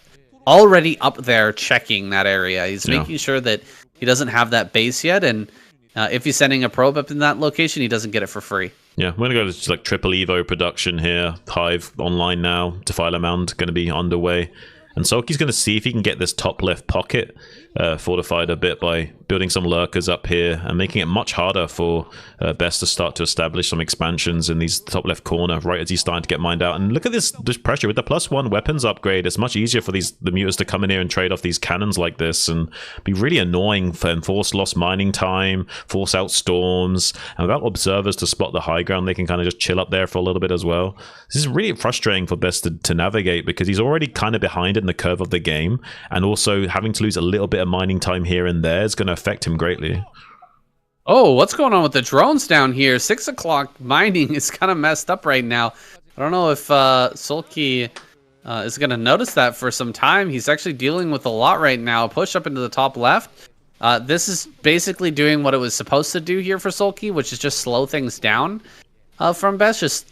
already up there checking that area. He's making sure that he doesn't have that base yet, and if he's sending a probe up in that location, he doesn't get it for free. Yeah, we're going to go to like triple Evo production here. Hive online now. Defiler Mound going to be underway. And Sulky's going to see if he can get this top left pocket fortified a bit by building some lurkers up here and making it much harder for Best to start to establish some expansions in these top left corner right as he's starting to get mined out. And look at this pressure with the +1 weapons upgrade. It's much easier for the muters to come in here and trade off these cannons like this and be really annoying for enforced lost mining time, force out storms, and without observers to spot the high ground, they can kind of just chill up there for a little bit as well. This is really frustrating for Best to navigate because he's already kind of behind in the curve of the game, and also having to lose a little bit of mining time here and there is going to affect him greatly. Oh, what's going on with the drones down here? 6 o'clock mining is kind of messed up right now. I don't know if Sulky is going to notice that for some time. He's actually dealing with a lot right now. Push up into the top left. This is basically doing what it was supposed to do here for Sulky, which is just slow things down from Best. Just,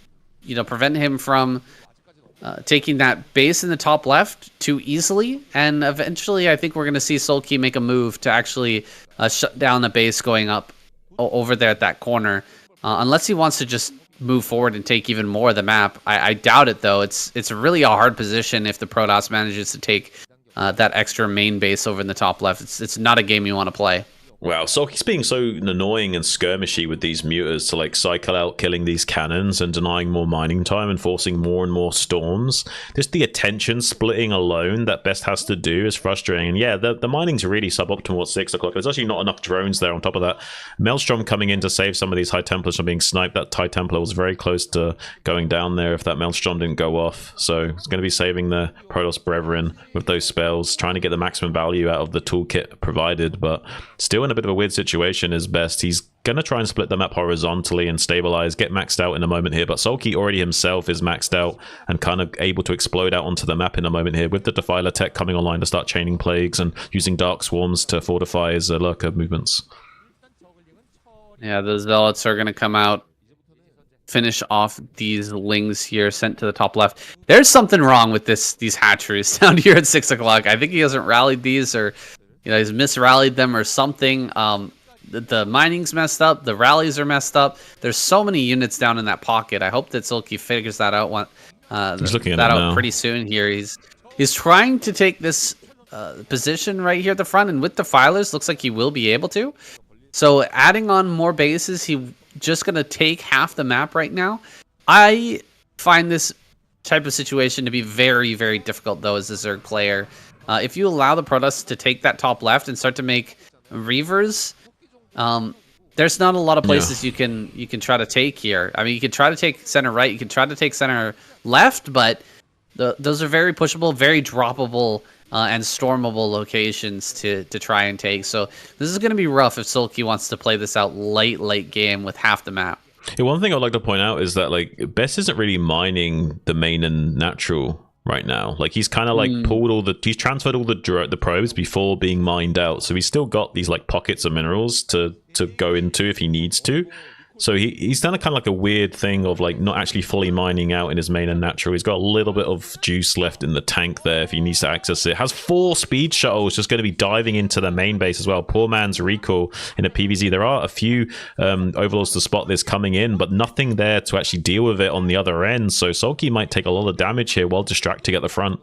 prevent him from taking that base in the top left too easily. And eventually, I think we're going to see Sulky make a move to actually shut down the base going up over there at that corner. Unless he wants to just move forward and take even more of the map. I doubt it, though. It's really a hard position if the Protoss manages to take that extra main base over in the top left. It's not a game you want to play. Wow, Sulky's being so annoying and skirmishy with these muters to like cycle out killing these cannons and denying more mining time and forcing more and more storms. Just the attention splitting alone that Best has to do is frustrating. And yeah, the mining's really suboptimal at 6 o'clock. There's actually not enough drones there on top of that. Maelstrom coming in to save some of these High Templars from being sniped. That High Templar was very close to going down there if that Maelstrom didn't go off. So it's going to be saving the Protoss Brethren with those spells, trying to get the maximum value out of the toolkit provided, but still in a bit of a weird situation is Best. He's going to try and split the map horizontally and stabilize, get maxed out in a moment here, but Sulky already himself is maxed out and kind of able to explode out onto the map in a moment here with the Defiler tech coming online to start chaining plagues and using Dark Swarms to fortify his lurker movements. Yeah, the Zealots are going to come out, finish off these Lings here, sent to the top left. There's something wrong with these hatcheries down here at 6 o'clock. I think he hasn't rallied these, or he's misrallied them or something. The mining's messed up. The rallies are messed up. There's so many units down in that pocket. I hope that Sulky figures that out. He's looking at that out pretty soon here. He's trying to take this position right here at the front, and with Defilers, looks like he will be able to. So adding on more bases, he's just going to take half the map right now. I find this type of situation to be very, very difficult, though, as a Zerg player. If you allow the Protoss to take that top left and start to make Reavers, there's not a lot of places you can try to take here. I mean, you can try to take center right, you can try to take center left, but those are very pushable, very droppable, and stormable locations to try and take. So this is going to be rough if Sulky wants to play this out late game with half the map. Yeah, one thing I'd like to point out is that like Best isn't really mining the main and natural right now. Like he's kind of like he's transferred all the probes before being mined out, so he's still got these like pockets of minerals to go into if he needs to. So he's done a kind of like a weird thing of like not actually fully mining out in his main and natural. He's got a little bit of juice left in the tank there if he needs to access it. Has 4 speed shuttles just going to be diving into the main base as well. Poor man's recall in a PvZ. There are a few overlords to spot this coming in, but nothing there to actually deal with it on the other end. So Sulky might take a lot of damage here while distracting at the front.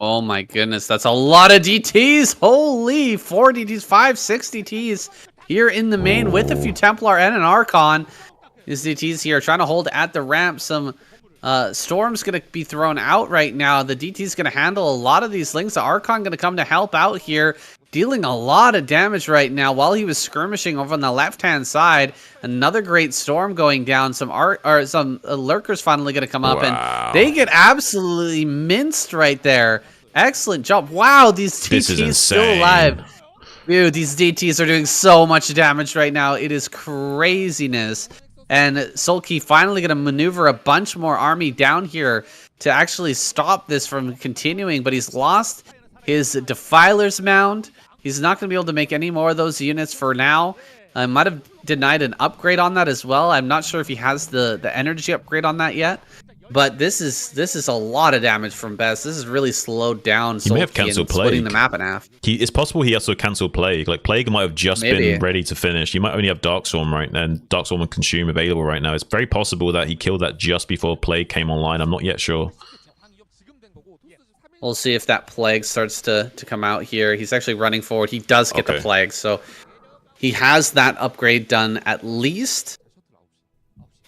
Oh my goodness, that's a lot of DTs. Holy, 4 DTs, 5, 6 DTs. Here in the main with a few Templar and an Archon. These DTs here trying to hold at the ramp. Some Storm's going to be thrown out right now. The DT's going to handle a lot of these links. The Archon going to come to help out here. Dealing a lot of damage right now while he was skirmishing over on the left-hand side. Another great Storm going down. Some Lurkers finally going to come up. And they get absolutely minced right there. Excellent job. Wow, these DTs still alive. Dude, these DTs are doing so much damage right now. It is craziness. And Sulky finally going to maneuver a bunch more army down here to actually stop this from continuing. But he's lost his Defiler's Mound. He's not going to be able to make any more of those units for now. I might have denied an upgrade on that as well. I'm not sure if he has the energy upgrade on that yet. But this is a lot of damage from Best. This has really slowed down He may have cancelled Plague. Splitting the map in half. It's possible he also cancelled Plague. Like Plague might have just been ready to finish. You might only have Darkstorm right now, and Darkstorm and Consume available right now. It's very possible that he killed that just before Plague came online. I'm not yet sure. We'll see if that Plague starts to come out here. He's actually running forward. He does get the Plague, so he has that upgrade done at least.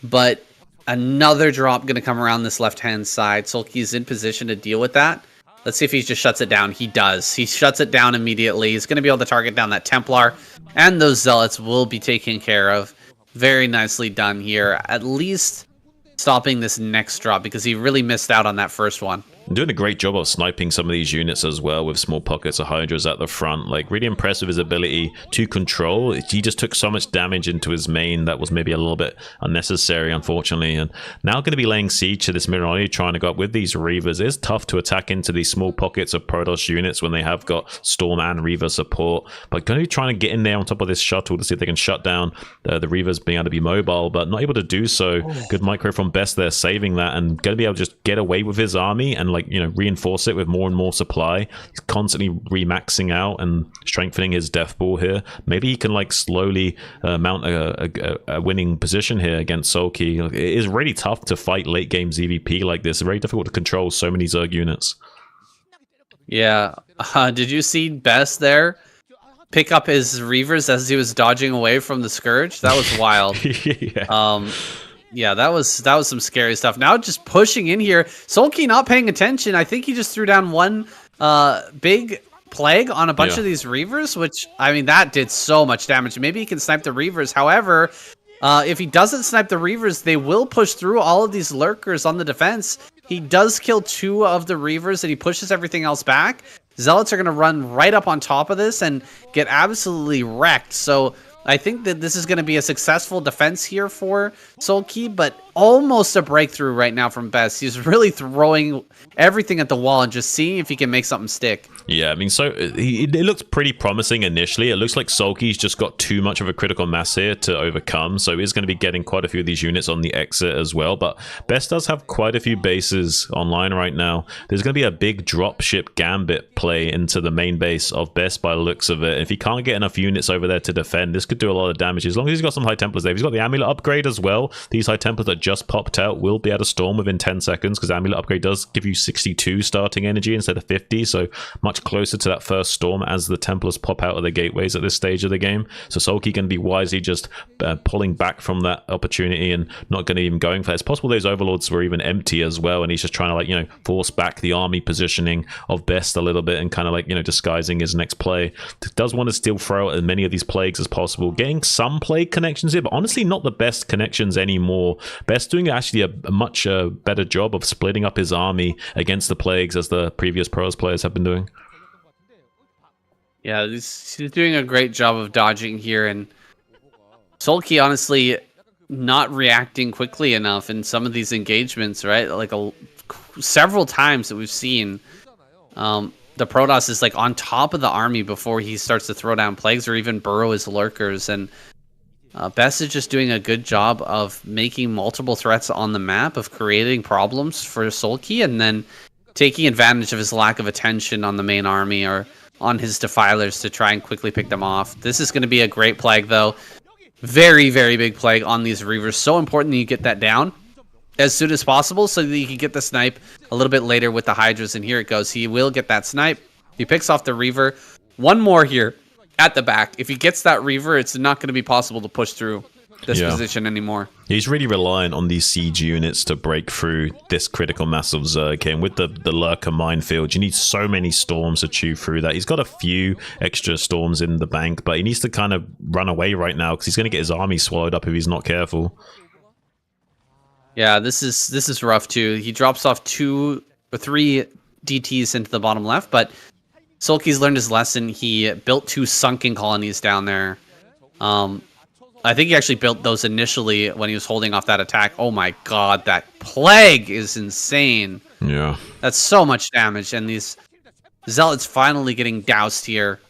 But another drop going to come around this left-hand side. Sulky's in position to deal with that. Let's see if he just shuts it down. He does. He shuts it down immediately. He's going to be able to target down that Templar. And those Zealots will be taken care of. Very nicely done here. At least stopping this next drop because he really missed out on that first one. Doing a great job of sniping some of these units as well with small pockets of Hydras at the front. Like, really impressed with his ability to control. He just took so much damage into his main that was maybe a little bit unnecessary, unfortunately. And now going to be laying siege to this Miranoli, trying to go up with these Reavers. It's tough to attack into these small pockets of Protoss units when they have got Storm and Reaver support. But going to be trying to get in there on top of this shuttle to see if they can shut down the Reavers being able to be mobile, but not able to do so. Good micro from Best there, saving that, and going to be able to just get away with his army and, like, you know, reinforce it with more and more supply. He's constantly remaxing out and strengthening his death ball here. Maybe he can, like, slowly mount a winning position here against Sulky. It is really tough to fight late game ZvP like this. It's very difficult to control so many Zerg units. Yeah. Did you see Best there pick up his Reavers as he was dodging away from the Scourge? That was wild. Yeah. Yeah, that was some scary stuff. Now just pushing in here. Sulky not paying attention. I think he just threw down one big Plague on a bunch of these Reavers, which, I mean, that did so much damage. Maybe he can snipe the Reavers. However, if he doesn't snipe the Reavers, they will push through all of these Lurkers on the defense. He does kill 2 of the Reavers, and he pushes everything else back. Zealots are going to run right up on top of this and get absolutely wrecked. So I think that this is going to be a successful defense here for Sulky, but almost a breakthrough right now from Best. He's really throwing everything at the wall and just seeing if he can make something stick. Yeah, I mean, so it looks pretty promising initially. It looks like Sulky's just got too much of a critical mass here to overcome, so he's going to be getting quite a few of these units on the exit as well. But Best does have quite a few bases online right now. There's going to be a big dropship gambit play into the main base of Best by the looks of it. If he can't get enough units over there to defend, this could do a lot of damage. As long as he's got some High Templars there. If he's got the Amulet upgrade as well, these High Templars that just popped out will be able to storm within 10 seconds because Amulet upgrade does give you 62 starting energy instead of 50, so much closer to that first storm as the Templars pop out of the gateways at this stage of the game. So Sulky can be wisely just pulling back from that opportunity and not going to even going for it. It's possible those Overlords were even empty as well, and he's just trying to, like, you know, force back the army positioning of Best a little bit and kind of, like, you know, disguising his next play. Does want to still throw out as many of these Plagues as possible, getting some Plague connections here, but honestly not the best connections anymore. Best doing actually a much better job of splitting up his army against the Plagues as the previous pros players have been doing. Yeah, he's doing a great job of dodging here, and Sulky honestly not reacting quickly enough in some of these engagements, right? Like several times that we've seen, the Protoss is like on top of the army before he starts to throw down Plagues or even burrow his Lurkers, and Best is just doing a good job of making multiple threats on the map, of creating problems for Sulky, and then taking advantage of his lack of attention on the main army or on his defilers to try and quickly pick them off. This is going to be a great plague, though. Very, very big plague on these Reavers. So important that you get that down as soon as possible so that you can get the snipe a little bit later with the Hydras. And here it goes. He will get that snipe. He picks off the Reaver. One more here at the back. If he gets that Reaver, it's not going to be possible to push through this position anymore. He's really reliant on these siege units to break through this critical mass of Zerg. And with the Lurker minefield, you need so many storms to chew through that. He's got a few extra storms in the bank, but he needs to kind of run away right now because he's going to get his army swallowed up if he's not careful. Yeah, this is rough too. He drops off 2 or 3 DTs into the bottom left, but Sulky's learned his lesson. He built 2 sunken colonies down there. I think he actually built those initially when he was holding off that attack. Oh my god, that plague is insane. Yeah. That's so much damage, and these Zealots finally getting doused here.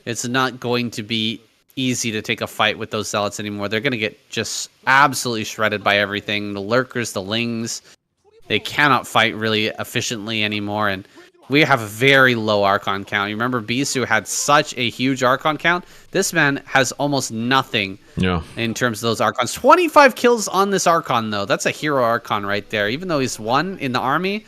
It's not going to be easy to take a fight with those Zealots anymore. They're going to get just absolutely shredded by everything. The Lurkers, the Lings, they cannot fight really efficiently anymore, and we have a very low Archon count. You remember Bisu had such a huge Archon count? This man has almost nothing in terms of those Archons. 25 kills on this Archon, though. That's a hero Archon right there. Even though he's 1 in the army,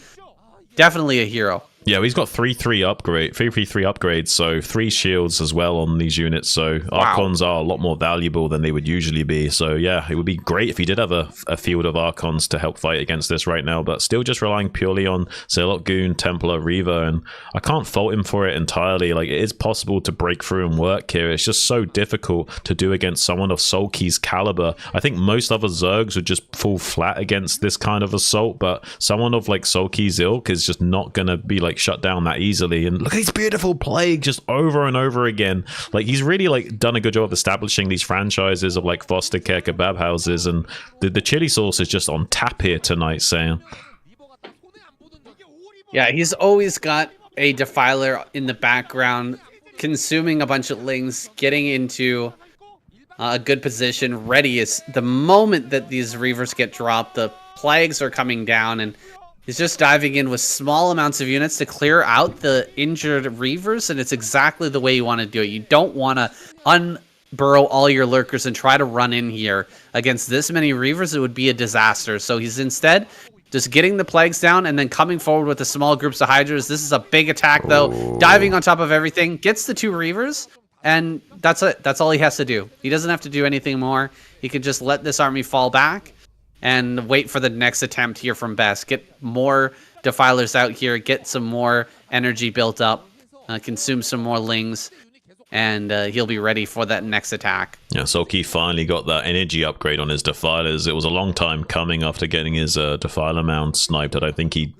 definitely a hero. Yeah, he's got 3-3 upgrades, so 3 shields as well on these units. So Archons are a lot more valuable than they would usually be. So yeah, it would be great if he did have a field of Archons to help fight against this right now, but still just relying purely on Zealot, Goon, Templar, Reaver, and I can't fault him for it entirely. Like, it is possible to break through and work here. It's just so difficult to do against someone of Sulky's caliber. I think most other Zergs would just fall flat against this kind of assault, but someone of like Sulky's ilk is just not gonna be like shut down that easily. And look at this beautiful plague just over and over again. Like, he's really like done a good job of establishing these franchises of like foster care kebab houses, and the chili sauce is just on tap here tonight, Sam. Yeah, he's always got a defiler in the background consuming a bunch of Lings, getting into a good position, ready. Is the moment that these Reavers get dropped, the plagues are coming down, and he's just diving in with small amounts of units to clear out the injured Reavers, and it's exactly the way you want to do it. You don't want to unburrow all your Lurkers and try to run in here against this many Reavers. It would be a disaster. So he's instead just getting the plagues down and then coming forward with the small groups of Hydras. This is a big attack, though. Diving on top of everything. Gets the 2 Reavers, and that's it. That's all he has to do. He doesn't have to do anything more. He can just let this army fall back and wait for the next attempt here from Best. Get more defilers out here, get some more energy built up, consume some more Lings, and he'll be ready for that next attack. Yeah, Sulky finally got that energy upgrade on his defilers. It was a long time coming after getting his defiler mount sniped. I don't think he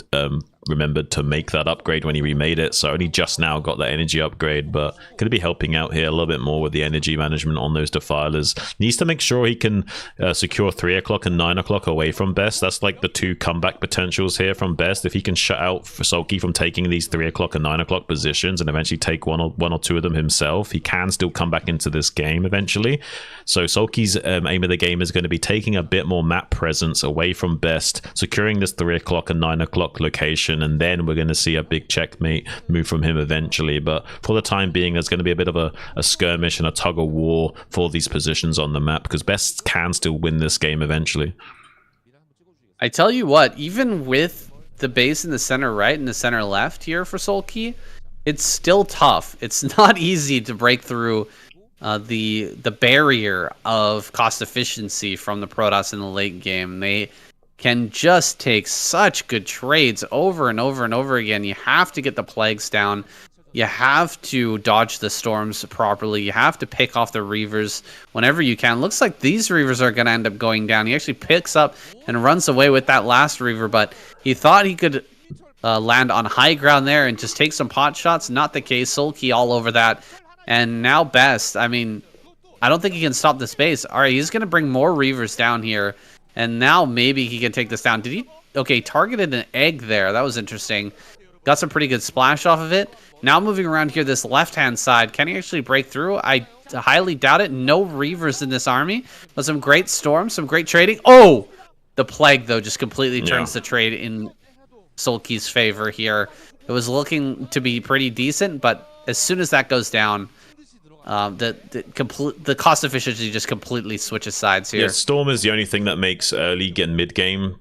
remembered to make that upgrade when he remade it, so only just now got that energy upgrade, but going to be helping out here a little bit more with the energy management on those defilers. Needs to make sure he can secure 3 o'clock and 9 o'clock away from Best. That's like the 2 comeback potentials here from Best. If he can shut out Sulky from taking these 3 o'clock and 9 o'clock positions and eventually take one or two of them himself, he can still come back into this game eventually. So Sulky's aim of the game is going to be taking a bit more map presence away from Best, securing this 3 o'clock and 9 o'clock location, and then we're going to see a big checkmate move from him eventually. But for the time being, there's going to be a bit of a skirmish and a tug of war for these positions on the map, because Best can still win this game eventually. I tell you what, even with the base in the center right and the center left here for Sulky, it's still tough. It's not easy to break through the barrier of cost efficiency from the Protoss in the late game. They can just take such good trades over and over and over again. You have to get the plagues down. You have to dodge the storms properly. You have to pick off the Reavers whenever you can. Looks like these Reavers are going to end up going down. He actually picks up and runs away with that last Reaver, but he thought he could land on high ground there and just take some pot shots. Not the case. Sulky all over that. And now Best, I mean, I don't think he can stop the space. All right, he's going to bring more Reavers down here. And now maybe he can take this down. Did he? Okay, targeted an egg there. That was interesting. Got some pretty good splash off of it. Now moving around here, this left-hand side. Can he actually break through? I highly doubt it. No Reavers in this army. But some great storms, some great trading. Oh! The Plague, though, just completely turns the trade in Sulky's favor here. It was looking to be pretty decent, but as soon as that goes down, the cost efficiency just completely switches sides here. Yeah, Storm is the only thing that makes early and mid game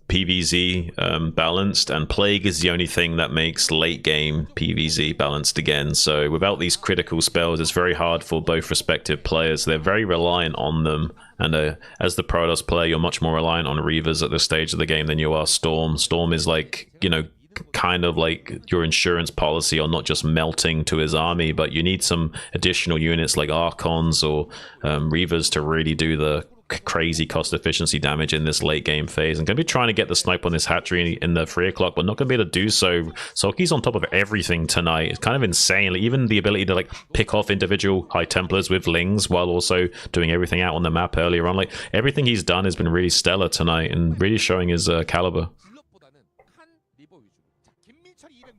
PvZ balanced, and Plague is the only thing that makes late game PvZ balanced again. So without these critical spells, it's very hard for both respective players. They're very reliant on them, and as the Protoss player, you're much more reliant on Reavers at this stage of the game than you are Storm. Storm is like, you know, kind of like your insurance policy on not just melting to his army, but you need some additional units like Archons or Reavers to really do the crazy cost efficiency damage in this late game phase. I'm going to be trying to get the snipe on this hatchery in the 3 o'clock, but not going to be able to do so. Sulky's on top of everything tonight. It's kind of insane. Like, even the ability to like pick off individual High Templars with Lings while also doing everything out on the map earlier on. Like, everything he's done has been really stellar tonight and really showing his caliber.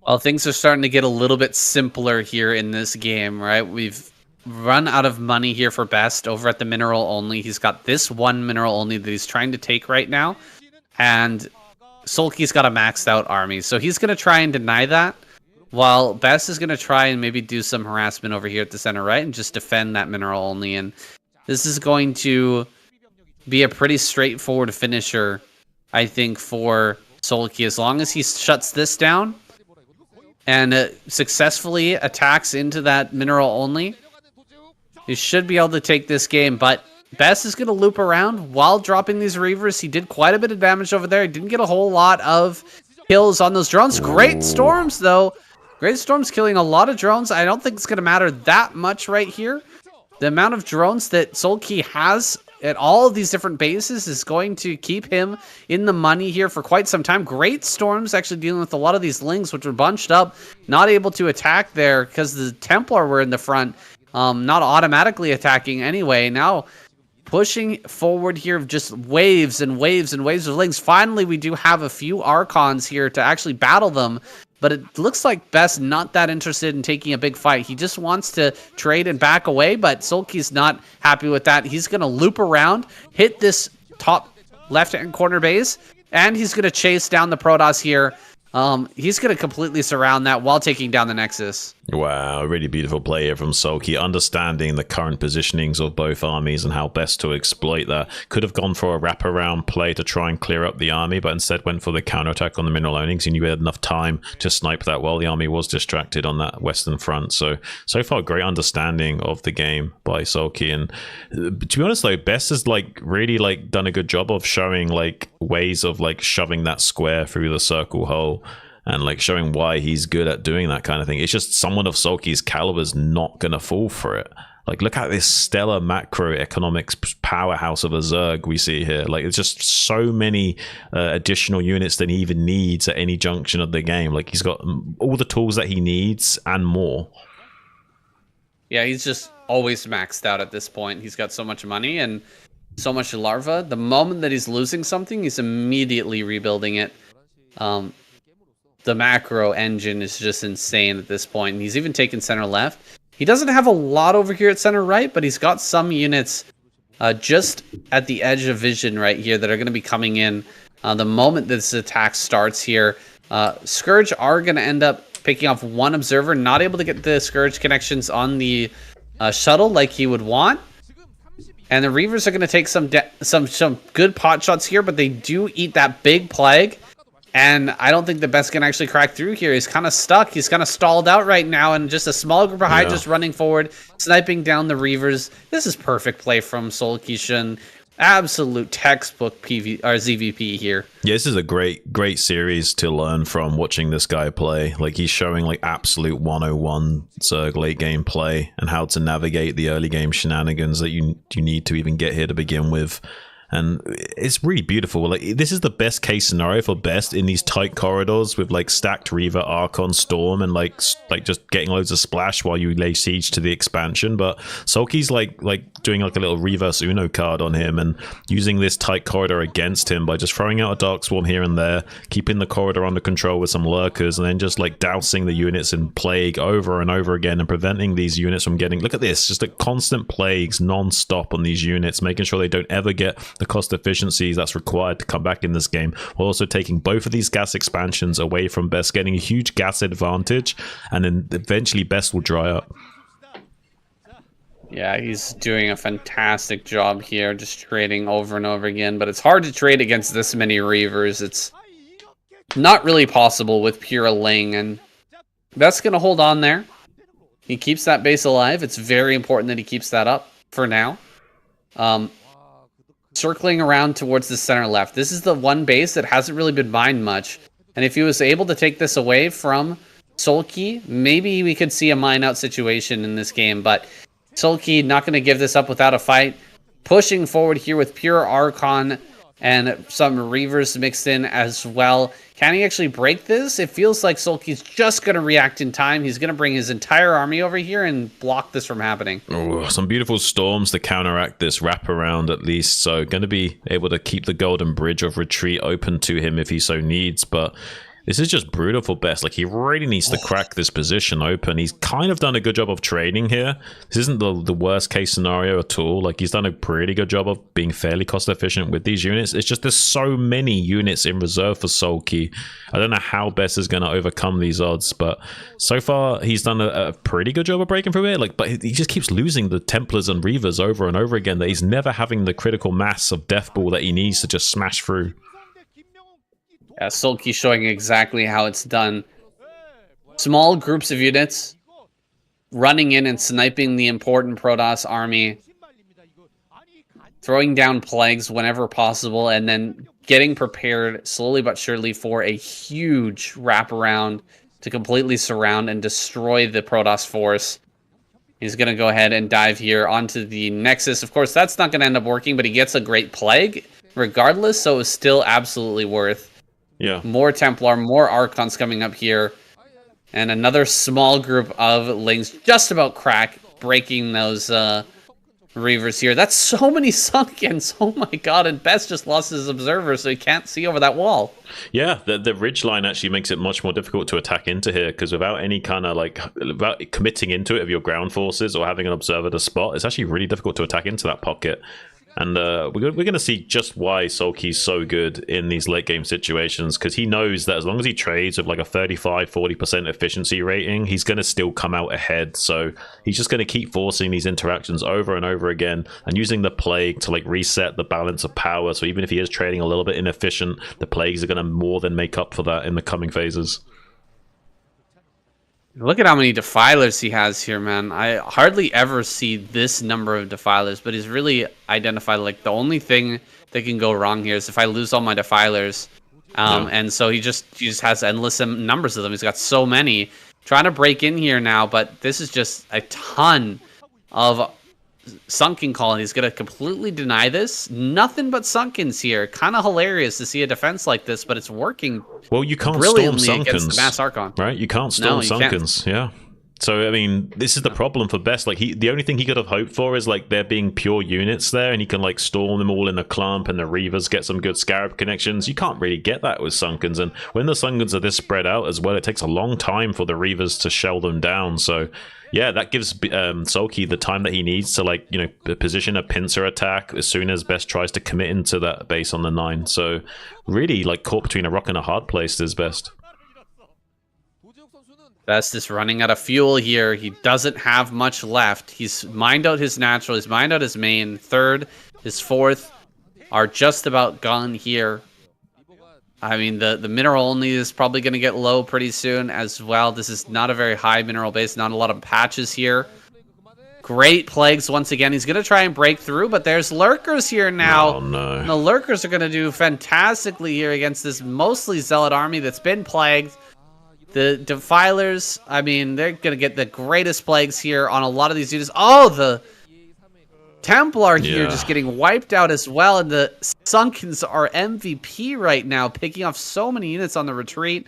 Well, things are starting to get a little bit simpler here in this game, right? We've run out of money here for Best over at the mineral only. He's got this one mineral only that he's trying to take right now, and Sulky's got a maxed out army, so he's going to try and deny that, while Best is going to try and maybe do some harassment over here at the center right and just defend that mineral only. And this is going to be a pretty straightforward finisher, I think, for Sulky, as long as he shuts this down and successfully attacks into that mineral only. He should be able to take this game, but Best is going to loop around while dropping these Reavers. He did quite a bit of damage over there. He didn't get a whole lot of kills on those drones. Great Storms, though. Great Storms killing a lot of drones. I don't think it's going to matter that much right here. The amount of drones that Sulky has at all of these different bases is going to keep him in the money here for quite some time. Great Storms actually dealing with a lot of these Lings, which were bunched up, not able to attack there because the Templar were in the front. Not automatically attacking anyway. Now pushing forward here, just waves and waves and waves of Lings. Finally, we do have a few Archons here to actually battle them, but it looks like Best not that interested in taking a big fight. He just wants to trade and back away, but Sulky's not happy with that. He's going to loop around, hit this top left-hand corner base, and he's going to chase down the Protoss here. He's going to completely surround that while taking down the Nexus. Wow, really beautiful play here from Sulky, understanding the current positionings of both armies and how best to exploit that. Could have gone for a wraparound play to try and clear up the army, but instead went for the counterattack on the mineral only because he knew he had enough time to snipe that while the army was distracted on that western front. So far, great understanding of the game by Sulky. And to be honest, though, Best has really done a good job of showing ways of shoving that square through the circle hole. And showing why he's good at doing that kind of thing. It's just someone of Sulky's caliber is not gonna fall for it. Look at this stellar macroeconomics powerhouse of a Zerg we see here. It's just so many additional units than he even needs at any junction of the game. He's got all the tools that he needs and more. Yeah, he's just always maxed out at this point. He's got so much money and so much larva. The moment that he's losing something, he's immediately rebuilding it. The macro engine is just insane at this point. And he's even taken center left. He doesn't have a lot over here at center right, but he's got some units just at the edge of vision right here that are going to be coming in the moment this attack starts here. Scourge are going to end up picking off one observer, not able to get the Scourge connections on the shuttle like he would want. And the Reavers are going to take some good pot shots here, but they do eat that big Plague. And I don't think the Best can actually crack through here. He's kind of stuck. He's kind of stalled out right now. And just a small group of Hydras running forward, sniping down the Reavers. This is perfect play from Sulky. Absolute textbook ZvP here. Yeah, this is a great series to learn from, watching this guy play. He's showing absolute 101 Zerg late game play and how to navigate the early game shenanigans that you need to even get here to begin with. And it's really beautiful. Like, this is the best case scenario for Best in these tight corridors with like stacked Reaver, Archon, Storm, and like just getting loads of splash while you lay siege to the expansion. But Sulky's like doing like a little reverse Uno card on him and using this tight corridor against him by just throwing out a Dark Swarm here and there, keeping the corridor under control with some lurkers, and then just like dousing the units in plague over and over again and preventing these units from getting, look at this, just a constant plagues non-stop on these units, making sure they don't ever get the cost efficiencies that's required to come back in this game, while also taking both of these gas expansions away from Best, getting a huge gas advantage, and then eventually Best will dry up. Yeah, he's doing a fantastic job here, just trading over and over again, but it's hard to trade against this many Reavers. It's not really possible with pure Ling, and Best's gonna hold on there. He keeps that base alive. It's very important that he keeps that up for now. Circling around towards the center left. This is the one base that hasn't really been mined much. And if he was able to take this away from Sulky, maybe we could see a mine out situation in this game. But Sulky not going to give this up without a fight. Pushing forward here with pure Archon and some Reavers mixed in as well. Can he actually break this? It feels like Sulky's just going to react in time. He's going to bring his entire army over here and block this from happening. Oh, some beautiful storms to counteract this wraparound at least. So going to be able to keep the golden bridge of retreat open to him if he so needs. But this is just brutal for Best. Like, he really needs to crack this position open. He's kind of done a good job of trading here. This isn't the worst case scenario at all. Like, he's done a pretty good job of being fairly cost efficient with these units. It's just there's so many units in reserve for Sulky. I don't know how Best is going to overcome these odds, but so far he's done a pretty good job of breaking through it. Like, but he just keeps losing the Templars and Reavers over and over again. That he's never having the critical mass of Death Ball that he needs to just smash through. Yeah, Sulky showing exactly how it's done. Small groups of units running in and sniping the important Protoss army, throwing down plagues whenever possible, and then getting prepared slowly but surely for a huge wraparound to completely surround and destroy the Protoss force. He's going to go ahead and dive here onto the Nexus. Of course, that's not going to end up working, but he gets a great plague regardless, so it's still absolutely worth. Yeah. More Templar, more Archons coming up here. And another small group of Lings just about crack, breaking those Reavers here. That's so many Sunkens. Oh my god, and Best just lost his observer, so he can't see over that wall. Yeah, the ridge line actually makes it much more difficult to attack into here, because without any kind of like, without committing into it of your ground forces or having an observer to spot, it's actually really difficult to attack into that pocket. And we're going to see just why Sulky's so good in these late game situations, because he knows that as long as he trades with like a 35-40% efficiency rating, he's going to still come out ahead. So he's just going to keep forcing these interactions over and over again and using the plague to like reset the balance of power. So even if he is trading a little bit inefficient, the plagues are going to more than make up for that in the coming phases. Look at how many Defilers he has here, man. I hardly ever see this number of Defilers, but he's really identified, like, the only thing that can go wrong here is if I lose all my Defilers. And so he just has endless numbers of them. He's got so many. Trying to break in here now, but this is just a ton of Sunken colonies. Going to completely deny this. Nothing but Sunkens here. Kind of hilarious to see a defense like this, but it's working. Well, you can't storm Sunkens, the Mass Archon. Right? You can't storm Sunkens. Yeah. So, I mean, this is the problem for Best. Like, the only thing he could have hoped for is, like, there being pure units there, and he can, like, storm them all in a clump, and the Reavers get some good Scarab connections. You can't really get that with Sunkens, and when the Sunkens are this spread out as well, it takes a long time for the Reavers to shell them down. So, yeah, that gives Sulky the time that he needs to, like, you know, position a pincer attack as soon as Best tries to commit into that base on the 9. So, really, like, caught between a rock and a hard place is Best. Best is running out of fuel here. He doesn't have much left. He's mined out his natural. He's mined out his main. Third, his fourth are just about gone here. I mean, the mineral only is probably going to get low pretty soon as well. This is not a very high mineral base. Not a lot of patches here. Great plagues once again. He's going to try and break through, but there's lurkers here now. Oh, no. And the lurkers are going to do fantastically here against this mostly zealot army that's been plagued. The Defilers, I mean, they're going to get the greatest plagues here on a lot of these units. Oh, the Templar here Yeah. just getting wiped out as well, and the Sunkens are MVP right now, picking off so many units on the retreat.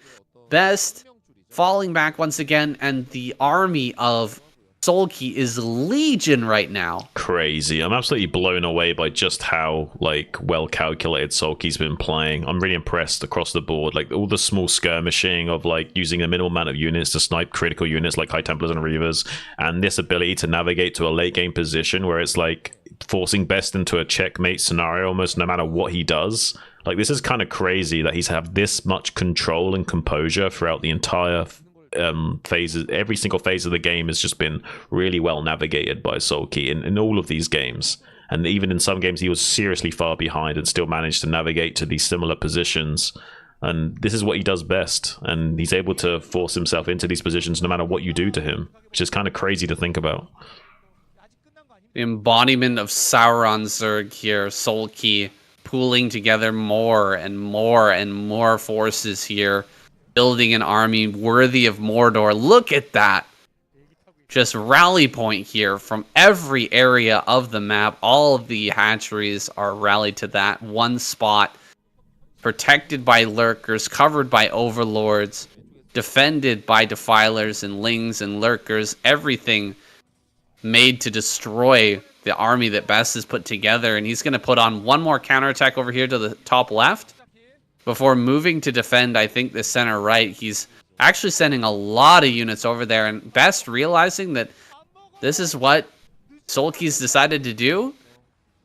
Best falling back once again, and the army of Sulky is legion right now. Crazy. I'm absolutely blown away by just how like well calculated Sulky's been playing. I'm really impressed across the board. Like all the small skirmishing of like using a minimal amount of units to snipe critical units like High Templars and Reavers, and this ability to navigate to a late game position where it's like forcing Best into a checkmate scenario almost no matter what he does. Like this is kind of crazy that he's have this much control and composure throughout the entire phases. Every single phase of the game has just been really well navigated by Sulky in all of these games, and even in some games he was seriously far behind and still managed to navigate to these similar positions. And this is what he does best, and he's able to force himself into these positions no matter what you do to him, which is kind of crazy to think about. The embodiment of Sauron's Zerg here, Sulky, pooling together more and more and more forces here, building an army worthy of Mordor. Look at that. Just rally point here from every area of the map. All of the hatcheries are rallied to that one spot. Protected by lurkers, covered by overlords, defended by defilers and lings and lurkers. Everything made to destroy the army that Best has put together. And he's going to put on one more counterattack over here to the top left before moving to defend, I think, the center right. He's actually sending a lot of units over there, and Best realizing that this is what Sulky's decided to do.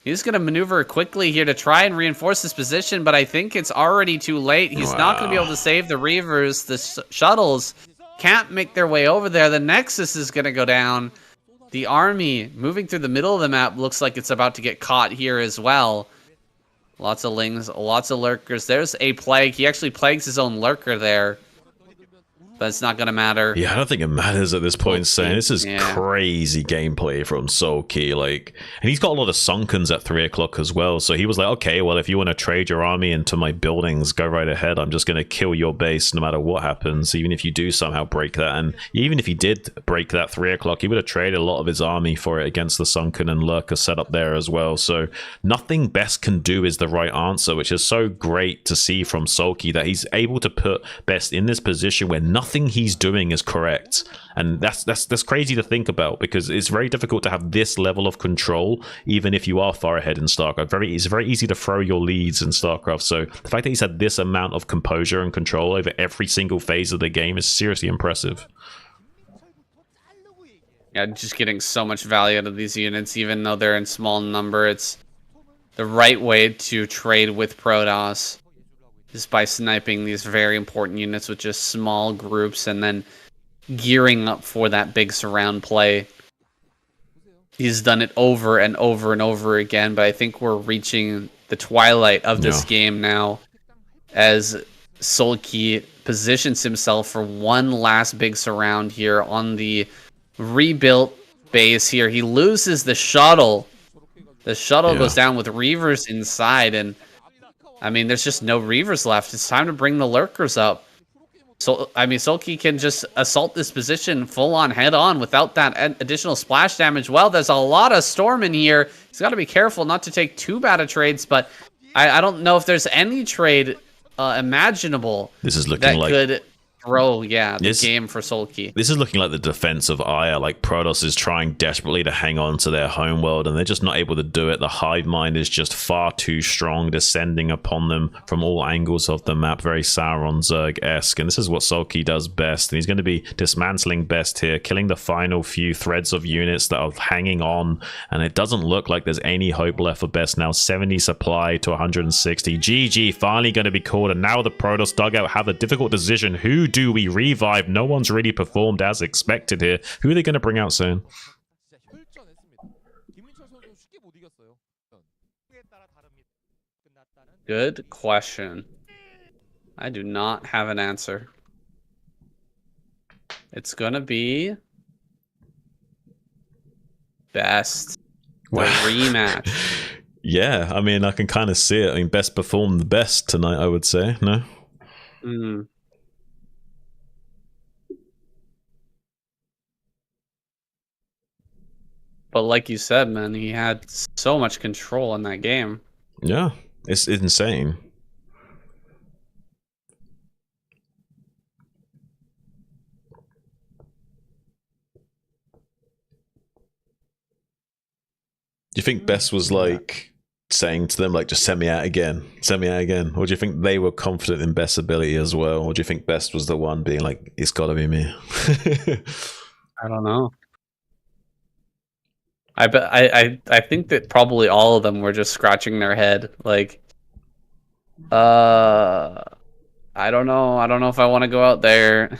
He's going to maneuver quickly here to try and reinforce this position, but I think it's already too late. He's not going to be able to save the Reavers. The shuttles can't make their way over there. The Nexus is going to go down. The army moving through the middle of the map looks like it's about to get caught here as well. Lots of lings, lots of lurkers. There's a plague. He actually plagues his own lurker there. But it's not going to matter. Yeah, I don't think it matters at this point, saying this is crazy gameplay from Sulky. Like, and he's got a lot of Sunkens at 3 o'clock as well. So he was like, okay, well, if you want to trade your army into my buildings, go right ahead. I'm just going to kill your base no matter what happens, even if you do somehow break that. And even if he did break that 3 o'clock, he would have traded a lot of his army for it against the Sunken and Lurker setup there as well. So nothing Best can do is the right answer, which is so great to see from Sulky, that he's able to put Best in this position where nothing he's doing is correct. And that's crazy to think about, because it's very difficult to have this level of control even if you are far ahead in StarCraft. It's very easy to throw your leads in StarCraft. So the fact that he's had this amount of composure and control over every single phase of the game is seriously impressive. Yeah, just getting so much value out of these units, even though they're in small number. It's the right way to trade with Protoss, just by sniping these very important units with just small groups and then gearing up for that big surround play. He's done it over and over and over again, but I think we're reaching the twilight of this game now as Sulky positions himself for one last big surround here on the rebuilt base here. He loses the shuttle. The shuttle goes down with Reavers inside, and I mean, there's just no Reavers left. It's time to bring the Lurkers up. So, I mean, Sulky can just assault this position full-on head-on without that additional splash damage. Well, there's a lot of Storm in here. He's got to be careful not to take too bad of trades, but I don't know if there's any trade imaginable This is looking like could throw, the game for Sulky. This is looking like the defense of Aya. Like, Protoss is trying desperately to hang on to their homeworld, and they're just not able to do it. The hive mind is just far too strong, descending upon them from all angles of the map. Very Sauron Zerg-esque, and this is what Sulky does best. And he's going to be dismantling Best here, killing the final few threads of units that are hanging on, and it doesn't look like there's any hope left for Best now. 70 supply to 160. GG finally going to be called, and now the Protoss dugout have a difficult decision. Who do we revive? No one's really performed as expected here. Who are they going to bring out soon? Good question. I do not have an answer. It's gonna be Best. The rematch. Yeah, I mean, I can kind of see it. I mean, Best performed the best tonight, I would say. No? But like you said, man, he had so much control in that game. Yeah, it's insane. Do you think Best was like saying to them, like, just send me out again, send me out again? Or do you think they were confident in Best's ability as well? Or do you think Best was the one being like, it's got to be me? I don't know. I think that probably all of them were just scratching their head, like, I don't know. I don't know if I want to go out there.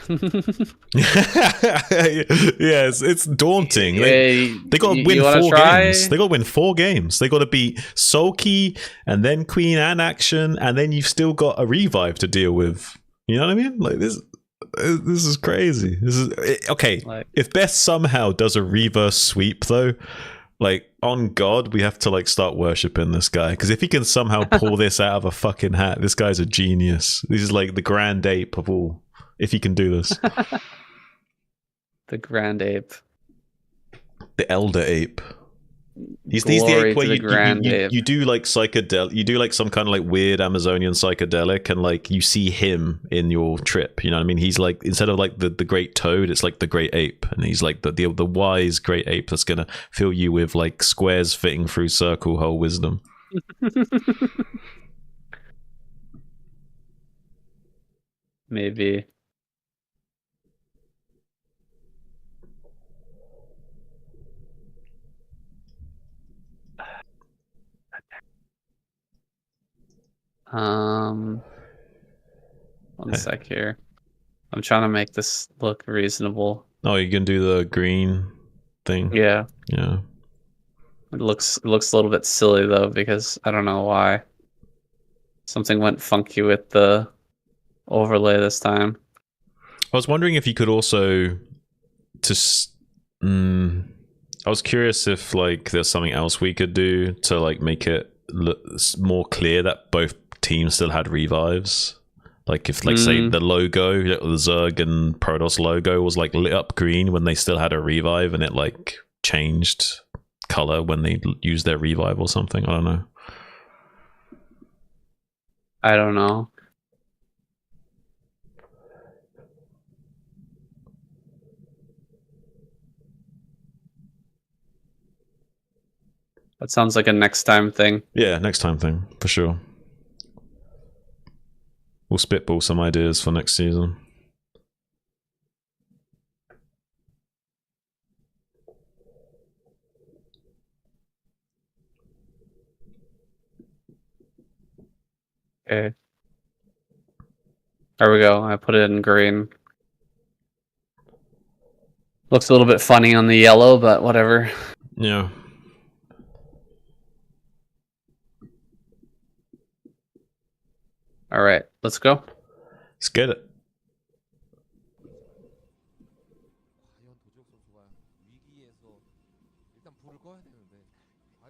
Yes, it's daunting. Hey, they got to win 4 games. They got to win 4 games. They got to beat Sulky and then Queen and Action, and then you've still got a revive to deal with. You know what I mean? Like this is crazy. This is okay. Like, if Best somehow does a reverse sweep though, like, on God, we have to like start worshipping this guy, because if he can somehow pull this out of a fucking hat, this guy's a genius. This is like the grand ape of all. If he can do this, the grand ape, the elder ape. He's the ape where you do like psychedelic, you do like some kind of like weird Amazonian psychedelic, and like you see him in your trip. You know what I mean? He's like, instead of like the great toad, it's like the great ape, and he's like the wise great ape that's gonna fill you with like squares fitting through circle hole wisdom. Maybe. One sec here. I'm trying to make this look reasonable. Oh, you can do the green thing? Yeah. Yeah. It looks a little bit silly though, because I don't know why. Something went funky with the overlay this time. I was wondering if you could also just I was curious if like there's something else we could do to like make it look more clear that both teams still had revives. Like if, like, say the logo, the Zerg and Protoss logo was like lit up green when they still had a revive, and it like changed color when they used their revive or something. I don't know. I don't know. That sounds like a next time thing. Yeah, next time thing for sure. We'll spitball some ideas for next season. Okay. There we go. I put it in green. Looks a little bit funny on the yellow, but whatever. Yeah. All right, let's go. Let's get it.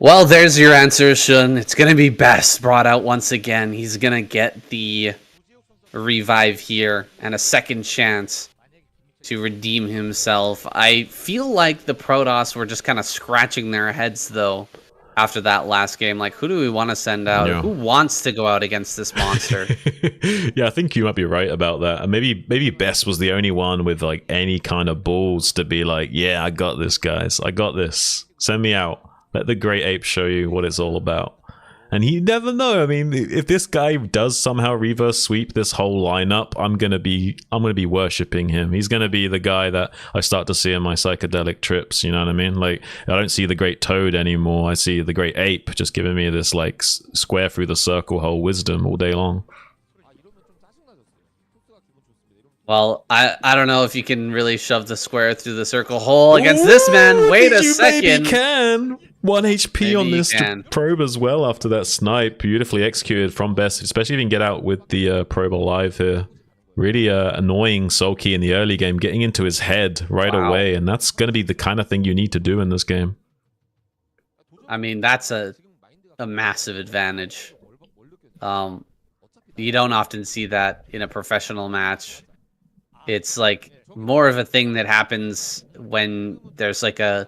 Well, there's your answer, Shun. It's going to be Best brought out once again. He's going to get the revive here and a second chance to redeem himself. I feel like the Protoss were just kind of scratching their heads, though, after that last game. Like, who do we want to send out? Yeah. Who wants to go out against this monster? Yeah, I think you might be right about that. And maybe Best was the only one with like any kind of balls to be like, yeah, I got this, guys. I got this. Send me out. Let the great ape show you what it's all about. And you never know. I mean, if this guy does somehow reverse sweep this whole lineup, I'm gonna be worshipping him. He's gonna be the guy that I start to see in my psychedelic trips. You know what I mean? Like, I don't see the great toad anymore. I see the great ape just giving me this like square through the circle hole wisdom all day long. Well, I don't know if you can really shove the square through the circle hole against this man. Wait a second. Maybe can. 1 HP Maybe on this can. probe as well after that snipe. Beautifully executed from Best, especially if you can get out with the probe alive here. Really annoying Sulky in the early game, getting into his head right away, and that's going to be the kind of thing you need to do in this game. I mean, that's a massive advantage. You don't often see that in a professional match. It's like more of a thing that happens when there's like a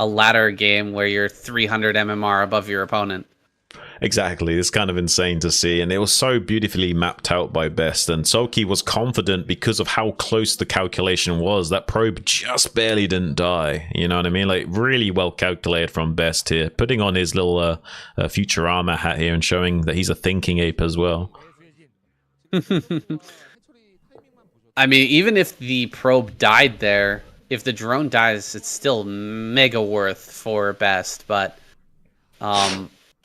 ladder game where you're 300 MMR above your opponent. Exactly. It's kind of insane to see, and it was so beautifully mapped out by Best, and Soki was confident because of how close the calculation was. That probe just barely didn't die, you know what I mean? Like, really well calculated from Best here, putting on his little Futurama hat here and showing that he's a thinking ape as well. I mean, even if the probe died there, if the drone dies, it's still mega worth for Best, but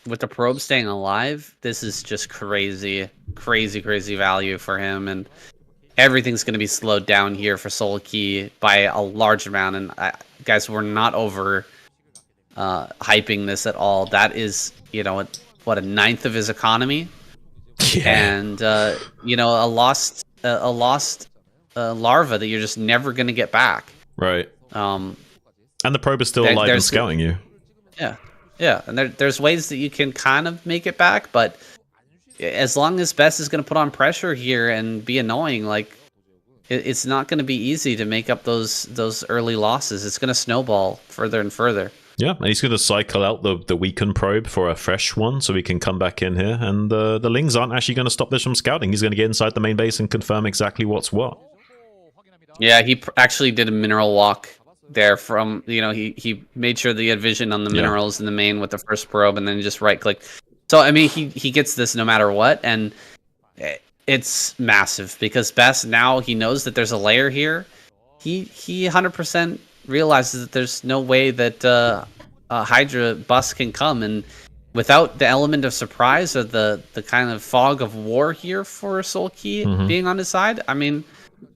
with the probe staying alive, this is just crazy value for him, and everything's going to be slowed down here for Solkey by a large amount. And guys, we're not over hyping this at all. That is, you know, what, a ninth of his economy, and you know, a lost larva that you're just never going to get back. Right. And the probe is still alive and scouting you. Yeah, and there's ways that you can kind of make it back, but as long as Best is going to put on pressure here and be annoying, like, it's not going to be easy to make up those early losses. It's going to snowball further and further. Yeah, and he's going to cycle out the weakened probe for a fresh one so he can come back in here, and the Lings aren't actually going to stop this from scouting. He's going to get inside the main base and confirm exactly what's what. Yeah, he actually did a mineral walk there from, you know, he made sure that he had vision on the minerals in the main with the first probe, and then just right click. So I mean, he gets this no matter what, and it's massive because Best, now he knows that there's a layer here. He 100% realizes that there's no way that Hydra bust can come, and without the element of surprise or the kind of fog of war here for Solkey being on his side, I mean,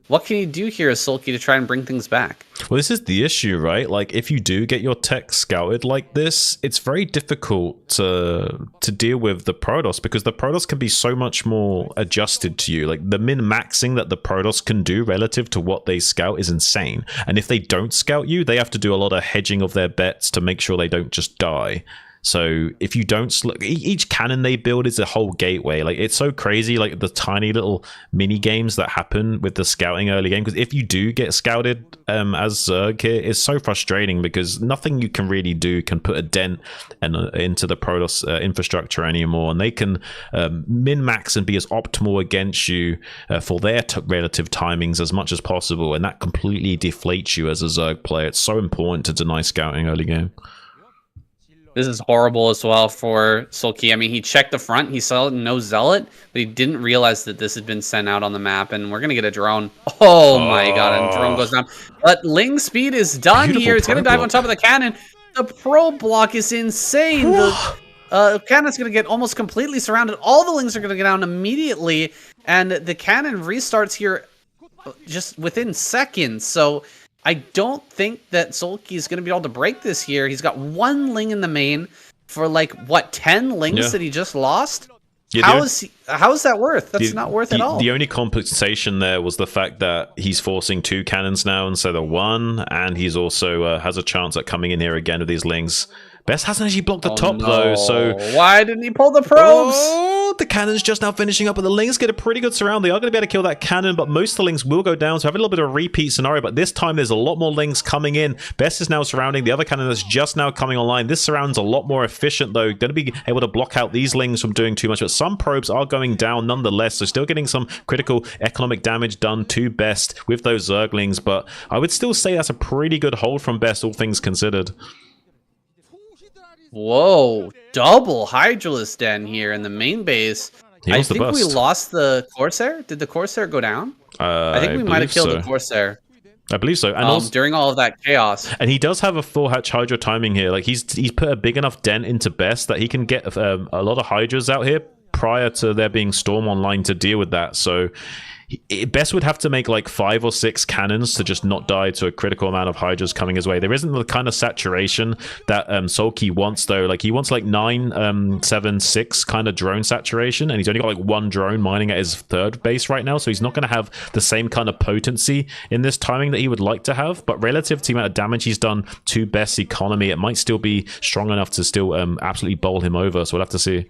what can you do here as Solkey to try and bring things back? Well, this is the issue, right? Like, if you do get your tech scouted like this, it's very difficult to deal with the Protoss, because the Protoss can be so much more adjusted to you. Like, the min-maxing that the Protoss can do relative to what they scout is insane. And if they don't scout you, they have to do a lot of hedging of their bets to make sure they don't just die. So if you don't, each cannon they build is a whole gateway. Like, it's so crazy, like the tiny little mini games that happen with the scouting early game. Because if you do get scouted as Zerg here, it's so frustrating because nothing you can really do can put a dent into the Protoss infrastructure anymore. And they can min-max and be as optimal against you for their relative timings as much as possible. And that completely deflates you as a Zerg player. It's so important to deny scouting early game. This is horrible as well for Solkey. I mean, he checked the front, he saw no Zealot, but he didn't realize that this had been sent out on the map, and we're going to get a drone. Oh my god, and drone goes down. But Ling speed is done here. It's going to dive on top of the cannon. The probe block is insane. The cannon's going to get almost completely surrounded. All the Lings are going to get down immediately, and the cannon restarts here just within seconds. So I don't think that Solkey is going to be able to break this here. He's got one Ling in the main for, like, what, 10 Lings that he just lost? Yeah, how is that worth? That's not worth at all. The only compensation there was the fact that he's forcing 2 cannons now instead of 1, and he's also has a chance at coming in here again with these Lings. Best hasn't actually blocked the top, though, so... Why didn't he pull the probes? Oh, the cannon's just now finishing up, but the Lings get a pretty good surround. They are going to be able to kill that cannon, but most of the Lings will go down, so having a little bit of a repeat scenario, but this time there's a lot more Lings coming in. Best is now surrounding the other cannon that's just now coming online. This surround's a lot more efficient, though. Going to be able to block out these Lings from doing too much, but some probes are going down nonetheless, so still getting some critical economic damage done to Best with those Zerglings, but I would still say that's a pretty good hold from Best, all things considered. Whoa, double Hydralisk Den here in the main base. I think we lost the Corsair. Did the Corsair go down? I think we might have killed the Corsair. I believe so. And also, during all of that chaos. And he does have a full hatch Hydra timing here. Like, he's put a big enough dent into Best that he can get a lot of Hydras out here prior to there being Storm online to deal with that. So Best would have to make like 5 or 6 cannons to just not die to a critical amount of Hydras coming his way. There isn't the kind of saturation that Solkey wants, though. Like, he wants like 9, 7, 6 kind of drone saturation, and he's only got like 1 drone mining at his 3rd base right now, so he's not going to have the same kind of potency in this timing that he would like to have. But relative to the amount of damage he's done to Best's economy, it might still be strong enough to still absolutely bowl him over, so we'll have to see.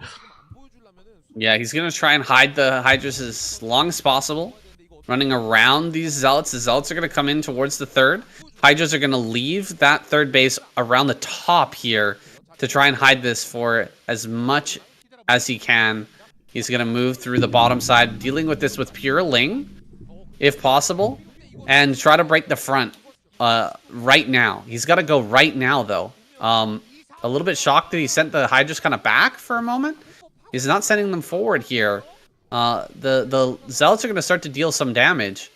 Yeah, he's going to try and hide the Hydras as long as possible, running around these Zealots. The Zealots are going to come in towards the 3rd. Hydras are going to leave that third base around the top here to try and hide this for as much as he can. He's going to move through the bottom side, dealing with this with pure Ling, if possible, and try to break the front right now. He's got to go right now, though. A little bit shocked that he sent the Hydras kind of back for a moment. He's not sending them forward here. The Zealots are going to start to deal some damage.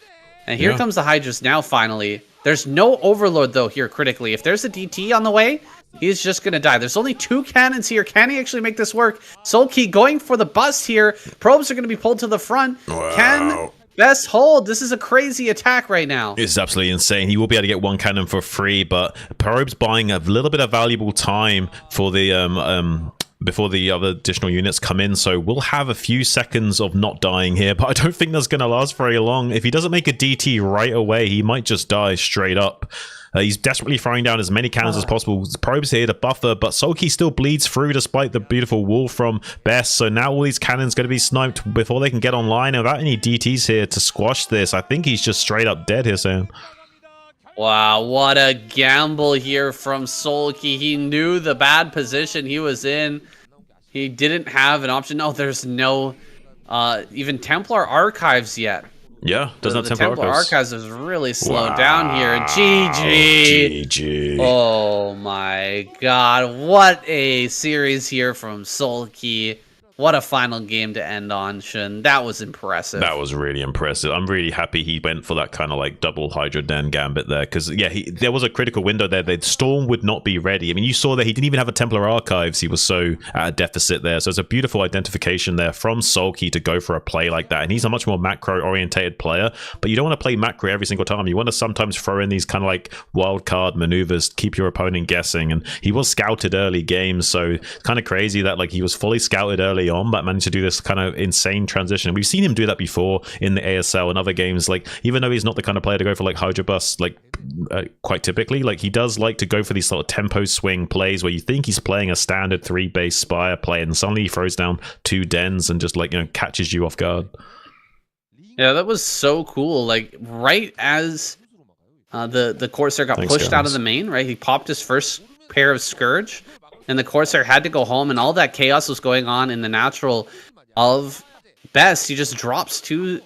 And here comes the Hydras now, finally. There's no Overlord, though, here critically. If there's a DT on the way, he's just going to die. There's only 2 cannons here. Can he actually make this work? Soulkey going for the bust here. Probes are going to be pulled to the front. Wow. Can Best hold. This is a crazy attack right now. It's absolutely insane. He will be able to get 1 cannon for free, but Probe's buying a little bit of valuable time for the before the other additional units come in, so we'll have a few seconds of not dying here, but I don't think that's going to last very long. If he doesn't make a DT right away, he might just die straight up. He's desperately throwing down as many cannons as possible. Probe's here to buffer, but Soulkey still bleeds through despite the beautiful wall from Best. So now all these cannons going to be sniped before they can get online. And without any DTs here to squash this, I think he's just straight up dead here, Sam. Wow, what a gamble here from Soulkey. He knew the bad position he was in. He didn't have an option. No, there's no even Templar Archives yet. Yeah, doesn't have Templar Archives is really slowed down here. GG. GG. Oh my god. What a series here from Soulkey. What a final game to end on, Shun. That was impressive. That was really impressive. I'm really happy he went for that kind of like double Hydra Den Gambit there, because yeah, there was a critical window there. The Storm would not be ready. I mean, you saw that he didn't even have a Templar Archives. He was so at a deficit there. So it's a beautiful identification there from Soulkey to go for a play like that. And he's a much more macro-orientated player, but you don't want to play macro every single time. You want to sometimes throw in these kind of like wild card maneuvers, keep your opponent guessing. And he was scouted early games, so it's kind of crazy that like he was fully scouted early on, but managed to do this kind of insane transition. We've seen him do that before in the ASL and other games. Like, even though he's not the kind of player to go for like Hydra Bust, like quite typically, like he does like to go for these sort of tempo swing plays where you think he's playing a standard 3-base Spire play, and suddenly he throws down 2 Dens and just like, you know, catches you off guard. Yeah, that was so cool. Like right as the Corsair got pushed out of the main, right? He popped his first pair of Scourge, and the Corsair had to go home, and all that chaos was going on in the natural of Best. He just drops 2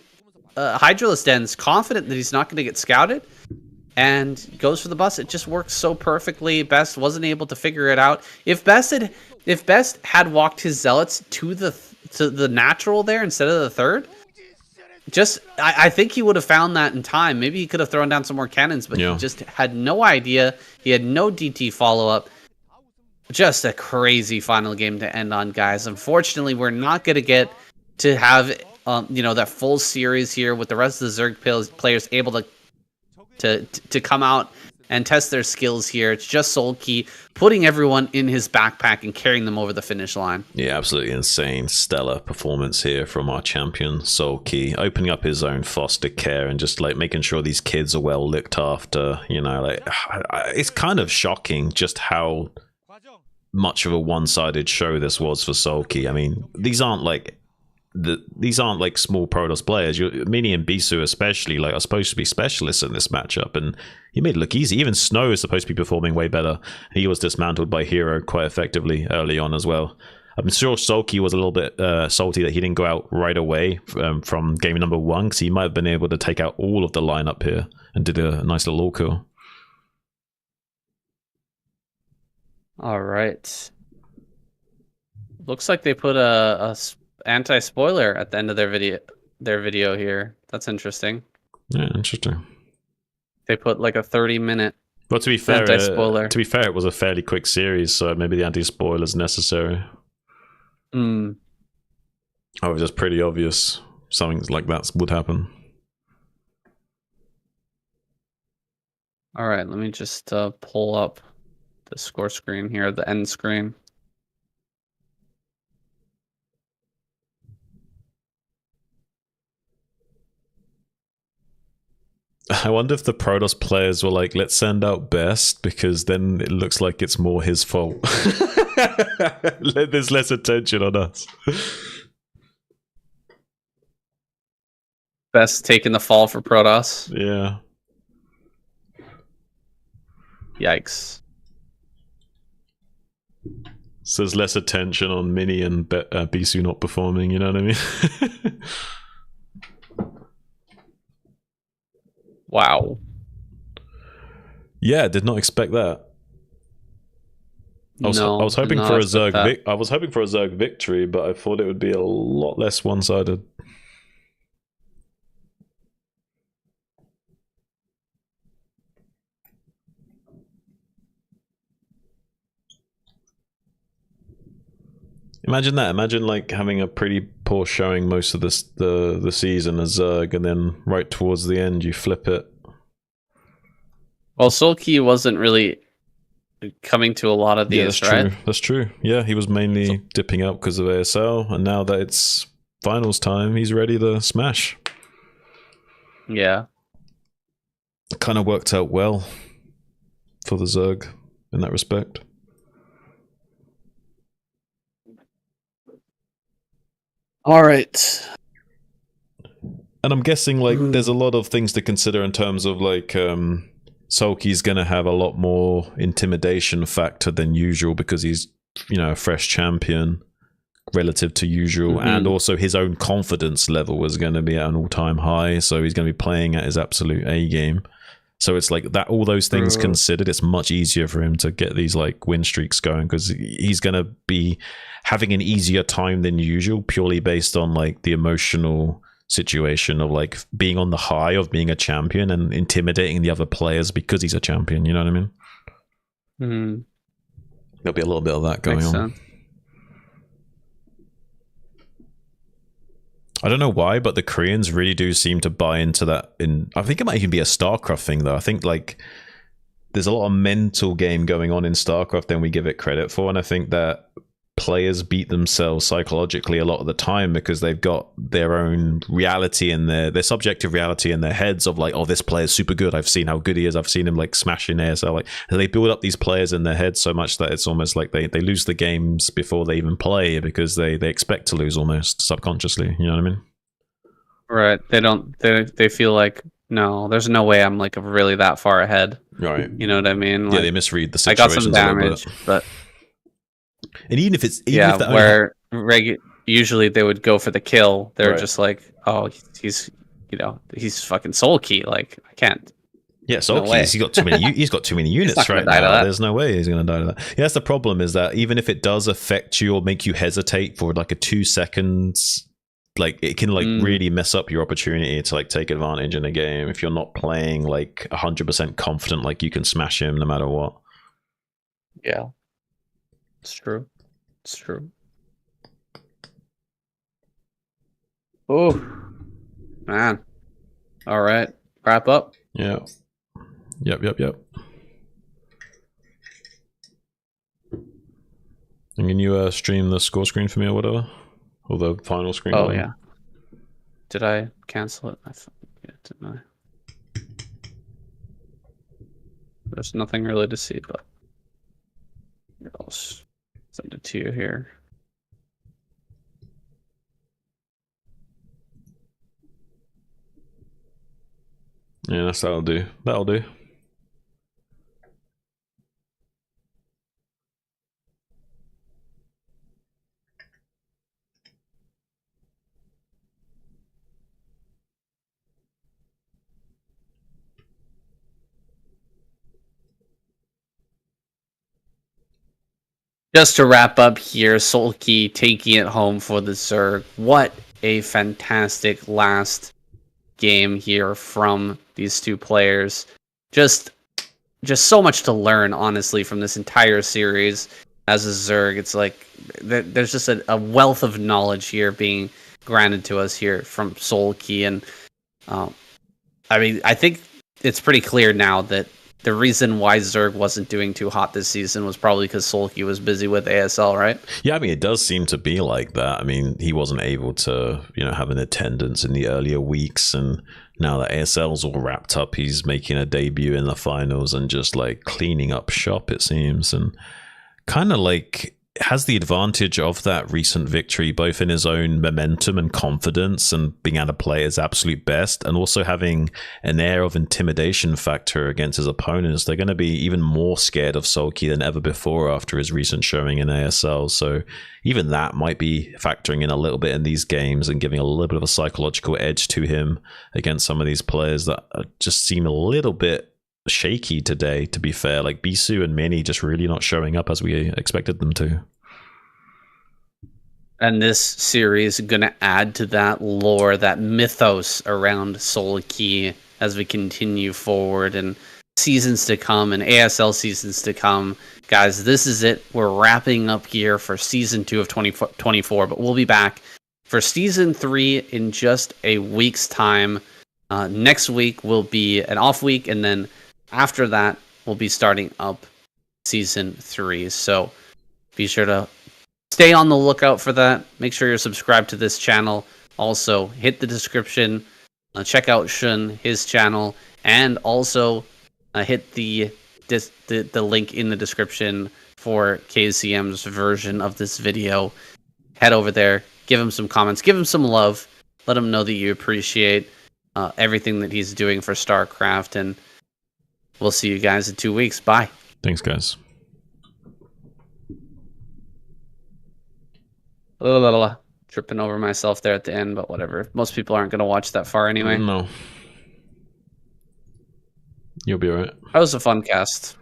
Hydralisk Dens, confident that he's not going to get scouted, and goes for the bus. It just works so perfectly. Best wasn't able to figure it out. If Best had walked his Zealots to the natural there instead of the third, I think he would have found that in time. Maybe he could have thrown down some more cannons, but he just had no idea. He had no DT follow-up. Just a crazy final game to end on, guys. Unfortunately, we're not going to get to have that full series here with the rest of the Zerg players able to come out and test their skills here. It's just Soulkey putting everyone in his backpack and carrying them over the finish line. Yeah, absolutely insane, stellar performance here from our champion Soulkey, opening up his own foster care and just like making sure these kids are well looked after. You know, like it's kind of shocking just how much of a one-sided show this was for Soulkey. I mean, these aren't like small Protoss players. Mini and Bisu especially like are supposed to be specialists in this matchup, and he made it look easy. Even Snow is supposed to be performing way better. He was dismantled by Hero quite effectively early on as well. I'm sure Soulkey was a little bit salty that he didn't go out right away from game number 1, because he might have been able to take out all of the lineup here and did a nice little all-kill. All right. Looks like they put a anti-spoiler at the end of their video here. That's interesting. Yeah, interesting. They put like a 30-minute But to be fair, anti-spoiler. It was a fairly quick series, so maybe the anti-spoiler is necessary. Oh, it was just pretty obvious something like that would happen. All right, let me just pull up the score screen here, the end screen. I wonder if the Protoss players were like, let's send out Best, because then it looks like it's more his fault. There's less attention on us. Best taking the fall for Protoss. Yeah. Yikes. So there's less attention on Mini and Bisu not performing, you know what I mean? Wow. Yeah, did not expect that. I was hoping for a Zerg I was hoping for a Zerg victory, but I thought it would be a lot less one-sided. Imagine that. Imagine like having a pretty poor showing most of the season as Zerg, and then right towards the end you flip it. Well, Sulky wasn't really coming to a lot of these, that's right? True. That's true. Yeah, he was mainly dipping out because of ASL, and now that it's finals time, he's ready to smash. Yeah. It kind of worked out well for the Zerg in that respect. All right. And I'm guessing like there's a lot of things to consider in terms of like Sulky's gonna have a lot more intimidation factor than usual because he's, you know, a fresh champion relative to usual, and also his own confidence level is going to be at an all-time high, so he's going to be playing at his absolute A game. So it's like that, all those things considered, it's much easier for him to get these like win streaks going because he's going to be having an easier time than usual purely based on like the emotional situation of like being on the high of being a champion and intimidating the other players because he's a champion, you know what I mean? There'll be a little bit of that going on. Sense. I don't know why, but the Koreans really do seem to buy into that. I think it might even be a Starcraft thing, though. I think like there's a lot of mental game going on in Starcraft than we give it credit for, and I think that players beat themselves psychologically a lot of the time because they've got their own reality and their subjective reality in their heads of like, oh, this player's super good. I've seen how good he is. I've seen him like smashing ASL. Like, and they build up these players in their heads so much that it's almost like they lose the games before they even play because they expect to lose almost subconsciously. You know what I mean? Right. They feel like, no, there's no way I'm like really that far ahead. Right. You know what I mean? Like, yeah, they misread the situation. I got some damage, but and even if it's usually they would go for the kill. They're just like, oh, he's fucking sulky. Like, I can't. Yeah, sulky. No, he's got too many. He's got too many units right now. There's no way he's going to die to that. Yeah, that's the problem. Is that even if it does affect you or make you hesitate for like a 2 seconds, like it can like really mess up your opportunity to like take advantage in a game if you're not playing like 100% confident, like you can smash him no matter what. Yeah. It's true. It's true. Oh, man. All right. Wrap up. Yeah. Yep. And can you stream the score screen for me or whatever? Or the final screen? Oh, yeah. Did I cancel it? Didn't I? There's nothing really to see, but I'll send it to you here. Yeah, that'll do. That'll do. Just to wrap up here, Sulky taking it home for the Zerg. What a fantastic last game here from these two players. Just so much to learn, honestly, from this entire series as a Zerg. It's like there's just a wealth of knowledge here being granted to us here from Sulky. And I mean, I think it's pretty clear now that the reason why Zerg wasn't doing too hot this season was probably because Sulky was busy with ASL, right? Yeah, I mean, it does seem to be like that. I mean, he wasn't able to, have an attendance in the earlier weeks, and now that ASL's all wrapped up, he's making a debut in the finals and just like cleaning up shop, it seems. And kind of like has the advantage of that recent victory, both in his own momentum and confidence and being able to play his absolute best, and also having an air of intimidation factor against his opponents. They're going to be even more scared of Sulky than ever before after his recent showing in ASL. So even that might be factoring in a little bit in these games and giving a little bit of a psychological edge to him against some of these players that just seem a little bit shaky today, to be fair. Like Bisu and Mini just really not showing up as we expected them to. And this series is going to add to that lore, that mythos around Sulky as we continue forward and seasons to come and ASL seasons to come. Guys, this is it. We're wrapping up here for season 2 of 2024, but we'll be back for season 3 in just a week's time. Next week will be an off week, and then after that, we'll be starting up season 3. So be sure to stay on the lookout for that. Make sure you're subscribed to this channel. Also, hit the description. Check out Shun, his channel, and also hit the link in the description for KCM's version of this video. Head over there, give him some comments, give him some love, let him know that you appreciate everything that he's doing for Starcraft, and we'll see you guys in 2 weeks. Bye. Thanks, guys. Tripping over myself there at the end, but whatever. Most people aren't going to watch that far anyway. No. You'll be alright. That was a fun cast.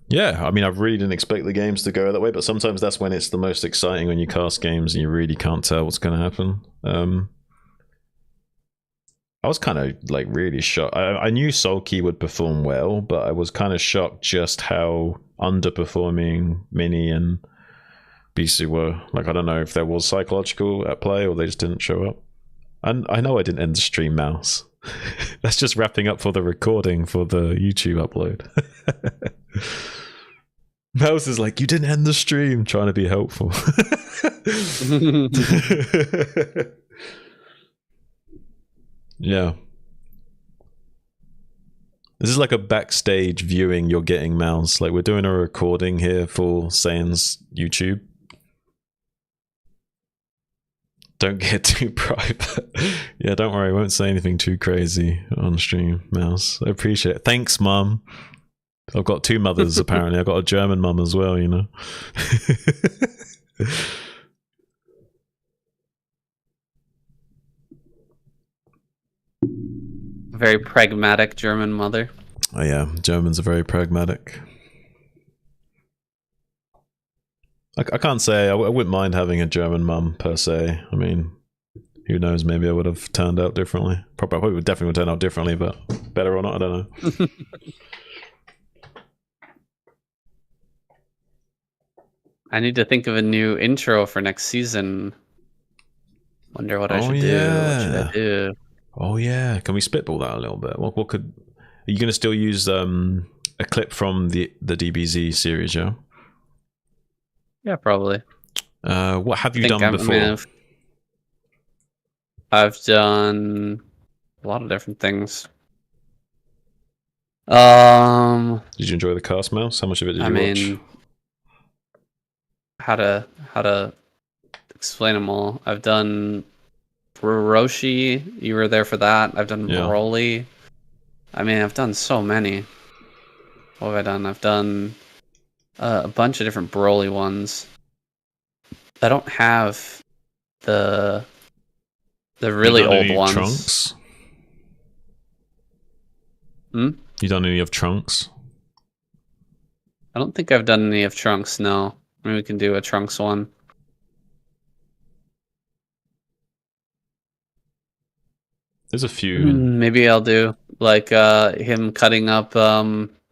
Yeah, I mean, I really didn't expect the games to go that way, but sometimes that's when it's the most exciting, when you cast games and you really can't tell what's going to happen. I was kind of like really shocked. I knew Sulky would perform well, but I was kind of shocked just how underperforming Mini and Bisu were. Like, I don't know if there was psychological at play or they just didn't show up. And I know I didn't end the stream, Mouse. That's just wrapping up for the recording for the YouTube upload. Mouse is like, you didn't end the stream, trying to be helpful. Yeah. This is like a backstage viewing you're getting, Mouse. Like, we're doing a recording here for Saiyans YouTube. Don't get too private. Yeah, don't worry, I won't say anything too crazy on stream, Mouse. I appreciate it. Thanks, Mum. I've got 2 mothers, apparently. I've got a German mum as well, you know. Very pragmatic German mother. Oh yeah, Germans are very pragmatic. I can't say I wouldn't mind having a German mum per se. I mean, who knows? Maybe I would have turned out differently. Probably would definitely turn out differently, but better or not, I don't know. I need to think of a new intro for next season. Wonder what I should do. What should I do? Oh yeah, can we spitball that a little bit? What could? Are you going to still use a clip from the DBZ series? Yeah. Yeah, probably. What have you done before? I've done a lot of different things. Did you enjoy the cast, Mouse? How much of it did you watch? How to explain them all. I've done Roshi. You were there for that. I've done Broly. I mean, I've done so many. What have I done? I've done a bunch of different Broly ones. I don't have the really old ones. Trunks? Hmm? You done any of Trunks? I don't think I've done any of Trunks, no. Maybe we can do a Trunks one. There's a few. Maybe I'll do like him cutting up Frieza,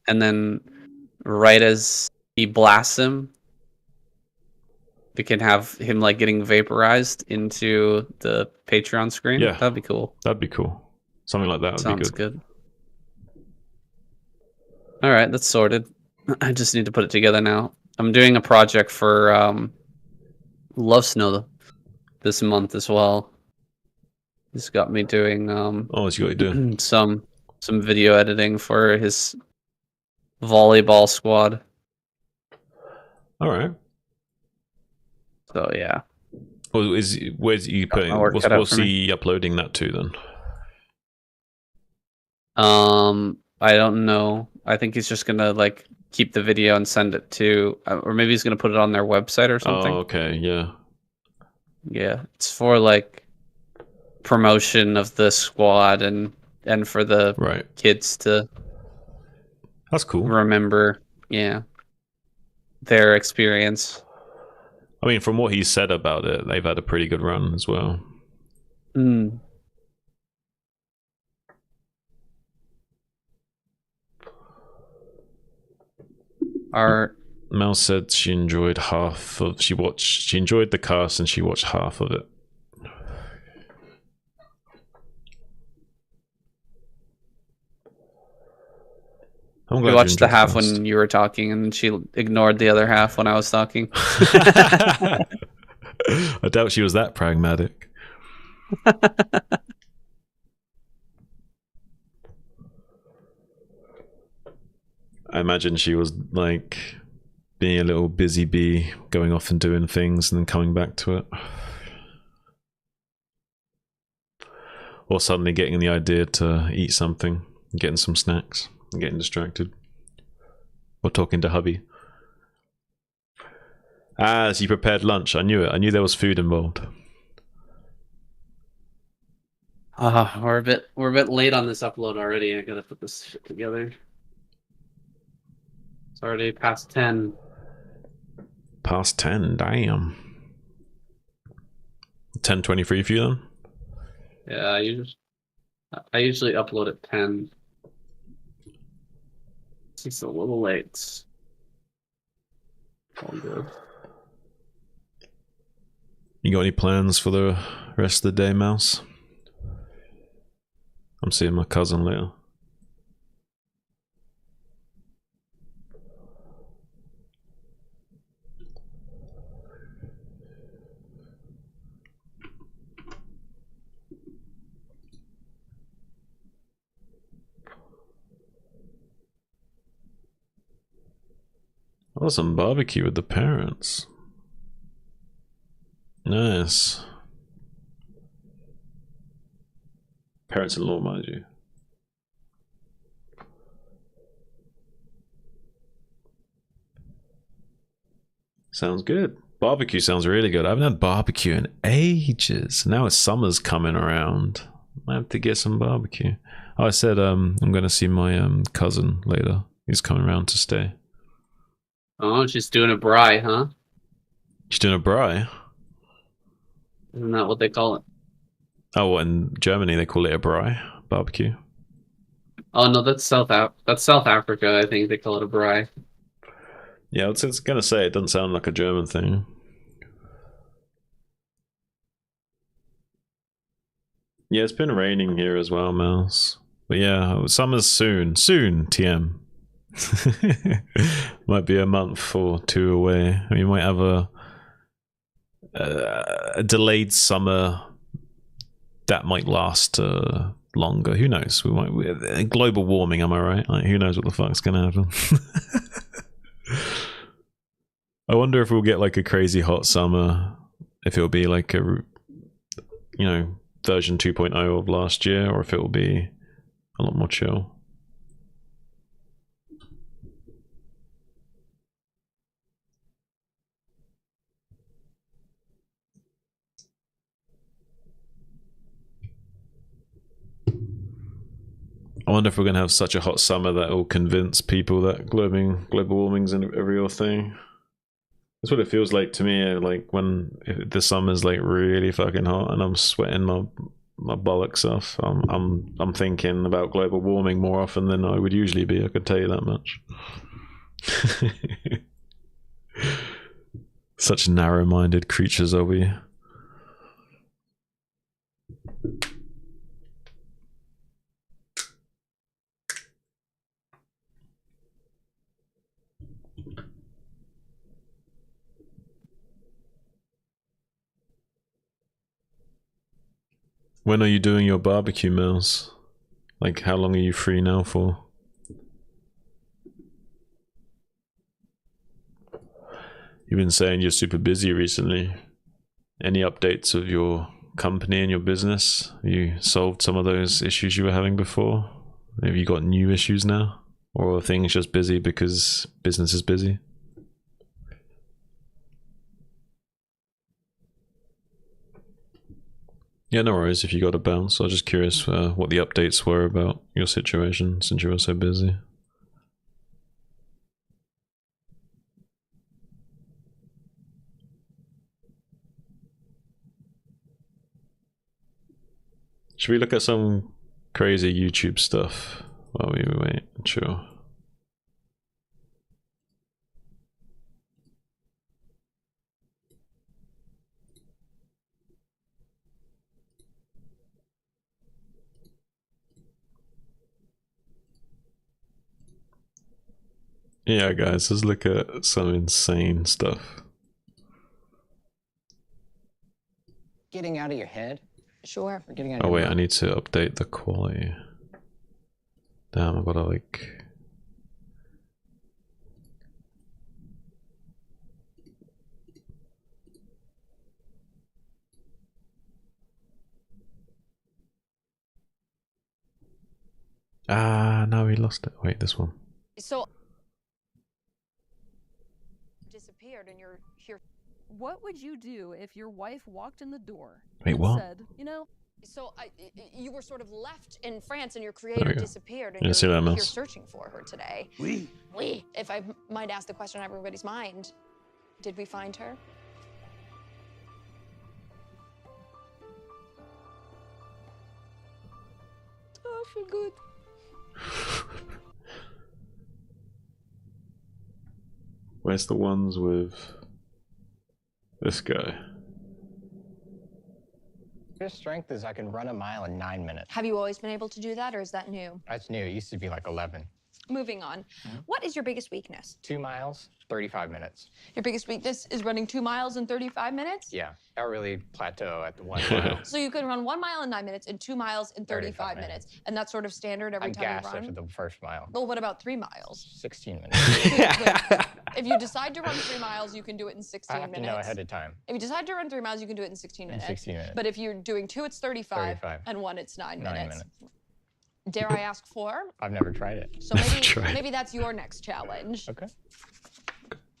and then right as he blasts him, we can have him like getting vaporized into the Patreon screen. Yeah, that'd be cool. That'd be cool. Something like that would Sounds be good. All right, that's sorted. I just need to put it together now. I'm doing a project for Love Snow this month as well. He's got me doing what you got to do? some video editing for his volleyball squad. All right. So yeah. Well, where's you Got my putting? work cut out What's for me. he uploading that to then? I don't know. I think he's just gonna like keep the video and send it to, or maybe he's gonna put it on their website or something. Oh, okay, yeah. Yeah, it's for like promotion of the squad and for the Right. kids to That's cool. remember, yeah, their experience. I mean, from what he said about it, they've had a pretty good run as well. Mm. Mel said she enjoyed she enjoyed the cast and she watched half of it. I'm glad She watched the half cast. when you were talking, and she ignored the other half when I was talking. I doubt she was that pragmatic. I imagine she was like being a little busy bee, going off and doing things and then coming back to it. Or suddenly getting the idea to eat something, getting some snacks, and getting distracted. Or talking to hubby. Ah, so you prepared lunch. I knew it. I knew there was food involved. We're a bit late on this upload already. I gotta put this shit together. It's already past 10. Past 10, damn. 10:23 for you then? Yeah, I usually upload at 10. It's just a little late. All good. You got any plans for the rest of the day, Mouse? I'm seeing my cousin later. Oh, some barbecue with the parents. Nice. Parents-in-law, mind you. Sounds good. Barbecue sounds really good. I haven't had barbecue in ages. Now it's summer's coming around. I have to get some barbecue. Oh, I said I'm going to see my cousin later. He's coming around to stay. Oh, she's doing a braai, huh? She's doing a braai? Isn't that what they call it? Oh, what, in Germany they call it a braai barbecue? Oh no, that's South Africa. I think they call it a braai. Yeah, I was going to say it doesn't sound like a German thing. Yeah, it's been raining here as well, Mouse. But yeah, summer's soon. Soon, TM. Might be a month or two away. I mean, you might have a delayed summer that might last longer. Who knows? Global warming, am I right? Like, who knows what the fuck's gonna happen? I wonder if we'll get like a crazy hot summer. If it'll be like a, version 2.0 of last year, or if it will be a lot more chill. I wonder if we're going to have such a hot summer that will convince people that global warming's a real thing. That's what it feels like to me. Like when the summer's like really fucking hot and I'm sweating my bollocks off. I'm thinking about global warming more often than I would usually be. I could tell you that much. Such narrow-minded creatures are we. When are you doing your barbecue meals? Like, how long are you free now for? You've been saying you're super busy recently. Any updates of your company and your business? Have you solved some of those issues you were having before? Have you got new issues now? Or are things just busy because business is busy? Yeah, no worries if you got to bounce. I was just curious what the updates were about your situation since you were so busy. Should we look at some crazy YouTube stuff while we wait? Sure. Yeah, guys, let's look at some insane stuff. Getting out of your head? Sure. Or getting out of Oh your wait, I mind? need to update the quality. Damn, I gotta like... Ah, no, we lost it. Wait, this one. So disappeared and you're here. What would you do if your wife walked in the door Wait, and what? said, you know, So you were sort of left in France and your There creator we go. disappeared and Yeah, you're see that, here Mills? searching for her today. We. If I might ask the question on everybody's mind, did we find her? oh, I feel good. Where's the ones with this guy? Your strength is I can run a mile in 9 minutes. Have you always been able to do that, or is that new? That's new. It used to be like 11. Moving on. What is your biggest weakness? 2 miles, 35 minutes. Your biggest weakness is running 2 miles in 35 minutes? Yeah, I really plateau at the 1 mile. So you can run 1 mile in 9 minutes and 2 miles in 35 35 minutes. And that's sort of standard every I time gassed you run? after the first mile. Well, what about 3 miles? 16 minutes. If you decide to run 3 miles, you can do it in 16 I have minutes. to know ahead of time. If you decide to run 3 miles, you can do it in 16 In minutes. 16 minutes. But if you're doing 2, it's 35, 35. and 1, it's 9 9 minutes. minutes. Dare I ask 4? I've never tried it. So Never maybe, tried. maybe that's your next challenge. Okay.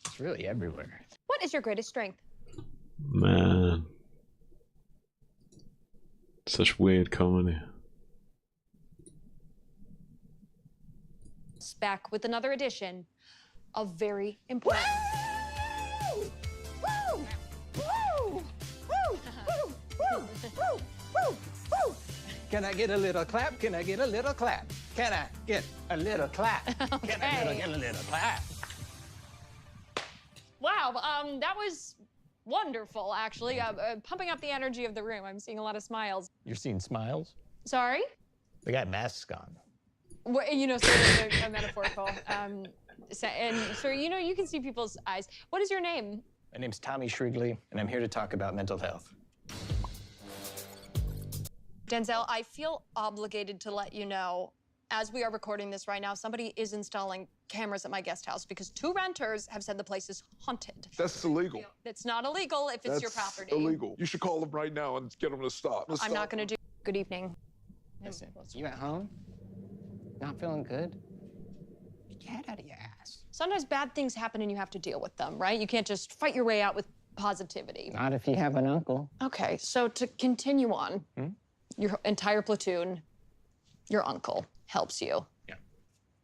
It's really everywhere. What is your greatest strength? Man. Such weird comedy. It's back with another edition of very important. Woo! Woo! Woo! Woo! Woo! Woo! Woo! Woo! Can I get a little clap? Can I get a little clap? Can I get a little clap? Can I Okay. get a little clap? Wow, that was wonderful, actually. Pumping up the energy of the room. I'm seeing a lot of smiles. You're seeing smiles? Sorry? They got masks on. Well, you know, sort of a metaphorical. And so, you know, you can see people's eyes. What is your name? My name's Tommy Shrigley, and I'm here to talk about mental health. Denzel, I feel obligated to let you know, as we are recording this right now, somebody is installing cameras at my guest house because 2 renters have said the place is haunted. That's illegal. It's not illegal if it's your That's property. illegal. You should call them right now and get them to stop. I'm not going to do. Good evening. Listen, you at home? Not feeling good? Get out of your ass. Sometimes bad things happen and you have to deal with them, right? You can't just fight your way out with positivity. Not if you have an uncle. Okay, so to continue on, your entire platoon, your uncle helps you. Yeah.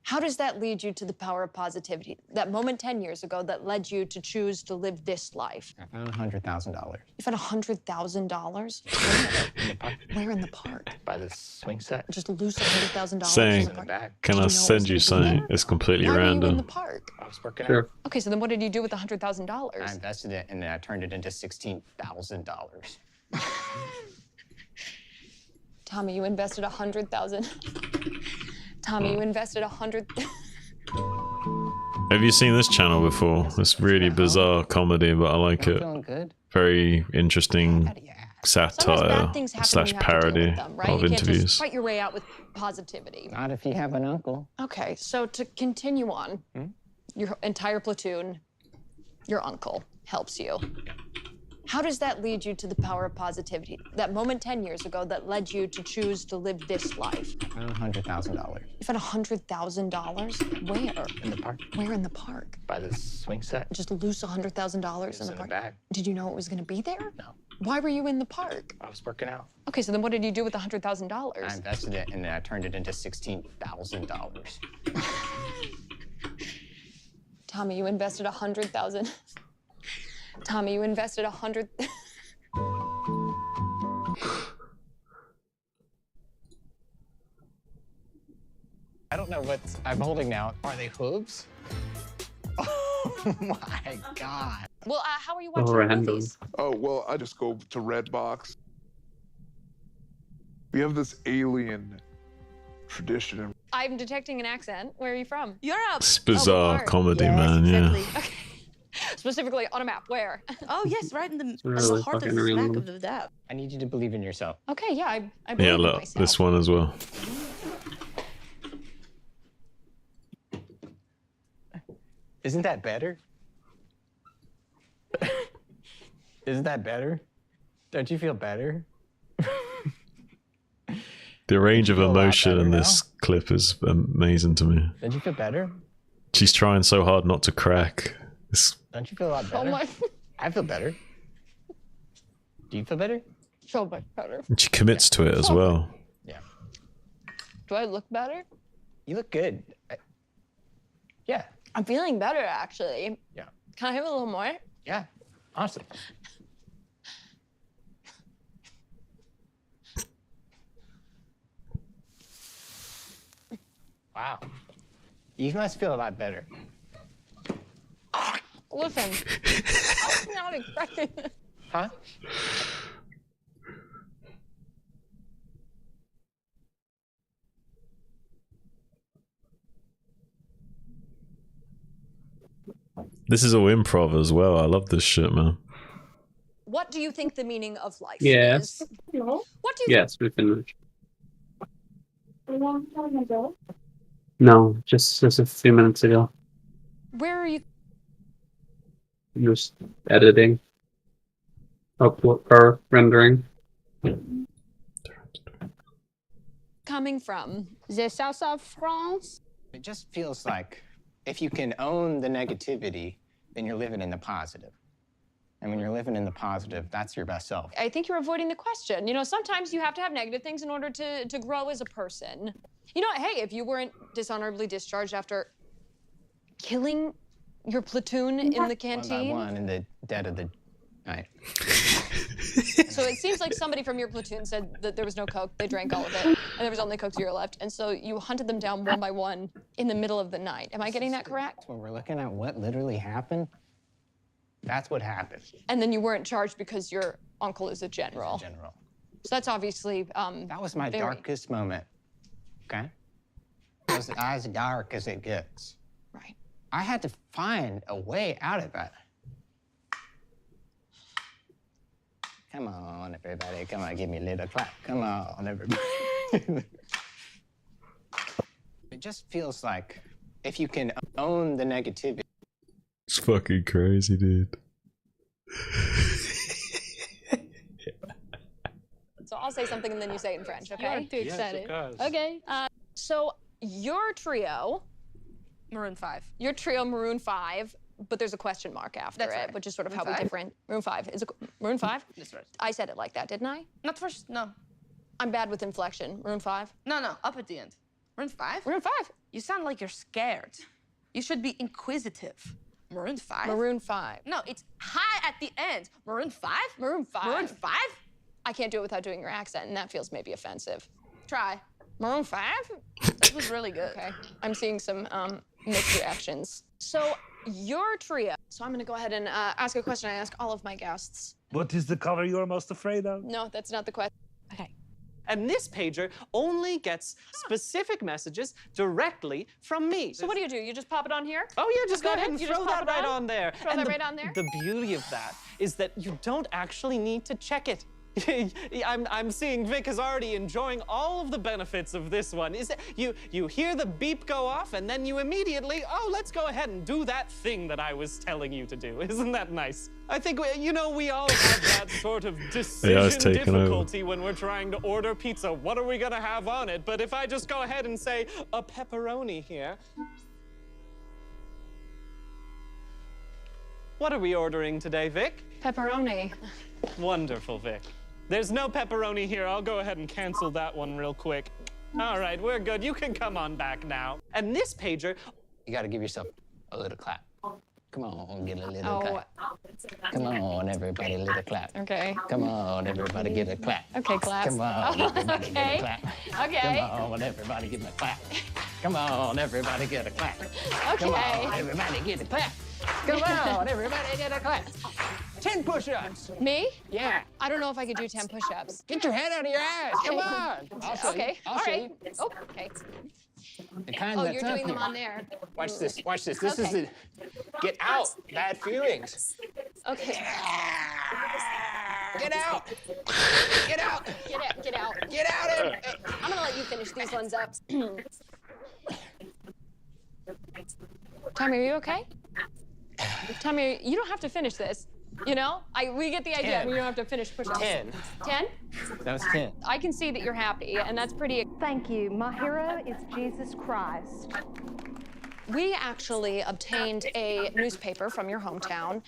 How does that lead you to the power of positivity? That moment 10 years ago that led you to choose to live this life. I found $100,000 You found $100,000? in the park Where in the park? by the swing set. Just lose $100,000 Saying- in the In the park? back. Can Did you I know it send was you gonna be something? there? It's completely Why were you in the random. park? I was working Sure. out. Okay, so then what did you do with the I $100,000? invested it, and then I turned it into $16,000. Tommy, you invested 100,000. Tommy, you invested 100. Have you seen this channel before? It's really bizarre comedy, but I like Not it. feeling good? Very Get interesting out of your ass. Sometimes satire bad things happen slash and you have to deal parody with them, right? of You can't interviews. just fight your way out with positivity. Not if you have an uncle. Okay, so to continue on, your entire platoon, your uncle helps you. How does that lead you to the power of positivity? That moment 10 years ago that led you to choose to live this life. Around $100,000. You found $100,000? Where? In the park. Where in the park? By the swing set. Just lose $100,000 in the park? Bag. Did you know it was going to be there? No. Why were you in the park? I was working out. Okay, so then what did you do with the I $100,000? invested it and then I turned it into $16,000. Tommy, you invested 100,000. Tommy, you invested 100. I don't know what I'm holding now. Are they hooves? Oh my God. Well, how are you watching movies? Oh, well, I just go to Redbox. We have this alien tradition. I'm detecting an accent. Where are you from? Europe. It's bizarre Bart. comedy, Yes, man. exactly. Yeah. Okay. Specifically on a map. Where? Oh yes, right in the really heart of fucking the real. smack of the dab. I need you to believe in yourself. Okay, yeah, I believe Yeah, in look, myself. this one as well. Isn't that better? Isn't that better? Don't you feel better? The range of feel a lot emotion in better this clip is amazing to me. Don't you feel better? She's trying so hard not to crack. It's, Don't you feel a lot Oh better? my. I feel better. Do you feel better? So much better. and she commits to it as well. Yeah. Do I look better? You look good. Yeah. I'm feeling better, actually. Yeah. Can I have a little more? Yeah. Awesome. Wow. You must feel a lot better. Listen, I was not expecting this. Huh? This is all improv as well. I love this shit, man. What do you think the meaning of life Yes. is? What do you Yes, we finished. No, just a few minutes ago. Where are you? Just editing. Upload or rendering. Coming from? The south of France. It just feels like if you can own the negativity, then you're living in the positive. And when you're living in the positive, that's your best self. I think you're avoiding the question. You know, sometimes you have to have negative things in order to grow as a person. You know, hey, if you weren't dishonorably discharged after killing your platoon in the One by canteen. one in the dead of the night. So it seems like somebody from your platoon said that there was no Coke, they drank all of it, and there was only Coke Zero left. And so you hunted them down one by one in the middle of the night. Am I getting that correct? When we're looking at what literally happened, that's what happened. And then you weren't charged because your uncle is a general. General. So that's obviously That was my very- darkest moment. Okay? It was as dark as it gets. right. I had to find a way out of it. Come on, everybody. Come on, give me a little clap. Come on, everybody. It just feels like if you can own the negativity. It's fucking crazy, dude. So I'll say something and then you say it in French, okay? You're too excited. Okay. So your trio, Maroon 5. your trio Maroon 5, but there's a question mark after That's it, right. which is sort of Maroon how we 5? different. Maroon 5 is Maroon 5? That's right. I said it like that, didn't I? Not first. No. I'm bad with inflection. Maroon 5? No. Up at the end. Maroon 5. Maroon 5. You sound like you're scared. You should be inquisitive. Maroon 5. Maroon 5. No, it's high at the end. Maroon 5. Maroon 5. Maroon 5. I can't do it without doing your accent, and that feels maybe offensive. Try. Maroon 5? That was really good. Okay. I'm seeing some mixed reactions. So your trio. So I'm going to go ahead and ask a question I ask all of my guests. What is the color you're most afraid of? No, that's not the question. Okay. And this pager only gets specific messages directly from me. So what do? You just pop it on here? Oh yeah, just go Got ahead it? and You throw just pop that it right on? on there. Throw and that right on there? The beauty of that is that you don't actually need to check it. I'm seeing Vic is already enjoying all of the benefits of this one. Is it you hear the beep go off and then you immediately, oh, let's go ahead and do that thing that I was telling you to do. Isn't that nice? I think we all have that sort of decision difficulty when we're trying to order pizza. What are we gonna have on it? But if I just go ahead and say a pepperoni here. What are we ordering today, Vic? Pepperoni. Wonderful, Vic. There's no pepperoni here. I'll go ahead and cancel that one real quick. All right, we're good. You can come on back now. And this pager... You gotta give yourself a little clap. Come on, get a little clap. Come on, everybody, little clap. Okay. Come on, everybody, get a clap. Okay, clap. Come on, everybody, get a clap. Okay. Come on, everybody, give me a clap. Come on, everybody, get a clap. Okay. Come on, everybody, get a clap. Come on, everybody, get a clap. 10 push-ups. Me? Yeah. I don't know if I could do 10 push-ups. Get your head out of your ass. Come on. I'll show you. Okay. I'll show you. Oh, okay. The kind Oh, that's you're up doing them here. on there. Watch this. Watch this. This is Okay. the get out. Bad feelings. Okay. Get out. Get out. Get out. Get out. Get out. I'm gonna let you finish these ones up. Tommy, are you okay? Tommy, you don't have to finish this. You know, we get the idea. 10. You don't have to finish push-ups. 10. 10? That was 10. I can see that you're happy, and that's pretty. Thank you. My hero is Jesus Christ. We actually obtained a newspaper from your hometown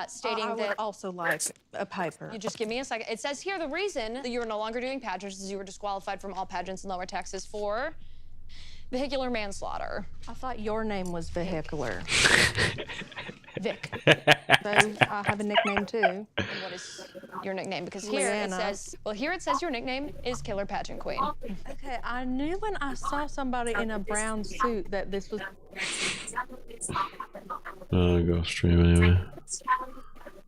stating I would that. also like a paper. You just give me a second. It says here the reason that you are no longer doing pageants is you were disqualified from all pageants in Lower Texas for vehicular manslaughter. I thought your name was Vehicular. Vic. So I have a nickname too. And what is your nickname? Because here it Leanna. says, well, here it says your nickname is Killer Pageant Queen. Okay, I knew when I saw somebody in a brown suit that this was. I got stream anyway.